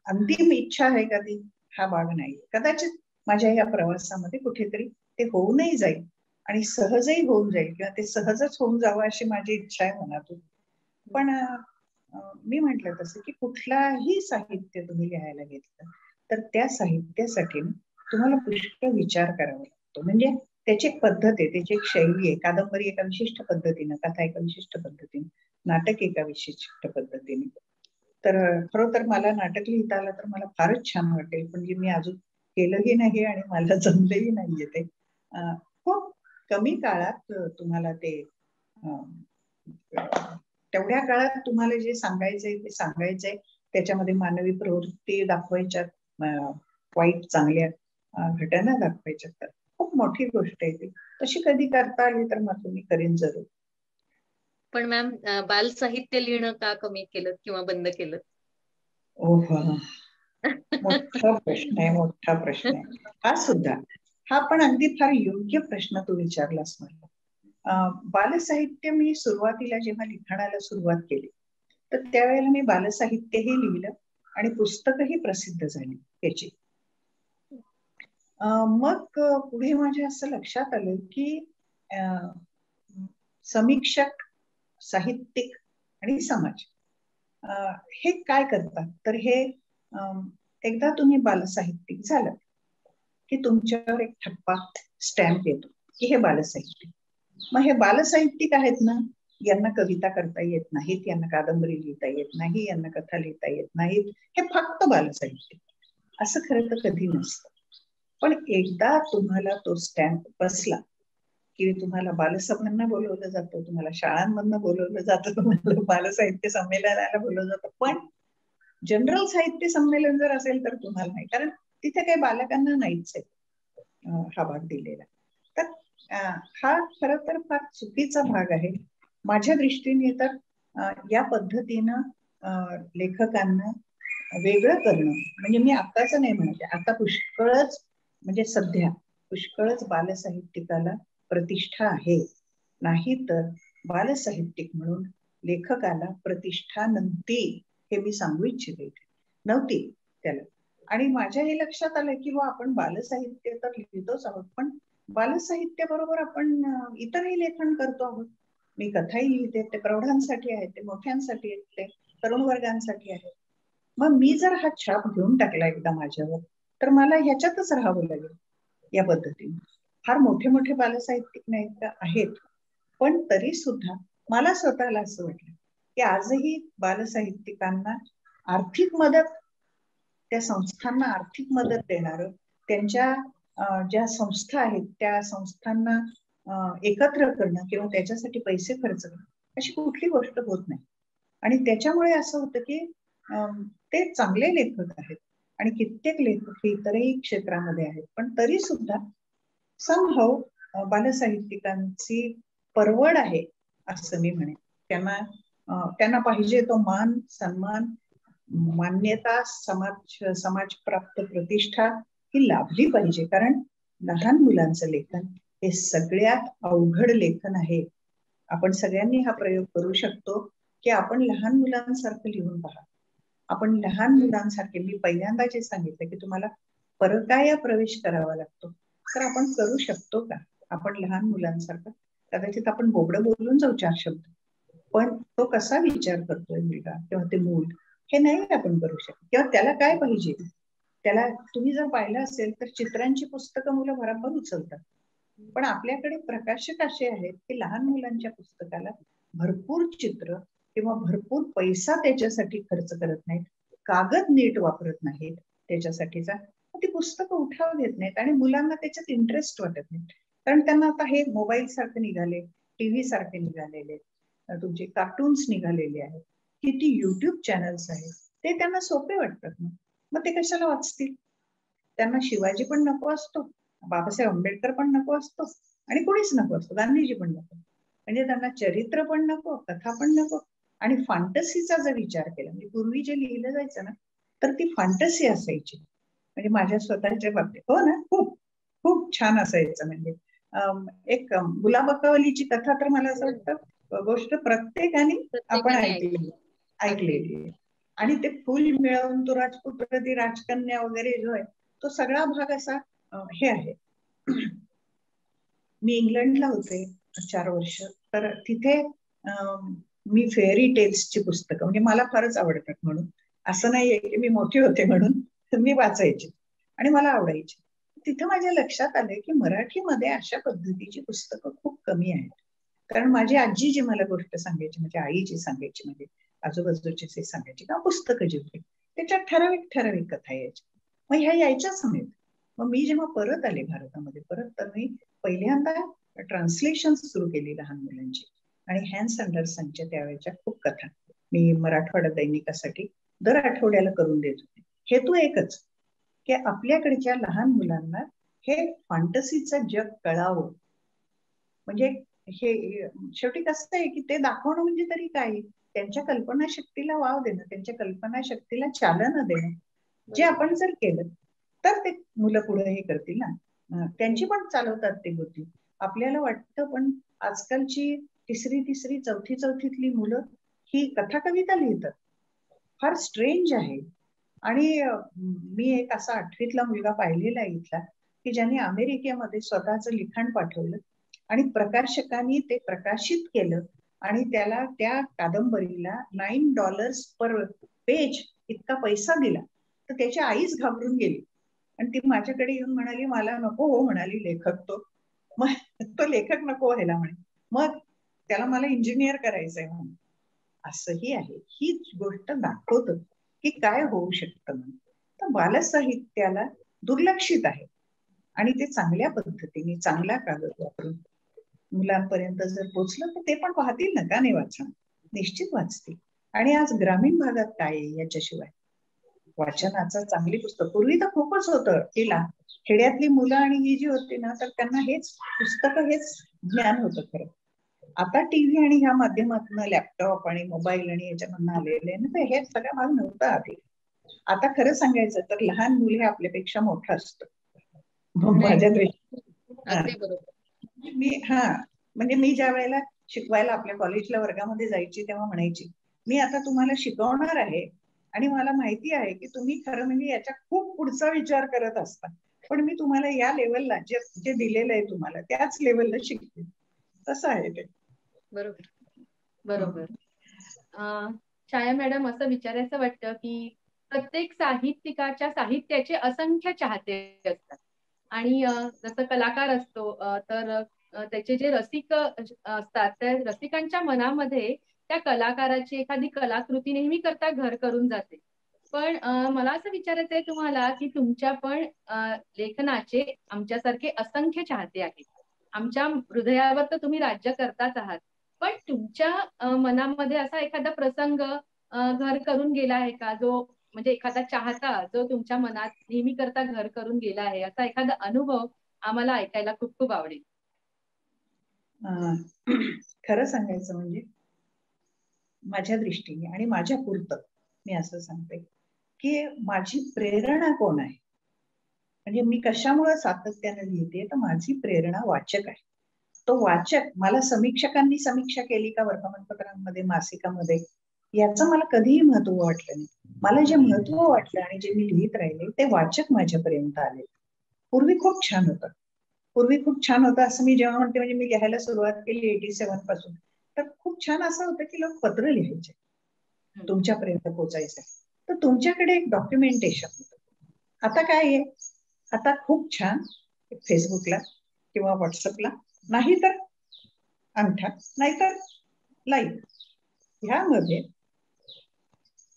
अंतिम इच्छा आहे का ती, हा भाग नाही. कदाचित माझ्या या प्रवासामध्ये कुठेतरी ते होऊनही जाईल आणि सहजही होऊन जाईल, किंवा ते सहजच होऊन जावं अशी माझी इच्छा आहे मनातून. पण मी म्हटलं तसं की कुठलाही साहित्य तुम्ही लिहायला घेतलं तर त्या साहित्यासाठी तुम्हाला पुष्कळ विचार करावा लागतो. म्हणजे त्याची एक पद्धत आहे, त्याची एक शैली आहे. कादंबरी एका विशिष्ट पद्धतीनं, कथा एका विशिष्ट पद्धतीने, नाटक एका विशिष्ट पद्धतीने. तर खरं तर मला नाटक लिहिता आलं तर मला फारच छान वाटेल, पण जे मी अजून केलंही नाही आणि मला जमलंही नाहीये ते. खूप कमी काळात तुम्हाला ते तेवढ्या काळात तुम्हाला जे सांगायचंय ते सांगायचंय, त्याच्यामध्ये मानवी प्रवृत्ती दाखवायच्या, वाईट चांगल्या घटना दाखवायच्या, तर खूप मोठी गोष्ट आहे ती. तशी कधी करता आली तर मग तुम्ही करीन जरूर. पण मॅम, बाल साहित्य लिहिणं का कमी केलं किंवा बंद केलं? मोठा प्रश्न आहे, मोठा प्रश्न आहे हा सुद्धा. हा पण अगदी फार योग्य प्रश्न तू विचारलास मला. बालसाहित्य मी सुरुवातीला जेव्हा लिखाणाला सुरुवात केली तर त्यावेळेला मी बालसाहित्यही लिहिलं आणि पुस्तकही प्रसिद्ध झाली त्याची. मग पुढे माझ्या असं लक्षात आलं की समीक्षक, साहित्यिक आणि समाज हे काय करतात. तर हे एकदा तुम्ही बालसाहित्यिक झालं की तुमच्यावर एक ठप्पा, स्टॅम्प येतो की हे बालसाहित्यिक. मग हे बालसाहित्यिक आहेत ना, यांना कविता करता येत नाहीत, यांना कादंबरी लिहिता येत नाही, यांना कथा लिहिता येत नाहीत, हे फक्त बालसाहित्य. असं खरं तर कधी नसतं. पण एकदा तुम्हाला तो स्टॅम्प बसला की तुम्हाला बालसभांना बोलवलं जातं, तुम्हाला शाळांमधनं बोलवलं जातं, तुम्हाला बालसाहित्य संमेलनाला बोलवलं जातं, पण जनरल साहित्य संमेलन जर असेल तर तुम्हाला नाही, कारण तिथे काही बालकांना नाहीच आहे हा भाग दिलेला. तर हा खरं तर फार चुकीचा भाग आहे माझ्या दृष्टीने. तर या पद्धतीनं लेखकांना वेगळं करणं, म्हणजे मी आत्ताच नाही म्हणते, आता पुष्कळच, म्हणजे सध्या पुष्कळच बालसाहित्यिकाला प्रतिष्ठा आहे. नाही तर बालसाहित्यिक म्हणून लेखकाला प्रतिष्ठा नव्हती, हे मी सांगू इच्छिते, नव्हती त्याला. आणि माझ्या हे लक्षात आलं की आपण बालसाहित्य तर लिहितोच आहोत, पण बालसाहित्य बरोबर आपण इतरही लेखन करतो आहोत. मी कथाही लिहिते, ते प्रौढांसाठी आहे, ते मोठ्यांसाठी आहेत, ते तरुण वर्गांसाठी आहे. मग मी जर हा छाप घेऊन टाकला एकदा माझ्यावर, तर मला ह्याच्यातच राहावं लागेल. या पद्धतीने फार मोठे मोठे बालसाहित्यिक नाही का आहेत, पण तरी सुद्धा मला स्वतःला असं वाटलं की आजही बालसाहित्यिकांना आर्थिक मदत, त्या संस्थांना आर्थिक मदत देणारं, त्यांच्या ज्या संस्था आहेत त्या संस्थांना एकत्र करणं किंवा त्याच्यासाठी पैसे खर्च करणं अशी कुठली गोष्ट होत नाही. आणि त्याच्यामुळे असं होतं की ते चांगले लेखक आहेत आणि कित्येक लेखक इतरही क्षेत्रामध्ये आहेत, पण तरी सुद्धा समहाऊ बालसाहित्यिकांची परवड आहे असं मी म्हणेन. त्यांना पाहिजे तो मान, सन्मान, मान्यता, समाज प्राप्त प्रतिष्ठा ही लाभली पाहिजे. कारण लहान मुलांचं लेखन हे सगळ्यात अवघड लेखन आहे. आपण सगळ्यांनी हा प्रयोग करू शकतो की आपण लहान मुलांसारखं लिहून पहा. आपण लहान मुलांसारखे, मी पहिल्यांदा जे सांगितलं की तुम्हाला परकाया प्रवेश करावा लागतो, तर आपण करू शकतो का? आपण लहान मुलांसारखं कदाचित आपण बोबडं बोलून जाऊ 4 शब्द, पण तो कसा विचार करतोय मुलगा किंवा ते मूल, हे नाही आपण करू शकत. किंवा त्याला काय पाहिजे, त्याला तुम्ही जर पाहिलं असेल तर चित्रांची पुस्तकं मुलं भराभर उचलतात, पण आपल्याकडे प्रकाशक असे आहेत की लहान मुलांच्या पुस्तकाला भरपूर चित्र किंवा भरपूर पैसा त्याच्यासाठी खर्च करत नाहीत, कागद नीट वापरत नाहीत त्याच्यासाठीचा, ती पुस्तकं उठाव घेत नाहीत आणि मुलांना त्याच्यात इंटरेस्ट वाटत नाही. कारण त्यांना आता हे मोबाईल सारखे निघाले, टीव्ही सारखे निघालेले, तुमचे कार्टून्स निघालेले आहेत, किती युट्यूब चॅनल्स आहेत, ते त्यांना सोपे वाटतात. मग ते कशाला वाचतील? त्यांना शिवाजी पण नको असतो, बाबासाहेब आंबेडकर पण नको असतो आणि कोणीच नको असतो, गांधीजी पण नको. म्हणजे त्यांना चरित्र पण नको, कथा पण नको. आणि फॅन्टसीचा जर विचार केला, म्हणजे पूर्वी जे लिहिलं जायचं ना, तर ती फॅन्टसी असायची. म्हणजे माझ्या स्वतःच्या बाबतीत हो ना, खूप खूप छान असायचं. म्हणजे एक गुलाबकवलीची कथा तर मला असं वाटतं गोष्ट प्रत्येकाने आपण ऐकलेली आहे. आणि ते फुल मिळवून तो राजपूत प्रति राजकन्या वगैरे जो आहे तो सगळा भाग असा हे आहे. मी इंग्लंडला होते 4 वर्ष, तर तिथे मी फेअरी टेल्सची पुस्तकं, म्हणजे मला फारच आवडतात, म्हणून असं नाहीये की मी मोठी होते म्हणून मी वाचायची आणि मला आवडायची. तिथं माझ्या लक्षात आलंय की मराठीमध्ये अशा पद्धतीची पुस्तकं खूप कमी आहेत. कारण माझी आजी जी मला गोष्ट सांगायची, म्हणजे आई जी सांगायची, म्हणजे आजूबाजूचे जे सांगायचे किंवा पुस्तकं जी होती त्याच्यात ठराविक कथा यायची. मग ह्या यायच्याच नाहीत. मग मी जेव्हा परत आले भारतामध्ये, तर मी पहिल्यांदा ट्रान्सलेशन सुरू केली लहान मुलांची, आणि हॅन्स अँडरसनच्या त्यावेळेच्या खूप कथा मी मराठवाडा दैनिकासाठी दर आठवड्याला करून देत होते. हेतू एकच की आपल्याकडच्या लहान मुलांना हे फॅन्टसीचं जग कळावं. म्हणजे हे शेवटी कसं आहे की ते दाखवणं म्हणजे तरी काय, त्यांच्या कल्पनाशक्तीला वाव देणं, त्यांच्या कल्पनाशक्तीला चालना देणं, जे आपण जर केलं तर ते मुलं पुढे हे करतील ना, त्यांची पण चालवतात ते बुद्धी. आपल्याला वाटतं पण आजकालची तिसरी चौथीतली मुलं ही कथा कविता लिहितात. फार स्ट्रेंज आहे. आणि मी एक असा 8वीतला मुलगा पाहिलेला आहे इथला, की ज्याने अमेरिकेमध्ये स्वतःचं लिखाण पाठवलं आणि प्रकाशकांनी ते प्रकाशित केलं आणि त्याला त्या कादंबरीला $9 पर पेज इतका पैसा दिला. तर त्याची आईच घाबरून गेली आणि ती माझ्याकडे येऊन म्हणाली, मला नको हो म्हणाली लेखक तो. मग तो लेखक नको व्हायला म्हणे, मग त्याला मला इंजिनियर करायचंय म्हणून. असंही आहे. ही गोष्ट दाखवतं की काय होऊ शकतं. तर बालसाहित्याला दुर्लक्षित आहे आणि ते चांगल्या पद्धतीने चांगला कागद वापरून मुलांपर्यंत जर पोचलं तर ते पण पाहतील ना, का नाही वाचणार, निश्चित वाचतील. आणि आज ग्रामीण भागात काय आहे याच्याशिवाय वाचनाचं चांगली पुस्तक. पूर्वी तर खूपच होतं तिला, खेड्यातली मुलं आणि ही जी होती ना, तर त्यांना हेच पुस्तकं हेच ज्ञान होतं खरं. आता टीव्ही आणि ह्या माध्यमातून लॅपटॉप आणि मोबाईल आणि याच्यामधून आलेले ना, तर हे सगळा भाग नव्हता आधी. आता खरं सांगायचं तर लहान मुल हे आपल्यापेक्षा मोठं असतं माझ्या दृष्टीने. म्हणजे मी ज्या वेळेला शिकवायला आपल्या कॉलेजला वर्गामध्ये जायची तेव्हा म्हणायची, मी आता तुम्हाला शिकवणार आहे आणि मला माहिती आहे की तुम्ही खरं म्हणजे याच्या खूप पुढचा विचार करत असता, पण मी तुम्हाला या लेवलला जे दिलेलं आहे तुम्हाला त्याच लेवलला शिकते. तसं आहे ते. बरोबर. छाया मॅडम, असं विचारायचं वाटतं की प्रत्येक साहित्यिकाच्या साहित्याचे असंख्य चाहते असतात आणि जसं कलाकार असतो तर त्याचे जे रसिक असतात त्या रसिकांच्या मनामध्ये त्या कलाकाराची एखादी कलाकृती नेहमी करता घर करून जाते. पण मला असं विचारायचं आहे तुम्हाला की तुमच्या पण लेखनाचे आमच्यासारखे असंख्य चाहते आहेत. आमच्या हृदयावर तर तुम्ही राज्य करताच आहात, पण तुमच्या मनामध्ये असा एखादा प्रसंग घर करून गेला आहे का, जो म्हणजे एखादा चाहता जो तुमच्या मनात नेहमी करता घर करून गेला आहे, असा एखादा अनुभव आम्हाला ऐकायला खूप खूप आवडेल. खरं सांगायचं म्हणजे माझ्या दृष्टीने आणि माझ्या पुरतं मी असं सांगते की माझी प्रेरणा कोण आहे, म्हणजे मी कशामुळे सातत्याने लिहिते, तर माझी प्रेरणा वाचक आहे. तो वाचक, मला समीक्षकांनी समीक्षा केली का वर्तमानपत्रांमध्ये, मासिकामध्ये, याचं मला कधीही महत्व वाटलं नाही. मला जे महत्व वाटलं आणि जे मी लिहित राहिले ते वाचक माझ्यापर्यंत आले. पूर्वी खूप छान होतं असं मी जेव्हा म्हणते, म्हणजे मी लिहायला सुरुवात केली 87 पासून, तर खूप छान असं होतं की लोक पत्र लिहायचे तुमच्यापर्यंत पोहोचायचं, तर तुमच्याकडे एक डॉक्युमेंटेशन होतं. आता काय आहे, आता खूप छान फेसबुकला किंवा व्हॉट्सअपला, नाहीतर अंगठा, नाहीतर लाईव्ह, ह्यामध्ये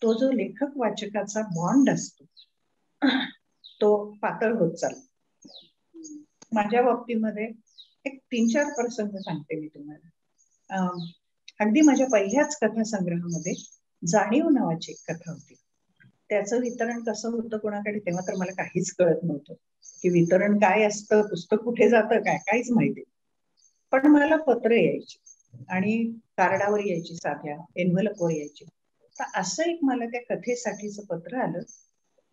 तो जो लेखक वाचकाचा बॉन्ड असतो तो पातळ होत चालतो. माझ्या बाबतीमध्ये एक 3-4 प्रसंग सांगते मी तुम्हाला. अगदी माझ्या पहिल्याच कथासंग्रहामध्ये जाणीव नावाची एक कथा होती. त्याचं वितरण कसं होतं कोणाकडे, तेव्हा तर मला काहीच कळत नव्हतं की वितरण काय असतं, पुस्तक कुठे जातं, काय काहीच माहिती. पण मला पत्र यायची आणि कार्डावर यायची, साध्या एन्व्हलपवर यायची. तर असं एक मला त्या कथेसाठीचं पत्र आलं,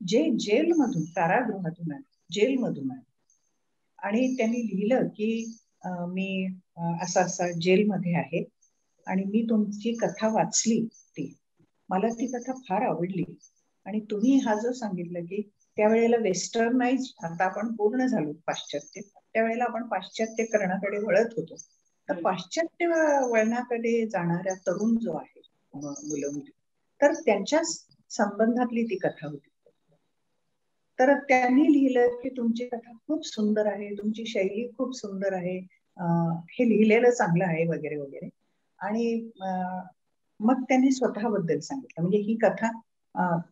जे जेलमधून, कारागृहातून आलं, जेलमधून आलं. आणि त्यांनी लिहिलं की मी असा जेलमध्ये आहे आणि मी तुमची कथा वाचली, ती मला ती कथा फार आवडली आणि तुम्ही हा जो सांगितलं की त्यावेळेला वेस्टर्नाइज, आता आपण पूर्ण झालो पाश्चात्य, त्यावेळेला आपण पाश्चात्यकरणाकडे वळत होतो. तर पाश्चात्य वळणाकडे जाणाऱ्या तरुण जो आहे, मुलं मुली, तर त्यांच्या संबंधातली ती कथा होती. तर त्यांनी लिहिलं की तुमची कथा खूप सुंदर आहे, तुमची शैली खूप सुंदर आहे, हे लिहिलेलं चांगलं आहे वगैरे वगैरे. आणि मग त्यांनी स्वतःबद्दल सांगितलं, म्हणजे ही कथा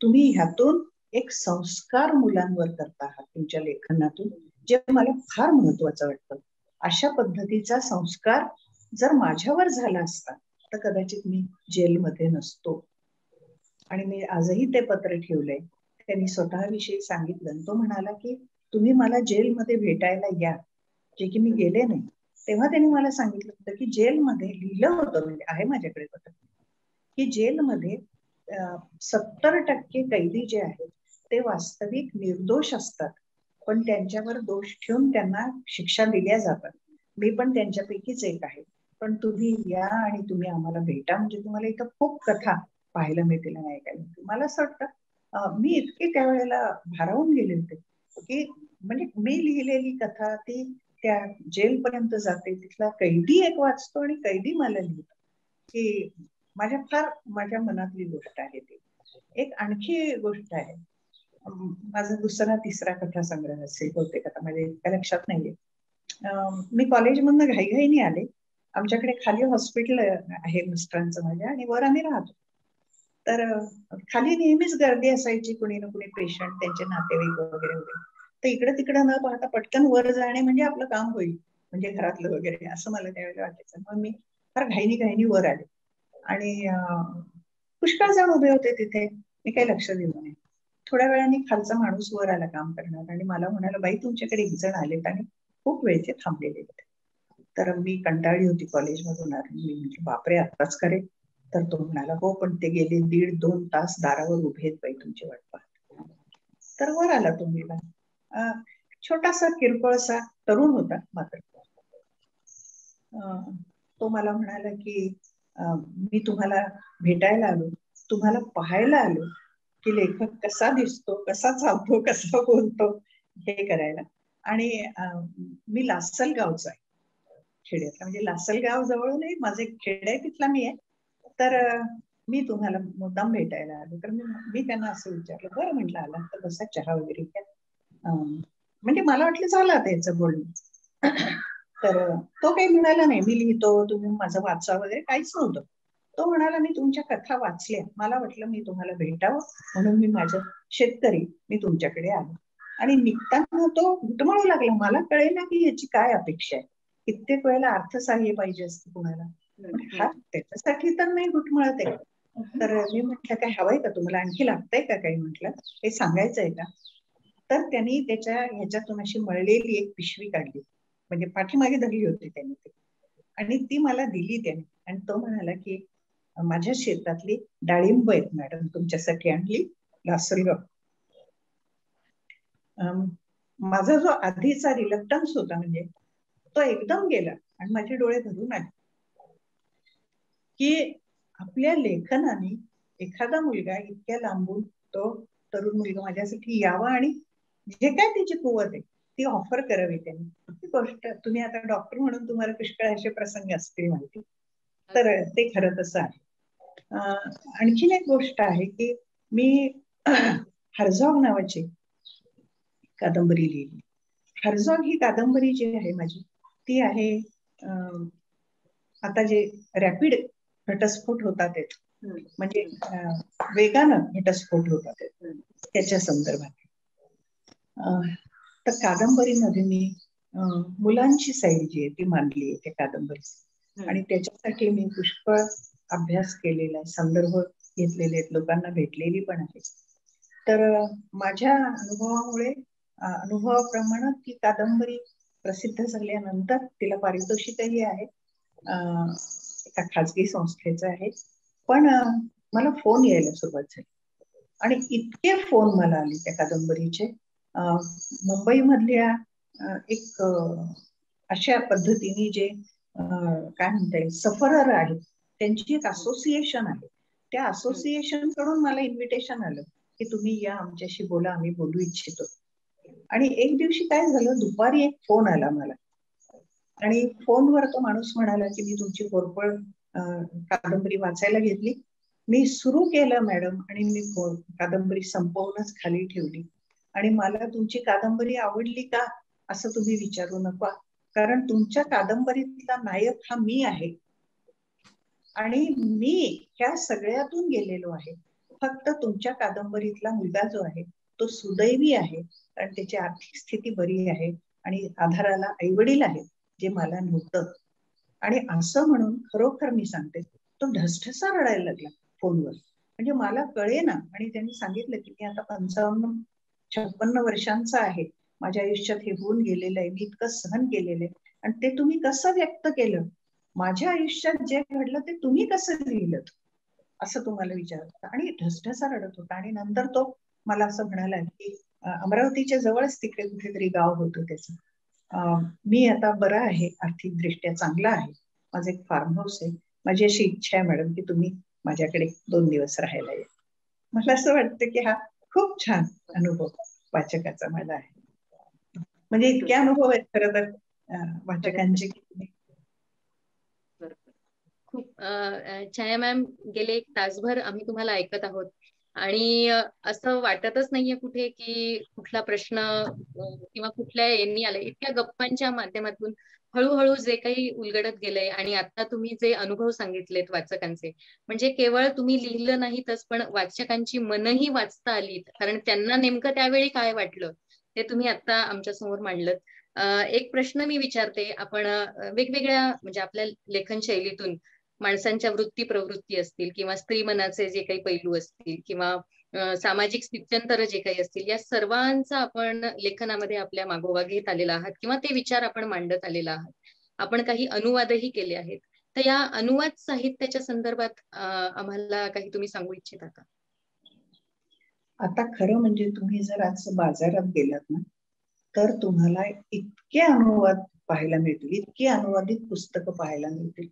तुम्ही ह्यातून एक संस्कार मुलांवर करता आहात तुमच्या लेखनातून, जे मला फार महत्वाचं वाटतं. अशा पद्धतीचा संस्कार जर माझ्यावर झाला असता तर कदाचित मी जेलमध्ये नसतो. आणि मी आजही ते पत्र ठेवलंय. त्यांनी स्वतःविषयी सांगितलं, तो म्हणाला की तुम्ही मला जेलमध्ये भेटायला या, जे की मी गेले नाही. तेव्हा त्यांनी मला सांगितलं होतं की जेलमध्ये लिहिलं होतं, म्हणजे आहे माझ्याकडे पत्र, की जेलमध्ये 70% कैदी जे आहेत ते वास्तविक निर्दोष असतात, पण त्यांच्यावर दोष ठेवून त्यांना शिक्षा दिल्या जातात. मी पण त्यांच्यापैकीच एक आहे. पण तुम्ही या आणि तुम्ही आम्हाला भेटा, म्हणजे तुम्हाला इथं खूप कथा पाहायला मिळतील आणि ऐकायला मिळतील. मला असं वाटतं मी इतके त्यावेळेला भारावून गेले होते की म्हणजे मी लिहिलेली कथा ती त्या जेल पर्यंत जाते, तिथला कैदी एक वाचतो आणि कैदी मला लिहितो, की माझ्या मनातली गोष्ट आहे ती. एक आणखी गोष्ट आहे, माझा दुसरा तिसरा कथा संग्रह असेल बहुतेक, आता माझ्या इतक्या लक्षात नाहीये. मी कॉलेजमधनं घाईघाईने आले. आमच्याकडे खाली हॉस्पिटल आहे मिस्टरांचं माझ्या, आणि वर आम्ही राहतो. तर खाली नेहमीच गर्दी असायची, कुणी ना कुणी पेशंट, त्यांचे नातेवाईक वगैरे वगैरे. तर इकडे तिकडे न पाहता पटकन वर जाणे म्हणजे आपलं काम होईल, म्हणजे घरातलं वगैरे, असं मला त्यावेळेला वाटायचं. मग मी फार घाईनी वर आले आणि पुष्कळ जण उभे होते तिथे. मी काही लक्ष दिलं नाही. थोड्या वेळाने खालचा माणूस वर आला काम करणार आणि मला म्हणाला, बाई तुमच्याकडे एक जण आलेत आणि खूप वेळचे थांबलेले होते. तर मी कंटाळली होती कॉलेजमधून आली. मी म्हटलं बापरे, आत्ताच करे? तर तो म्हणाला, हो पण ते गेले 1.5-2 तास दारावर उभे आहेत बाई तुमची वाट पाहत. तर वर आला तो मुलगा, छोटासा किरकोळसा तरुण होता मात्र. तो मला म्हणाला की मी तुम्हाला भेटायला आलो, तुम्हाला पाहायला आलो की लेखक कसा दिसतो, कसा चालतो, कसा बोलतो हे करायला. आणि मी लासलगावचा आहे, खेड्यातला, म्हणजे लासलगाव जवळ नाही, माझं एक खेड आहे, तिथला मी आहे. तर मी तुम्हाला मुद्दाम भेटायला आलो. तर मी त्यांना असं विचारलं, बरं म्हटलं आला तर बसा, चहा वगैरे घ्या. म्हणजे मला वाटलं झालं आता याचं बोलणं. तर तो काही म्हणाला नाही, मी लिहितो, तुम्ही माझं वाचा वगैरे काहीच नव्हतं. तो म्हणाला, मी तुमच्या कथा वाचल्या, मला वाटलं मी तुम्हाला भेटावं म्हणून मी माझं शेतकरी मी तुमच्याकडे आलो. आणि निघताना तो घुटमळू लागला. मला कळेना की याची काय अपेक्षा आहे. कित्येक वेळेला अर्थसहाय्य पाहिजे असते कुणाला, हा त्याच्यासाठी तर नाही घुटमळत आहे. तर मी म्हटलं, काय हवंय का तुम्हाला, आणखी लागतंय का काही, म्हटलं हे सांगायचंय का? तर त्यांनी त्याच्या ह्याच्यातून अशी मळलेली एक पिशवी काढली, म्हणजे पाठीमागे धरली होती त्यांनी ती, आणि ती मला दिली त्याने. आणि तो म्हणाला की माझ्या शेतातली डाळिंब आहेत मॅडम, तुमच्यासाठी आणली लासलगाव. माझा जो आधीचा रिलक्टन्स होता म्हणजे तो एकदम गेला आणि माझे डोळे भरून आले की आपल्या लेखनाने एखादा मुलगा इतक्या लांबून, तो तरुण मुलगा माझ्यासाठी यावा आणि जे काय त्याची कुवत आहे ती ऑफर करावी त्यांनी. ही गोष्ट तुम्ही आता डॉक्टर म्हणून तुम्हाला पुष्कळ असे प्रसंग असतील माहिती, तर ते खरं तसं आहे. आणखीन एक गोष्ट आहे की मी हर्झॉग नावाची कादंबरी लिहिली. हर्झॉग ही कादंबरी जी आहे माझी ती आहे आता जे रॅपिड घटस्फोट होतात म्हणजे वेगानं घटस्फोट होतात त्याच्या संदर्भात. तर कादंबरीमध्ये मी मुलांची साईड जी आहे ती मांडली आहे त्या कादंबरी, आणि त्याच्यासाठी मी पुष्कळ अभ्यास केलेला आहे, संदर्भ घेतलेले आहेत, लोकांना भेटलेली पण आहे. तर माझ्या अनुभवाप्रमाणे ती कादंबरी प्रसिद्ध झाल्यानंतर तिला पारितोषिकही आहे, एका खाजगी संस्थेचं आहे. पण मला फोन यायला सुरुवात झाली आणि इतके फोन मला आले त्या कादंबरीचे. मुंबई मधल्या एक अशा पद्धतीने जे काय म्हणता येईल सफरर आहेत त्यांची एक असोसिएशन आहे, त्या असोसिएशन कडून मला इन्व्हिटेशन आलं की तुम्ही या आमच्याशी बोला, आम्ही बोलू इच्छितो. आणि एक दिवशी काय झालं, दुपारी एक फोन आला मला आणि फोनवर तो माणूस म्हणाला की मी तुमची होरपळ कादंबरी वाचायला घेतली, मी सुरू केलं मॅडम आणि मी कादंबरी संपवूनच खाली ठेवली. आणि मला तुमची कादंबरी आवडली का असं तुम्ही विचारू नका, कारण तुमच्या कादंबरीतला नायक हा मी आहे आणि मी ह्या सगळ्यातून गेलेलो आहे. फक्त तुमच्या कादंबरीतला मुलगा जो आहे तो सुदैवी आहे, कारण त्याची आर्थिक स्थिती बरी आहे आणि आधाराला आईवडील आहेत जे मला नव्हतं. आणि असं म्हणून खरोखर मी सांगते, तो ढसढसा रडायला लागला फोनवर. म्हणजे मला कळे ना. आणि त्यांनी सांगितलं की मी आता 55-56 वर्षांचा आहे, माझ्या आयुष्यात हे होऊन गेलेलं आहे, मी इतकं सहन केलेलं आहे आणि ते तुम्ही कसं व्यक्त केलं, माझ्या आयुष्यात जे घडलं ते तुम्ही कसं लिहिलं असं तुम्हाला विचारत. आणि ढसढसा रडत होता. आणि नंतर तो मला असं म्हणाला की अमरावतीच्या जवळच तिकडे कुठेतरी गाव होतं त्याचं, मी आता बरा आहे, आर्थिक दृष्ट्या चांगला आहे, माझं एक फार्म हाऊस आहे. माझी अशी इच्छा आहे मॅडम की तुम्ही माझ्याकडे 2 दिवस राहायला या. मला असं वाटतं की हा खूप छान अनुभव वाचकाचा मला आहे. म्हणजे इतके अनुभव आहेत खरं तर वाचकांचे. खूप छाया मॅम, गेले 1 तासभर आम्ही तुम्हाला ऐकत आहोत आणि असं वाटतच नाहीये कुठे की कुठला प्रश्न किंवा कुठल्या यांनी आलाय. इतक्या गप्पांच्या माध्यमातून हळूहळू जे काही उलगडत गेलंय आणि आता तुम्ही जे अनुभव सांगितलेत वाचकांचे, म्हणजे केवळ तुम्ही लिहिलं नाहीतच, पण वाचकांची मनही वाचता आली, कारण त्यांना नेमकं त्यावेळी काय वाटलं ते तुम्ही आता आमच्या समोर मांडलं. एक प्रश्न मी विचारते. आपण वेगवेगळ्या म्हणजे आपल्या लेखन शैलीतून माणसांच्या वृत्ती प्रवृत्ती असतील किंवा स्त्री मनाचे जे काही पैलू असतील किंवा सामाजिक स्थित्यंतर जे काही असतील, या सर्वांचा आपण लेखनामध्ये आपल्या मागोवा घेत आलेला आहात किंवा ते विचार आपण मांडत आलेला आहात. आपण काही अनुवादही केले आहेत. तर या अनुवाद साहित्याच्या संदर्भात आम्हाला काही तुम्ही सांगू इच्छिता का? आता खरं म्हणजे तुम्ही जर आज बाजारात गेलात ना, तर तुम्हाला इतके अनुवाद पाहायला मिळतील, इतकी अनुवादित पुस्तकं पाहायला मिळतील,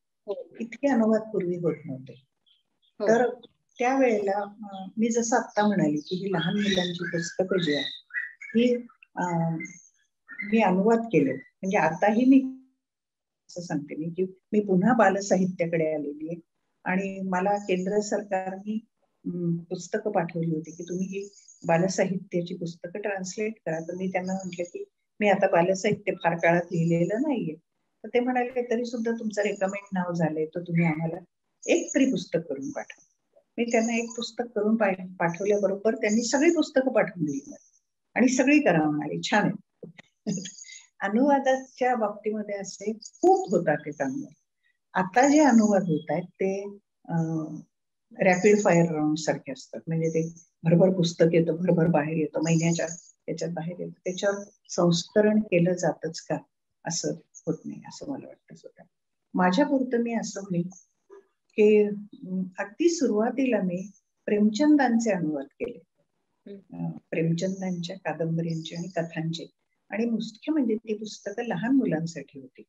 इतके अनुवाद पूर्वी होत नव्हते. तर त्यावेळेला मी जसं आता म्हणाली की ही लहान मुलांची पुस्तकं जी आहे ही मी अनुवाद केले. म्हणजे आताही मी असं सांगते मी की मी पुन्हा बालसाहित्याकडे आलेली आहे आणि मला केंद्र सरकारने पुस्तकं पाठवली होती की तुम्ही ही बालसाहित्याची पुस्तकं ट्रान्सलेट करा. तर मी त्यांना म्हटलं की मी आता बालसाहित्य फार काळात लिहिलेलं नाहीये. तर ते म्हणाले तरी सुद्धा तुमचं रेकमेंड नाव झालंय, तर तुम्ही आम्हाला एक तरी पुस्तक करून पाठवा. मी त्यांना एक पुस्तक करून पाठवल्याबरोबर त्यांनी सगळी पुस्तकं पाठवून दिली आणि सगळी करा म्हणाली. छान आहे. अनुवादाच्या बाबतीमध्ये असे खूप होतात ते अनुवाद. आता जे अनुवाद होत आहेत ते रॅपिड फायर राऊंड सारखे असतात. म्हणजे ते भरभर पुस्तक येतं, भरभर बाहेर येतं, महिन्याच्या त्याच्यात बाहेर येतं. त्याच्यावर संस्करण केलं जातच का असं होत नाही, असं मला वाटतं स्वतः. माझ्या पुरतं मी असं म्हणेन की अगदी सुरुवातीला मी प्रेमचंदांचे अनुवाद केले. प्रेमचंदांच्या कादंबरींचे आणि कथांचे. आणि मुख्य म्हणजे ती पुस्तकं लहान मुलांसाठी होती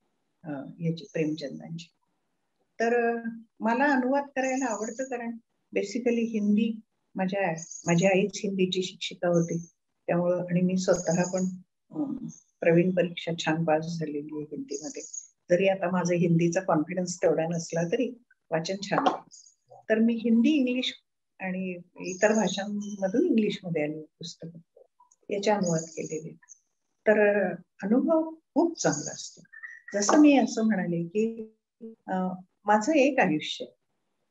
याची, प्रेमचंदांची. तर मला अनुवाद करायला आवडतं कारण बेसिकली हिंदी माझ्या आईच हिंदीची शिक्षिका होती त्यामुळं, आणि मी स्वतः पण प्रवीण परीक्षा छान पास झालेली आहे हिंदीमध्ये. जरी आता माझा हिंदीचा कॉन्फिडन्स तेवढा नसला तरी वाचन छान. तर मी हिंदी, इंग्लिश आणि इतर भाषांमधून इंग्लिशमध्ये आली पुस्तकं, याचे अनुवाद केलेले. तर अनुभव खूप चांगला असतो. जसं मी असं म्हणाले की माझं एक आयुष्य,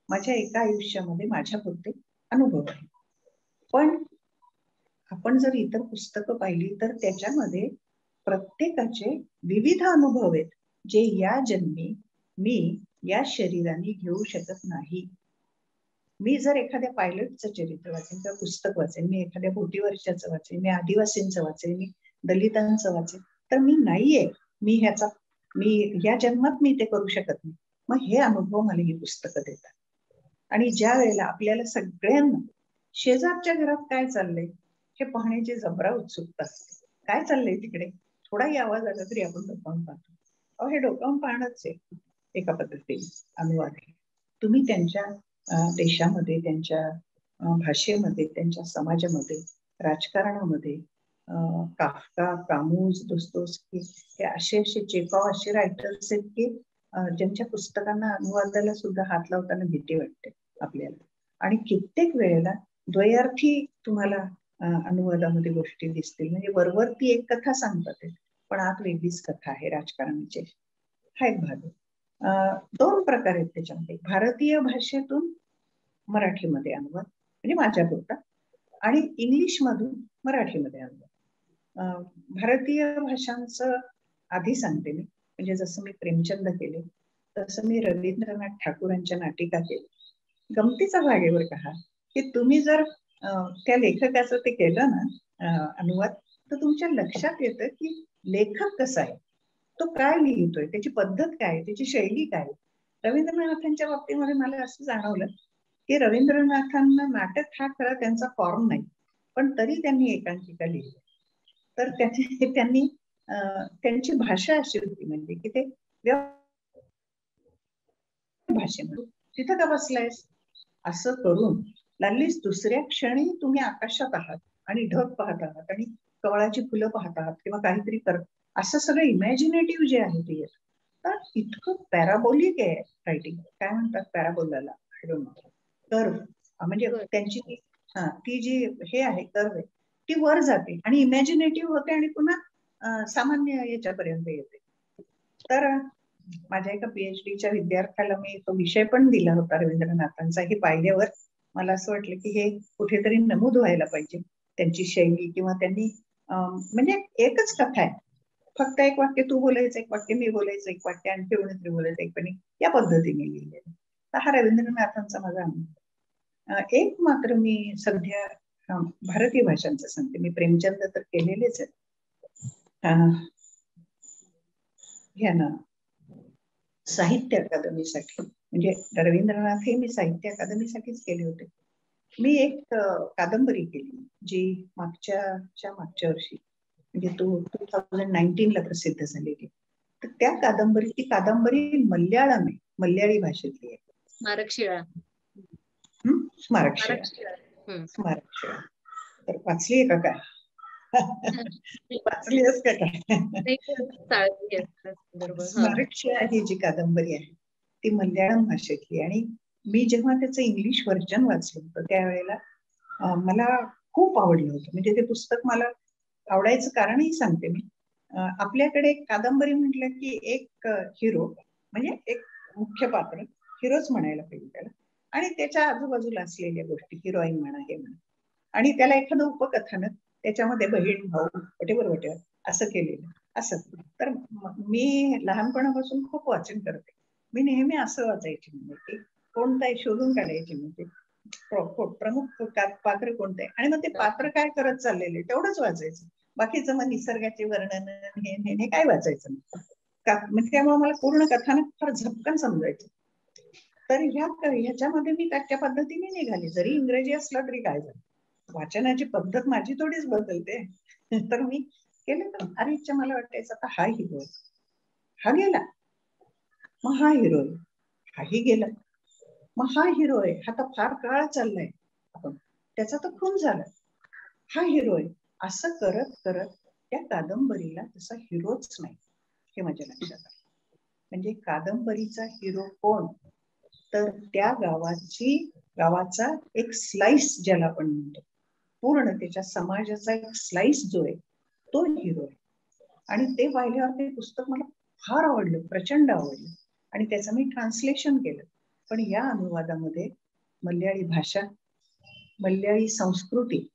माझ्या एका आयुष्यामध्ये माझ्या पुरते अनुभव आहे. पण आपण जर इतर पुस्तकं पाहिली तर त्याच्यामध्ये प्रत्येकाचे विविध अनुभव आहेत जे या जन्मी मी या शरीराने घेऊ शकत नाही. मी जर एखाद्या पायलटचं चरित्र वाचेन किंवा पुस्तक वाचेन, मी एखाद्या बोटीवरच्याचं वाचेन, मी आदिवासींचं वाचेन, मी दलितांचं वाचेन, तर मी नाहीये, मी या जन्मात मी ते करू शकत नाही. मग हे अनुभव मला ही पुस्तकं देतात. आणि ज्या वेळेला आपल्याला सगळ्यांना शेजारच्या घरात काय चाललंय हे पाहण्याची जबरा उत्सुकता असते. काय चाललंय तिकडे, थोडाही आवाज आला तरी आपण डोकावून पाहतो. हे डोकावून पाहणंच आहे एका पद्धतीने अनुवाद आहे. तुम्ही त्यांच्या देशामध्ये, त्यांच्या भाषेमध्ये, त्यांच्या समाजामध्ये, राजकारणामध्ये काफ्का, कामूज, दोस्तोव्स्की हे असे चेकॉव असे रायटर्स आहेत की ज्यांच्या पुस्तकांना अनुवादाला सुद्धा हात लावताना भीती वाटते आपल्याला. आणि कित्येक वेळेला द्वयार्थी तुम्हाला अनुवादामध्ये गोष्टी दिसतील. म्हणजे वरवर ती एक कथा सांगतात पण आत वेगळीच कथा आहे राजकारणाची. हा एक भाग आहे. 2 प्रकार आहेत त्याच्यामध्ये. भारतीय भाषेतून मराठीमध्ये अनुवाद म्हणजे माझ्या पुरता, आणि इंग्लिश मधून मराठीमध्ये अनुवाद. भारतीय भाषांचं आधी सांगते मी. म्हणजे जसं मी प्रेमचंद केले तसं मी रवींद्रनाथ ठाकूरांच्या नाटिका केल्या. गमतीचा भाग आहे बरं का की तुम्ही जर त्या लेखकाचं ते केलं ना अनुवाद, तर तुमच्या लक्षात येतं की लेखक कसा आहे, तो काय लिहितोय, त्याची पद्धत काय, त्याची शैली काय. रवींद्रनाथांच्या बाबतीमध्ये मला असं जाणवलं की रवींद्रनाथांना नाटक हा खरा त्यांचा फॉर्म नाही, पण तरी त्यांनी एकांकिका लिहिली. तर त्यांनी त्यांची भाषा अशी होती म्हणजे की ते भाषेमध्ये तिथं का बसलायस असं करून लागलीच दुसऱ्या क्षणी तुम्ही आकाशात आहात आणि ढग पाहत आहात आणि कवळाची फुलं पाहत आहात किंवा काहीतरी करत, असं सगळं इमॅजिनेटिव्ह जे आहे ते येतं. तर इतकं पॅराबोलिक आहे रायटिंग. काय म्हणतात पॅराबोलाला, कर्व, म्हणजे त्यांची ती जी हे आहे कर्व आहे ती वर जाते आणि इमॅजिनेटिव्ह होते आणि पुन्हा सामान्य याच्यापर्यंत येते. तर माझ्या एका पीएचडीच्या विद्यार्थ्याला मी तो विषय पण दिला होता रवींद्रनाथांचा. हे पाहिल्यावर मला असं वाटलं की हे कुठेतरी नमूद व्हायला पाहिजे, त्यांची शैली किंवा त्यांनी म्हणजे एकच कथा आहे, फक्त एक वाक्य तू बोलायचं, एक वाक्य मी बोलायचं, एक वाक्य आणखी कोणीतरी बोलायचं, एक पण या पद्धतीने लिहिलेलं. तर हा रवींद्रनाथांचा माझा अनुभव. एक मात्र मी सध्या भारतीय भाषांचं सांगते. मी प्रेमचंद तर केलेलेच आहे घ्या ना साहित्य अकादमीसाठी, म्हणजे रवींद्रनाथ हे मी साहित्य अकादमीसाठीच केले होते. मी एक कादंबरी केली जी मागच्या वर्षी म्हणजे 2019 ला प्रसिद्ध झालेली. तर त्या ती कादंबरी मल्याळम आहे, मल्याळी भाषेतली आहे. स्मारक शिळा. स्मारक शिळा. तर वाचली आहे का काय? वाचली आहेस का काय? स्मारक शिळा ही जी कादंबरी आहे ती मल्याळम भाषेतली, आणि मी जेव्हा त्याचं इंग्लिश व्हर्जन वाचलं होतं त्यावेळेला मला खूप आवडलं होतं. म्हणजे ते पुस्तक मला आवडायचं कारणही सांगते मी. आपल्याकडे कादंबरी म्हटलं की एक हिरो, म्हणजे एक मुख्य पात्र, हिरोच म्हणायला पाहिजे त्याला, आणि त्याच्या आजूबाजूला असलेल्या गोष्टी, हिरोईन म्हणा हे म्हणा, आणि त्याला एखादं उपकथानक त्याच्यामध्ये बहीण भाऊ वटेवर असं केलेलं असं. तर मी लहानपणापासून खूप वाचन करते. मी नेहमी असं वाचायचे म्हणजे की कोणताही शोधून काढायचे, म्हणजे प्रमुख पात्र कोणते आणि मग ते पात्र काय करत चाललेले तेवढंच वाचायचं. बाकीचं मग निसर्गाचे वर्णन हे काय वाचायचं नाही. त्यामुळे मला पूर्ण कथानक फार झपकन समजायचं. तर ह्याच्यामध्ये मी त्या पद्धतीने निघाले. जरी इंग्रजी असलं तरी काय झालं, वाचनाची पद्धत माझी थोडीच बदलते. तर मी केलं तर अरे मला वाटायचं आता हा हिरो आहे, हा गेला, मग हा हिरो आहे, हाही गेला, मग हा हिरो आहे, हा तर फार काळ चाललाय, आपण त्याचा तर खून झाला, हा हिरो आहे. असं करत करत त्या कादंबरीला तसा हिरोच नाही हे माझ्या लक्षात आलं. म्हणजे कादंबरीचा हिरो कोण, तर त्या गावाचा एक स्लाइस ज्याला आपण म्हणतो, पूर्ण त्याच्या समाजाचा एक स्लाइस जो आहे तो हिरो आहे. आणि ते पाहिल्यावर ते पुस्तक मला फार आवडलं, प्रचंड आवडलं, आणि त्याचं मी ट्रान्सलेशन केलं. पण या अनुवादामध्ये मल्याळी भाषा, मल्याळी संस्कृती,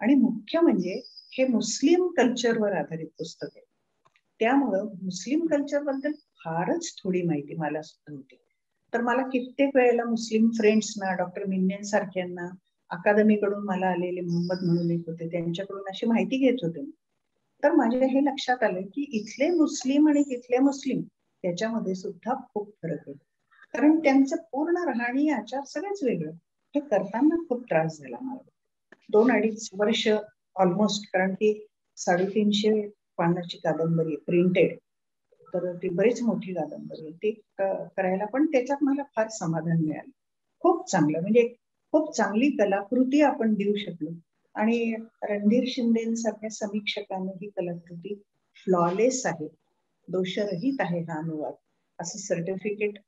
आणि मुख्य म्हणजे हे मुस्लिम कल्चरवर आधारित पुस्तक आहे. त्यामुळं मुस्लिम कल्चर बद्दल फारच थोडी माहिती मला सुद्धा होती. तर मला कित्येक वेळेला मुस्लिम फ्रेंड्सना, डॉक्टर मिन्नेन सारख्यांना, अकादमीकडून मला आलेले मोहम्मद म्हणून एक होते, त्यांच्याकडून अशी माहिती घेत होते. तर माझ्या हे लक्षात आलं की इथले मुस्लिम आणि तिथले मुस्लिम त्याच्यामध्ये सुद्धा खूप फरक आहे. कारण त्यांचं पूर्ण राहणी आचार सगळंच वेगळं. हे करताना खूप त्रास झाला मला. 2-2.5 वर्ष ऑलमोस्ट, कारण की 350 पानाची कादंबरी प्रिंटेड, तर ती बरीच मोठी कादंबरी ती करायला, पण त्याच्यात मला फार समाधान मिळालं. खूप चांगलं, म्हणजे खूप चांगली कलाकृती आपण देऊ शकलो. आणि रणधीर शिंदेसारख्या समीक्षकांनी ही कलाकृती फ्लॉलेस आहे, दोषरहित आहे हा अनुवाद, असं सर्टिफिकेट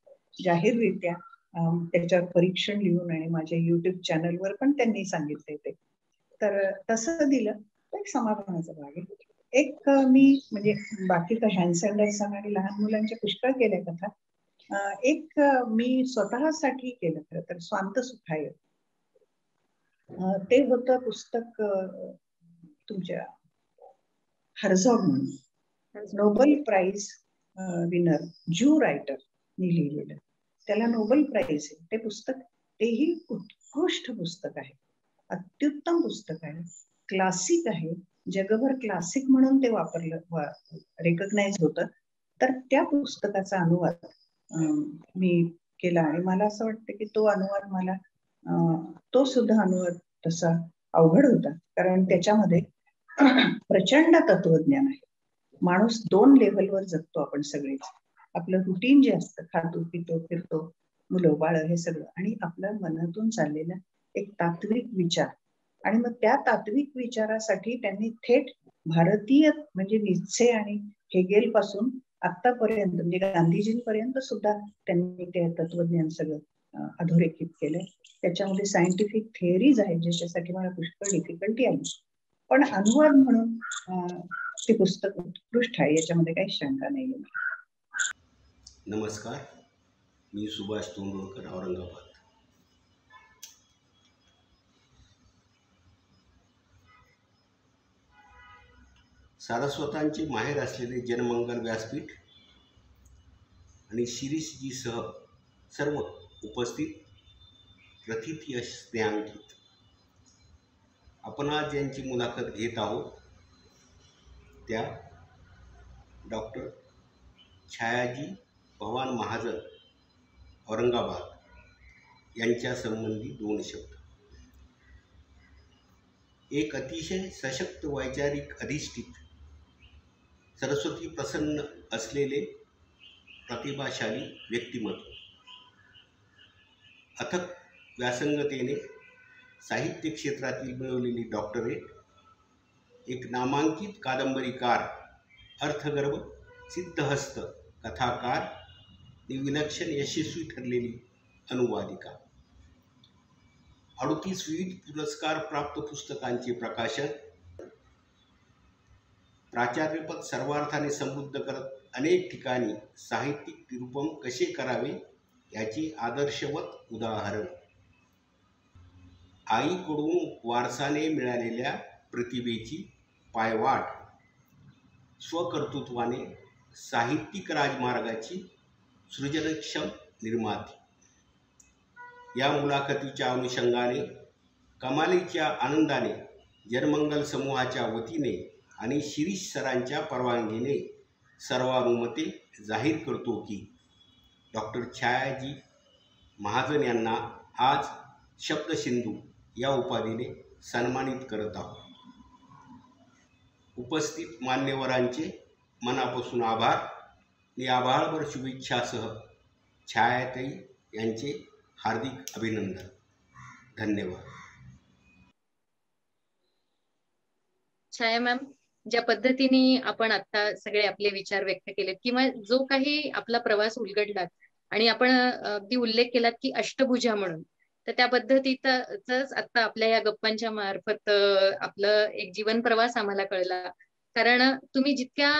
जाहीररित्या त्याच्यावर परीक्षण लिहून आणि माझ्या युट्यूब चॅनलवर पण त्यांनी सांगितले ते. तर तसं दिलं तर एक समाधानाचा भाग आहे. एक मी म्हणजे बाकी तर हॅन्स अँडरसन आणि लहान मुलांच्या पुष्कळ केल्या कथा. एक मी स्वतःसाठी केलं खरं तर, स्वांत सुखाय, ते होतं पुस्तक तुमच्या हर्झॉग म्हणून, Nobel prize winner Jew writer लिहिलेलं, त्याला नोबेल प्राइज आहे ते पुस्तक. तेही उत्कृष्ट पुस्तक आहे, अत्युत्तम पुस्तक आहे, क्लासिक आहे, जगभर क्लासिक म्हणून ते रेकग्नाइज होतं. तर त्या पुस्तकाचा अनुवाद मी केला, आणि मला असं वाटतं की तो अनुवाद मला तो सुद्धा अनुवाद तसा अवघड होता, कारण त्याच्यामध्ये प्रचंड तत्वज्ञान आहे. माणूस 2 लेव्हलवर जगतो आपण सगळेच. आपलं रुटीन जे असतं, खातो पितो फिरतो, मुलं बाळ हे सगळं, आणि आपल्या मनातून चाललेला एक तात्विक विचार, आणि मग त्या तात्विक विचारासाठी त्यांनी थेट भारतीय म्हणजे नीत्से आणि हेगेल पासून आतापर्यंत म्हणजे गांधीजींपर्यंत सुद्धा त्यांनी ते तत्वज्ञान सगळं अधोरेखित केलंय. त्याच्यामध्ये सायंटिफिक थिअरीज आहेत ज्याच्यासाठी मला पुष्कळ डिफिकल्टी आली, पण अनुवाद म्हणून ते पुस्तक उत्कृष्ट आहे, याच्यामध्ये काही शंका नाही. नमस्कार, मी सुभाष तोंडवळकर, औरंगाबाद. सारस्वतांचे माहेर असलेले जनमंगल व्यासपीठ आणि शिरीषजीसह सर्व उपस्थित प्रथित यश स्नेहांकित, आपण आज ज्यांची मुलाखत घेत आहोत त्या डॉक्टर छायाजी भवान महाजन, औरंगाबाद यांच्या संबंधी 2 शब्द. एक अतिशय सशक्त वैचारिक अधिष्ठित, सरस्वती प्रसन्न असलेले प्रतिभाशाली व्यक्तिमत्व, अथक व्यासंगतेने साहित्य क्षेत्रातील मिळवलेली डॉक्टरेट, एक नामांकित कादंबरीकार, अर्थगर्भ, सिद्धहस्त कथाकार आणि विलक्षण यशस्वी ठरलेली अनुवादिका, 38 विविध पुरस्कार प्राप्त पुस्तकांचे प्रकाशन, प्राचार्यपद सर्वार्थाने समृद्ध करत अनेक ठिकाणी साहित्यिक निरूपण कसे करावे याचे आदर्शवत उदाहरण, आईकडून वारसाने मिळालेल्या प्रतिभेची पायवाट, स्वकर्तृत्वाने साहित्यिक राजमार्गाची सृजनक्षम निर्माती. या मुलाखतीच्या अनुषंगाने कमालीच्या आनंदाने जनमंगल समूहाच्या वतीने आणि शिरीष सरांच्या परवानगीने सर्वानुमते जाहीर करतो की डॉक्टर छायाजी महाजन यांना आज शब्दसिंधू या उपाधीने सन्मानित करत आहोत. उपस्थित मान्यवरांचे मनापासून आभार आणि आभाळभर शुभेच्छासह छायाताई यांचे हार्दिक अभिनंदन. धन्यवाद. छाया मॅम, ज्या पद्धतीने आपण आता सगळे आपले विचार व्यक्त केलेत किंवा जो काही आपला प्रवास उलगडला आणि आपण अगदी उल्लेख केलात की अष्टभुजा म्हणून, तर त्या पद्धतीचाच आता आपल्या या गप्पांच्या मार्फत आपलं एक जीवन प्रवास आम्हाला कळला. कारण तुम्ही जितक्या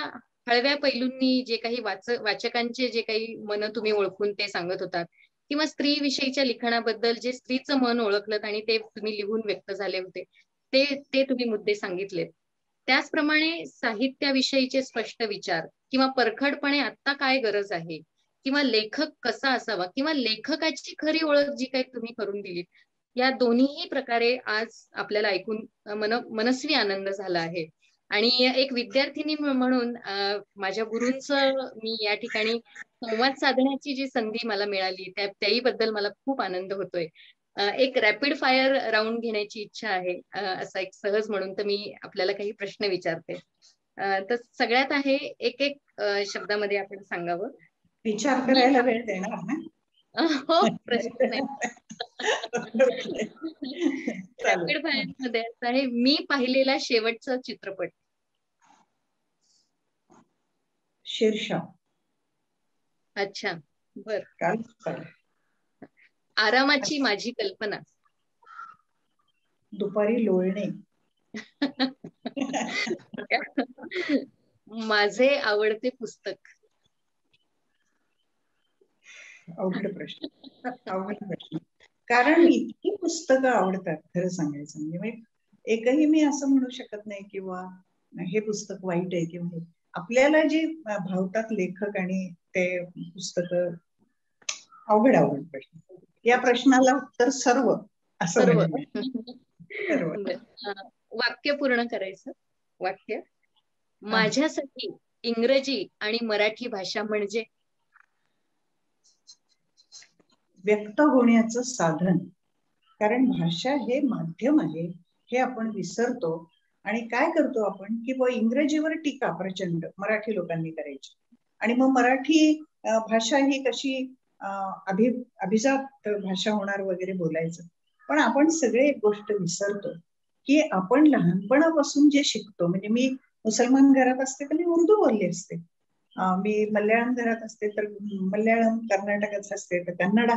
हळव्या पैलूंनी जे काही वाचकांचे जे काही मन तुम्ही ओळखून ते सांगत होतात किंवा स्त्री विषयीच्या लिखाणाबद्दल जे स्त्रीचं मन ओळखलं आणि ते तुम्ही लिहून व्यक्त झाले होते ते तुम्ही मुद्दे सांगितलेत. त्याचप्रमाणे साहित्याविषयीचे स्पष्ट विचार किंवा परखडपणे आता काय गरज आहे किंवा लेखक कसा असावा किंवा लेखकाची खरी ओळख जी काही तुम्ही करून दिलीत, या दोन्ही प्रकारे आज आपल्याला ऐकून मनस्वी आनंद झाला आहे. आणि एक विद्यार्थिनी म्हणून माझ्या गुरूंचं मी या ठिकाणी संवाद साधण्याची जी संधी मला मिळाली त्याही बद्दल मला खूप आनंद होतोय. एक रॅपिड फायर राऊंड घेण्याची इच्छा आहे, असा एक सहज म्हणून तर मी आपल्याला काही प्रश्न विचारते. तर सगळ्यात आहे एक शब्दामध्ये आपण सांगावं. विचार करायला वेळ देणार ना? हो, प्रश्न नाही. रॅपिड फायर मध्ये असं आहे, मी पाहिलेला शेवटचा चित्रपट. शेरशाह. अच्छा, बर. काल आरामाची माझी कल्पना. दुपारी लोळणे. माझे आवडते पुस्तक. अवघड प्रश्न. कारण इतकी पुस्तकं आवडतात खरं सांगायचं म्हणजे एकही मी असं म्हणू शकत नाही किंवा हे पुस्तक वाईट आहे किंवा आपल्याला जे भावतात लेखक आणि ते पुस्तक अवघड प्रश्न. या प्रश्नाला उत्तर सर्व असं. वाक्य पूर्ण करायचं. वाक्य. माझ्यासाठी इंग्रजी आणि मराठी भाषा म्हणजे व्यक्त होण्याचं साधन. कारण भाषा हे माध्यम आहे हे आपण विसरतो आणि काय करतो आपण की इंग्रजीवर टीका प्रचंड मराठी लोकांनी करायची आणि मग मराठी भाषा ही कशी अभिजात भाषा होणार वगैरे बोलायचं. पण आपण सगळे एक गोष्ट विसरतो की आपण लहानपणापासून जे शिकतो, म्हणजे मी मुसलमान घरात असते तर मी उर्दू बोलली असते, मी मल्याळम घरात असते तर मल्याळम, कर्नाटकात असते तर कन्नडा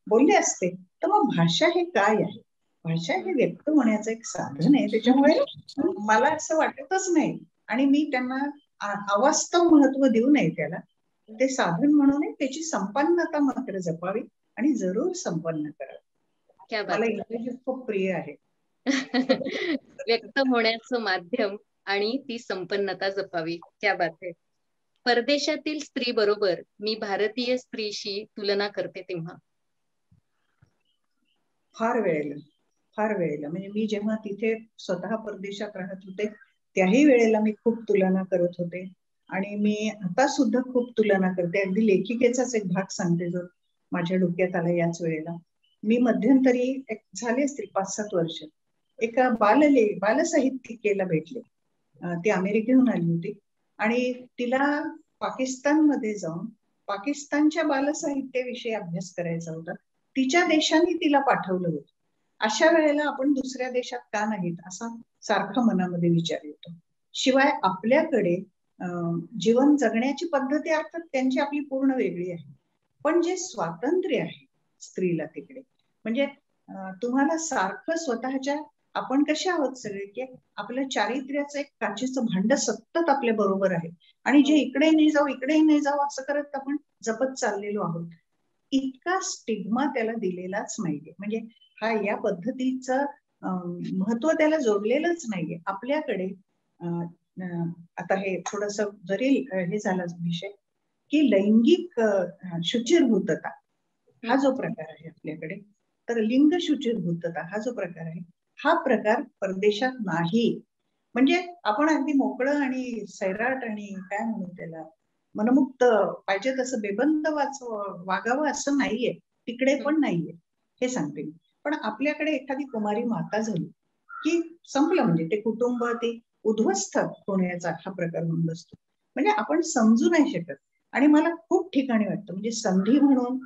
बोलले असते. तर मग भाषा हे काय आहे? भाषा हे व्यक्त होण्याचं एक साधन आहे. त्याच्यामुळे मला असं वाटतच नाही आणि मी त्यांना अवास्तव महत्व देऊ नये त्याला. ते साधन म्हणून त्याची संपन्नता मात्र जपावी आणि जरूर संपन्न करावी. मला इंग्रजी खूप प्रिय आहे. व्यक्त होण्याचं माध्यम आणि ती संपन्नता जपावी. क्या बात आहे. परदेशातील स्त्री बरोबर मी भारतीय स्त्रीशी तुलना करते तेव्हा फार वेळेला म्हणजे मी जेव्हा तिथे स्वतः परदेशात राहत होते त्याही वेळेला मी खूप तुलना करत होते आणि मी आता सुद्धा खूप तुलना करते. अगदी लेखिकेचाच एक भाग सांगते जो माझ्या डोक्यात आला याच वेळेला. मी मध्यंतरी झाले असतील 5-7 वर्ष एका बालसाहित्यिकेला भेटले. ती अमेरिकेहून आली होती आणि तिला पाकिस्तानमध्ये जाऊन पाकिस्तानच्या बालसाहित्याविषयी अभ्यास करायचा होता. तिच्या देशाने तिला पाठवलं होतं. अशा वेळेला आपण दुसऱ्या देशात का नाहीत असा सारखा मनामध्ये विचार येतो. शिवाय आपल्याकडे जीवन जगण्याची पद्धती अर्थात त्यांची आपली पूर्ण वेगळी आहे, पण जे स्वातंत्र्य आहे स्त्रीला तिकडे, म्हणजे तुम्हाला सारखं स्वतःच्या, आपण कसे आहोत सगळे की आपलं चारित्र्याचं एक काचेचं भांड सतत आपल्या बरोबर आहे आणि जे इकडे नाही जाऊ इकडे नाही जाऊ असं करत आपण जपत चाललेलो आहोत. इतका स्टिग्मा त्याला दिलेलाच नाहीये, म्हणजे हा या पद्धतीचं महत्व त्याला जोडलेलंच नाहीये. आपल्याकडे आता हे थोडस जरी हे झाला विषय की लैंगिक शुचिर्भूतता हा जो प्रकार आहे आपल्याकडे, तर लिंग शुचिर्भूतता हा जो प्रकार आहे हा प्रकार परदेशात नाही. म्हणजे आपण अगदी मोकळं आणि सैराट आणि काय म्हणू त्याला मनमुक्त पाहिजे तसं बेबंद वागावं असं नाहीये, तिकडे पण नाहीये हे सांगते मी. पण आपल्याकडे एखादी कुमारी माता झाली की संपलं, म्हणजे ते कुटुंब ते उद्ध्वस्त होण्याचा हा प्रकार होऊन बसतो. म्हणजे आपण समजू नाही शकत. आणि मला खूप ठिकाणी वाटतं म्हणजे संधी म्हणून,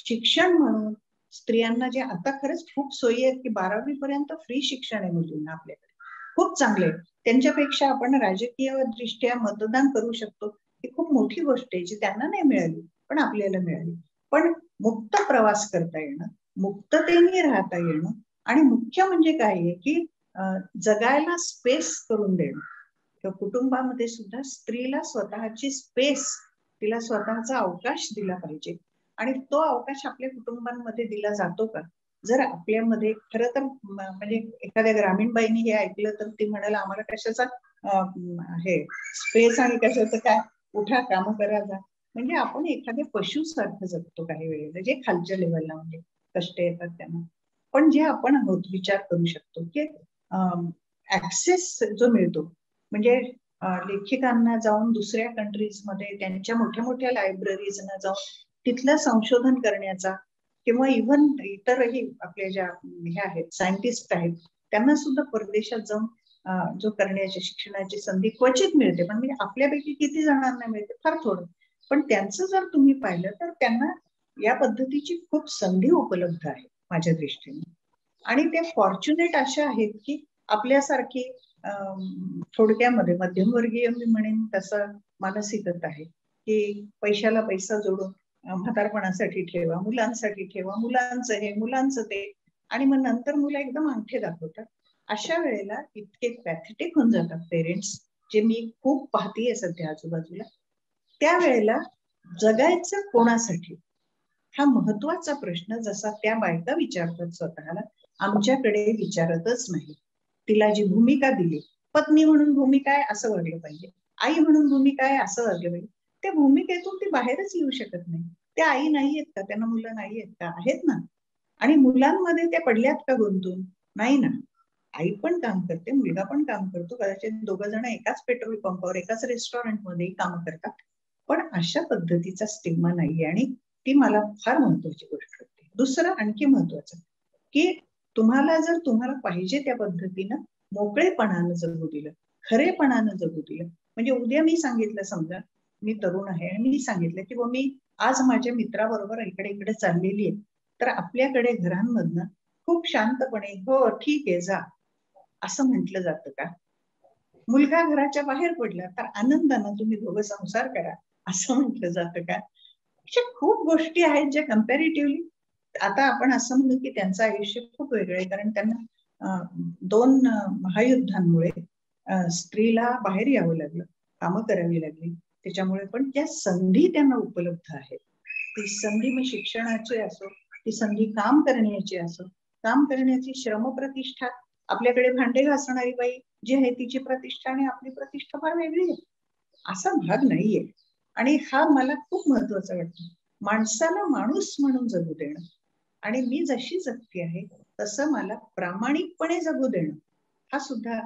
शिक्षण म्हणून स्त्रियांना जे आता खरंच खूप सोयी आहेत की 12वी पर्यंत फ्री शिक्षण आहे मुलींना आपल्याकडे, खूप चांगले. त्यांच्यापेक्षा आपण राजकीय दृष्ट्या मतदान करू शकतो, ही खूप मोठी गोष्ट आहे जी त्यांना नाही मिळाली पण आपल्याला मिळाली. पण मुक्त प्रवास करता येणं, मुक्ततेने राहता येणं आणि मुख्य म्हणजे काय आहे की जगायला स्पेस करून देणं. तर कुटुंबामध्ये सुद्धा स्त्रीला स्वतःची स्पेस, तिला स्वतःचा अवकाश दिला पाहिजे. आणि तो अवकाश आपल्या कुटुंबांमध्ये दिला जातो का? जर आपल्यामध्ये खरं तर म्हणजे एखाद्या ग्रामीण बाईनी हे ऐकलं तर ती म्हणाल आम्हाला कशाचा हे स्पेस आणि कशाचं काय, उठा काम करा जा. म्हणजे आपण एखाद्या पशुसारखं जगतो काही वेळेला, जे खालच्या लेवलला म्हणजे कष्ट येतात त्यांना. पण जे आपण आहोत विचार करू शकतो की ऍक्सेस जो मिळतो, म्हणजे लेखिकांना जाऊन दुसऱ्या कंट्रीजमध्ये त्यांच्या मोठ्या मोठ्या लायब्ररीजना जाऊन तिथलं संशोधन करण्याचा, किंवा इव्हन इतरही आपल्या ज्या ह्या आहेत सायंटिस्ट आहेत त्यांना सुद्धा परदेशात जाऊन जो करण्याची शिक्षणाची संधी क्वचित मिळते. पण म्हणजे आपल्यापैकी किती जणांना मिळते? फार थोडं. पण त्यांचं जर तुम्ही पाहिलं तर त्यांना या पद्धतीची खूप संधी उपलब्ध आहे माझ्या दृष्टीने. आणि ते फॉर्च्युनेट अशा आहेत की आपल्यासारखी थोडक्यामध्ये मध्यमवर्गीय मी म्हणेन तसं मानसिकता आहे की पैशाला पैसा जोडून म्हातारपणासाठी ठेवा, मुलांसाठी ठेवा, मुलांचं हे मुलांचं ते, आणि मग नंतर मुलं एकदम अंगठे दाखवतात. अशा वेळेला इतके पॅथेटिक होऊन जातात पेरेंट्स, जे मी खूप पाहतीये सध्या आजूबाजूला. त्यावेळेला जगायचं कोणासाठी हा महत्वाचा प्रश्न जसा त्या बायका विचारतात स्वतःला, आमच्याकडे विचारतच नाही. तिला जी भूमिका दिली, पत्नी म्हणून भूमिका आहे असं वागलं पाहिजे, आई म्हणून भूमिका आहे असं वागलं पाहिजे, त्या भूमिकेतून ती बाहेरच येऊ शकत नाही. त्या आई नाही आहेत का? त्यांना मुलं नाही आहेत का? आहेत ना. आणि मुलांमध्ये त्या पडल्यात का गुंतून? नाही ना. आई पण काम करते, मुलगा पण काम करतो, कदाचित दोघं जण एकाच पेट्रोल पंपावर एकाच रेस्टॉरंटमध्ये काम करतात. पण अशा पद्धतीचा स्टिग्मा नाहीये आणि ती मला फार महत्वाची गोष्ट वाटते. दुसरं आणखी महत्वाचं की तुम्हाला पाहिजे त्या पद्धतीनं मोकळेपणानं जगू दिलं, खरेपणानं जगू दिलं. म्हणजे उद्या मी सांगितलं, समजा मी तरुण आहे आणि मी सांगितलं की मी आज माझ्या मित्राबरोबर इकडे इकडे चाललेली आहे, तर आपल्याकडे घरांमधनं खूप शांतपणे हो ठीक आहे जा असं म्हटलं जातं का? मुलगा घराच्या बाहेर पडला तर आनंदानं तुम्ही दोघं संसार करा असं म्हटलं जातं का? अशा खूप गोष्टी आहेत ज्या कम्पॅरेटिव्हली आता आपण असं म्हणू की त्यांचं आयुष्य खूप वेगळं आहे, कारण त्यांना 2 महायुद्धांमुळे स्त्रीला बाहेर यावं लागलं, कामं करावी लागली, त्याच्यामुळे पण त्या संधी त्यांना उपलब्ध आहेत. ती संधी मग शिक्षणाची असो, ती संधी काम करण्याची असो, काम करण्याची श्रमप्रतिष्ठा, आपल्याकडे भांडे घासणारी बाई जी आहे तिची प्रतिष्ठा आणि आपली प्रतिष्ठा फार वेगळी आहे, असा भाग नाहीये. आणि हा मला खूप महत्वाचा वाटतो, माणसाला माणूस म्हणून जगू देणं आणि मी जशी जगते आहे तसं मला प्रामाणिकपणे जगू देणं हा सुद्धा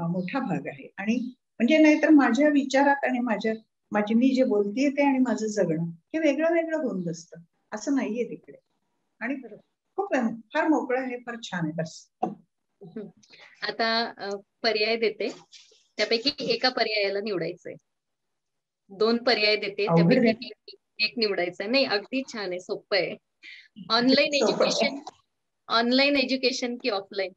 मोठा भाग आहे. आणि म्हणजे नाहीतर माझ्या विचारात आणि माझी मी जे बोलतेय ते आणि माझं जगणं हे वेगळं वेगळं होऊन बसतं, असं नाहीये तिकडे. आणि खूप फार मोकळं आहे, फार छान आहे. बस आता पर्याय देते, त्यापैकी एका पर्यायाला निवडायचंय. 2 पर्याय देते, त्यापैकी एक निवडायचंय. नाही, अगदी छान आहे, सोपं आहे. ऑनलाईन एज्युकेशन की ऑफलाईन?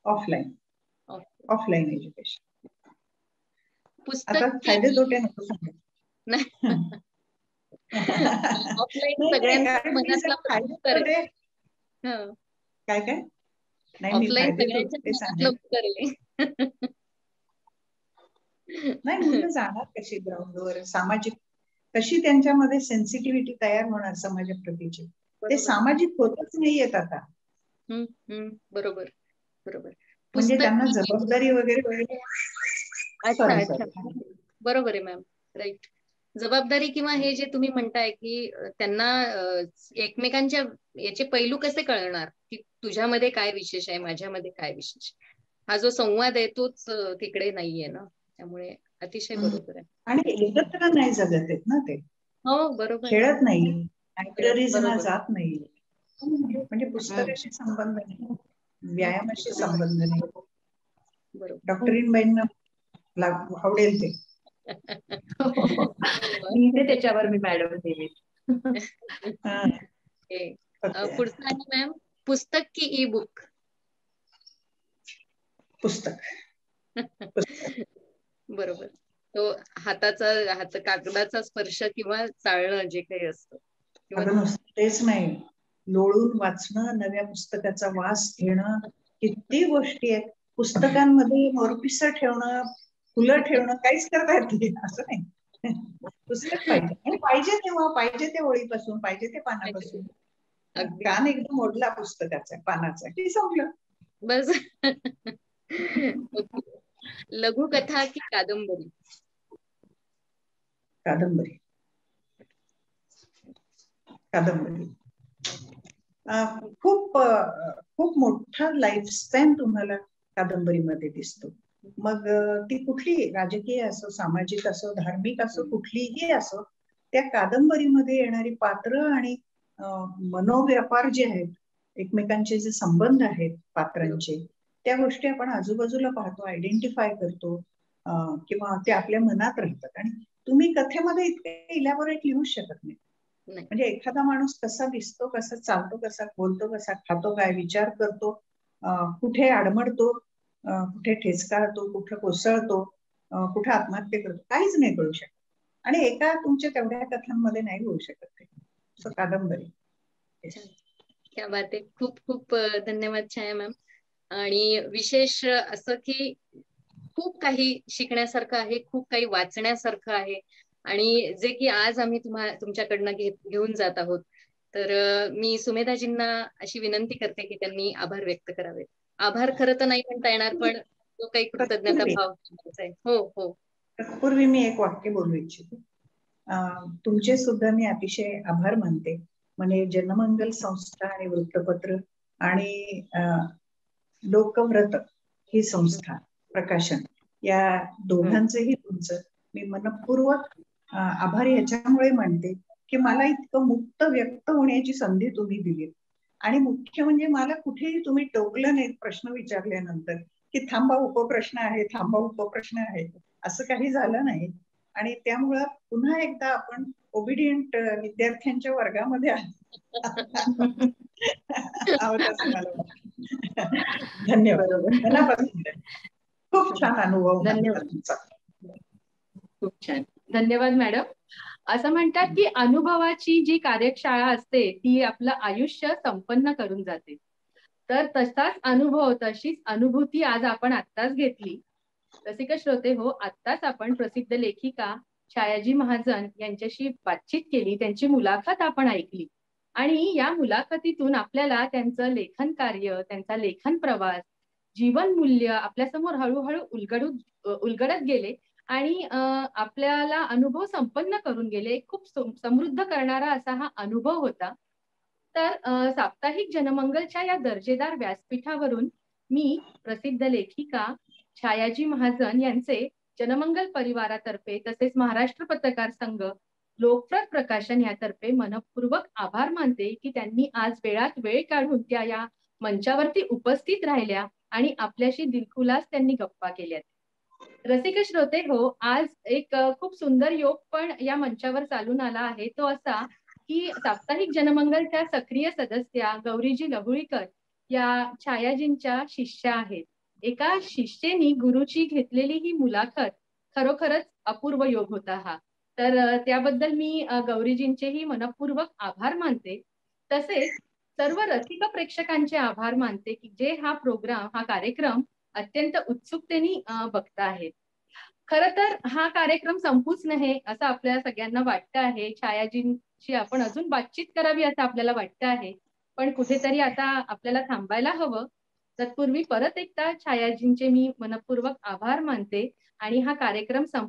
Offline education. पुस्तक फायदे तोटे नको सांगू. ऑफलाईन सगळ्यांच्या मनातला उत्तर आहे. काय काय ऑफलाईन सगळ्यांच्या मनातलं उत्तर आहे. नाही, मुलं जाणार कशी ग्राउंडवर, सामाजिक कशी त्यांच्यामध्ये सेन्सिटिव्हिटी तयार होणार समाजाप्रतीची, ते सामाजिक होतच नाहीयेत आता. बरोबर बरोबर. म्हणजे त्यांना जबाबदारी वगैरे. अच्छा अच्छा, बरोबर आहे मॅम, राईट. जबाबदारी किंवा हे जे तुम्ही म्हणताय की त्यांना एकमेकांच्या याचे पैलू कसे कळणार, की तुझ्यामध्ये काय विशेष आहे, माझ्यामध्ये काय विशेष, हा जो संवाद आहे तोच तिकडे नाहीये ना, त्यामुळे अतिशय बरोबर आहे. आणि एकत्र नाही जगत आहेत ना ते. हो बरोबर. खेळत नाही, लायब्ररीजना जात नाही, म्हणजे पुस्तकाशी संबंध नाही, व्यायामाशी संबंध नाही. डॉक्टरीन बाईंना आवडेल ते. त्याच्यावर मी मॅडम देवी. पुढचं आहे मॅम, पुस्तक की ई बुक? पुस्तक. बरोबर. तो हात कागदाचा स्पर्श किंवा चाळणं जे काही असतं तेच नाही, लोळून वाचणं, नव्या पुस्तकाचा वास घेणं, किती गोष्टी आहेत. पुस्तकांमध्ये मोरपिसं ठेवणं, फुलं ठेवणं, काहीच करता येत नाही असं नाही. पुस्तक पाहिजे, आणि पाहिजे तेव्हा, पाहिजे ते ओळीपासून, पाहिजे ते पानापासून. कान एकदम मोडला पुस्तकाचा पानाचा की संपलं बस. लघुकथा की कादंबरी? कादंबरी. खूप खूप मोठा लाईफ स्पॅन तुम्हाला कादंबरीमध्ये दिसतो. मग ती कुठली, राजकीय असो, सामाजिक असो, धार्मिक असो, कुठलीही असो, त्या कादंबरीमध्ये येणारी पात्र आणि मनोव्यापार जे आहेत, एकमेकांचे जे संबंध आहेत पात्रांचे, त्या गोष्टी आपण आजूबाजूला पाहतो, आयडेंटिफाय करतो, किंवा ते आपल्या मनात राहतात. आणि तुम्ही कथेमध्ये इतके इलॅबोरेट लिहू शकत नाही. म्हणजे एखादा माणूस कसा दिसतो, कसा चालतो, कसा बोलतो, कसा खातो, काय विचार करतो, कुठे आडमडतो, कुठे ठेचकाळतो, कुठे कोसळतो, कुठे आत्महत्या करतो, काहीच नाही कळू शकत. आणि एका तुमच्या तेवढ्या कथांमध्ये नाही होऊ शकत ते. सो कादंबरी. क्या बात आहे, खूप खूप धन्यवाद छाया मॅम. आणि विशेष असं की खूप काही शिकण्यासारखं आहे, खूप काही वाचण्यासारखं आहे, आणि जे की आज आम्ही तुमच्याकडनं घेऊन जात आहोत. तर मी सुमेधाजींना अशी विनंती करते की त्यांनी आभार व्यक्त करावे. आभार खरं तर नाही म्हणता येणार, पण तो काही कृतज्ञता भाव आहे. हो हो. पूर्वी मी एक वाक्य बोलू इच्छिते. तुमचे सुद्धा मी अतिशय आभार मानते. म्हणजे जनमंगल संस्था आणि वृत्तपत्र आणि लोकव्रत ही संस्था प्रकाशन, या दोघांचेही तुमचं मी मनपूर्वक आभार ह्याच्यामुळे मानते की मला इतकं मुक्त व्यक्त होण्याची संधी तुम्ही दिली. आणि मुख्य म्हणजे मला कुठेही तुम्ही टोकलं नाही प्रश्न विचारल्यानंतर की थांबा उपप्रश्न आहे, थांबा उपप्रश्न आहे, असं काही झालं नाही. आणि त्यामुळं पुन्हा एकदा आपण ओबिडियंट विद्यार्थ्यांच्या वर्गामध्ये आहोत असं मला वाटतं. धन्यवाद. मनापासून खूप छान अनुभव धन्यवाद. तुमचा. खूप छान. धन्यवाद मॅडम. असं म्हणतात की अनुभवाची जी कार्यशाळा असते ती आपलं आयुष्य संपन्न करून जाते. तर तसाच अनुभव, तशीच अनुभूती आज आपण आत्ताच घेतली. रसिक श्रोते हो, आत्ताच आपण प्रसिद्ध लेखिका छायाजी महाजन यांच्याशी बातचीत केली, त्यांची मुलाखत आपण ऐकली आणि या मुलाखतीतून आपल्याला त्यांचं लेखन कार्य, त्यांचा लेखन प्रवास, जीवन मूल्य आपल्यासमोर हळूहळू उलगडत गेले आणि आपल्याला अनुभव संपन्न करून गेले. खूप समृद्ध करणारा असा हा अनुभव होता. तर साप्ताहिक जनमंगलच्या या दर्जेदार व्यासपीठावरून मी प्रसिद्ध लेखिका छायाजी महाजन यांचे जनमंगल परिवारातर्फे तसेच महाराष्ट्र पत्रकार संघ, लोकप्रत प्रकाशन यातर्फे मनपूर्वक आभार मानते की त्यांनी आज वेळात वेळ काढून त्या या मंचावरती उपस्थित राहिल्या आणि आपल्याशी दिलखुलास त्यांनी गप्पा केल्यात. रसिक श्रोते हो, आज एक खूप सुंदर योग पण या मंचावर चालून आला आहे. तो असा की साप्ताहिक जनमंगलच्या सक्रिय सदस्या गौरीजी लहुळीकर या छायाजींच्या शिष्या आहेत. एका शिष्येनी गुरुची घेतलेली ही मुलाखत खरोखरच अपूर्व योग होता हा. तर त्याबद्दल मी गौरीजींचेही मनपूर्वक आभार मानते. तसेच सर्व रसिक प्रेक्षकांचे आभार मानते की जे हा कार्यक्रम अत्यंत उत्सुकतेने बघता आहेत. खर तर हा कार्यक्रम संपूच नये असं आपल्या सगळ्यांना वाटतं आहे. छायाजींशी आपण अजून बातचीत करावी असं आपल्याला वाटतं आहे, पण कुठेतरी आता आपल्याला थांबायला हवं. तत्पूर्वी परत एकदा छायाजींचे मी मनपूर्वक आभार मानते आणि हा कार्यक्रम संपला.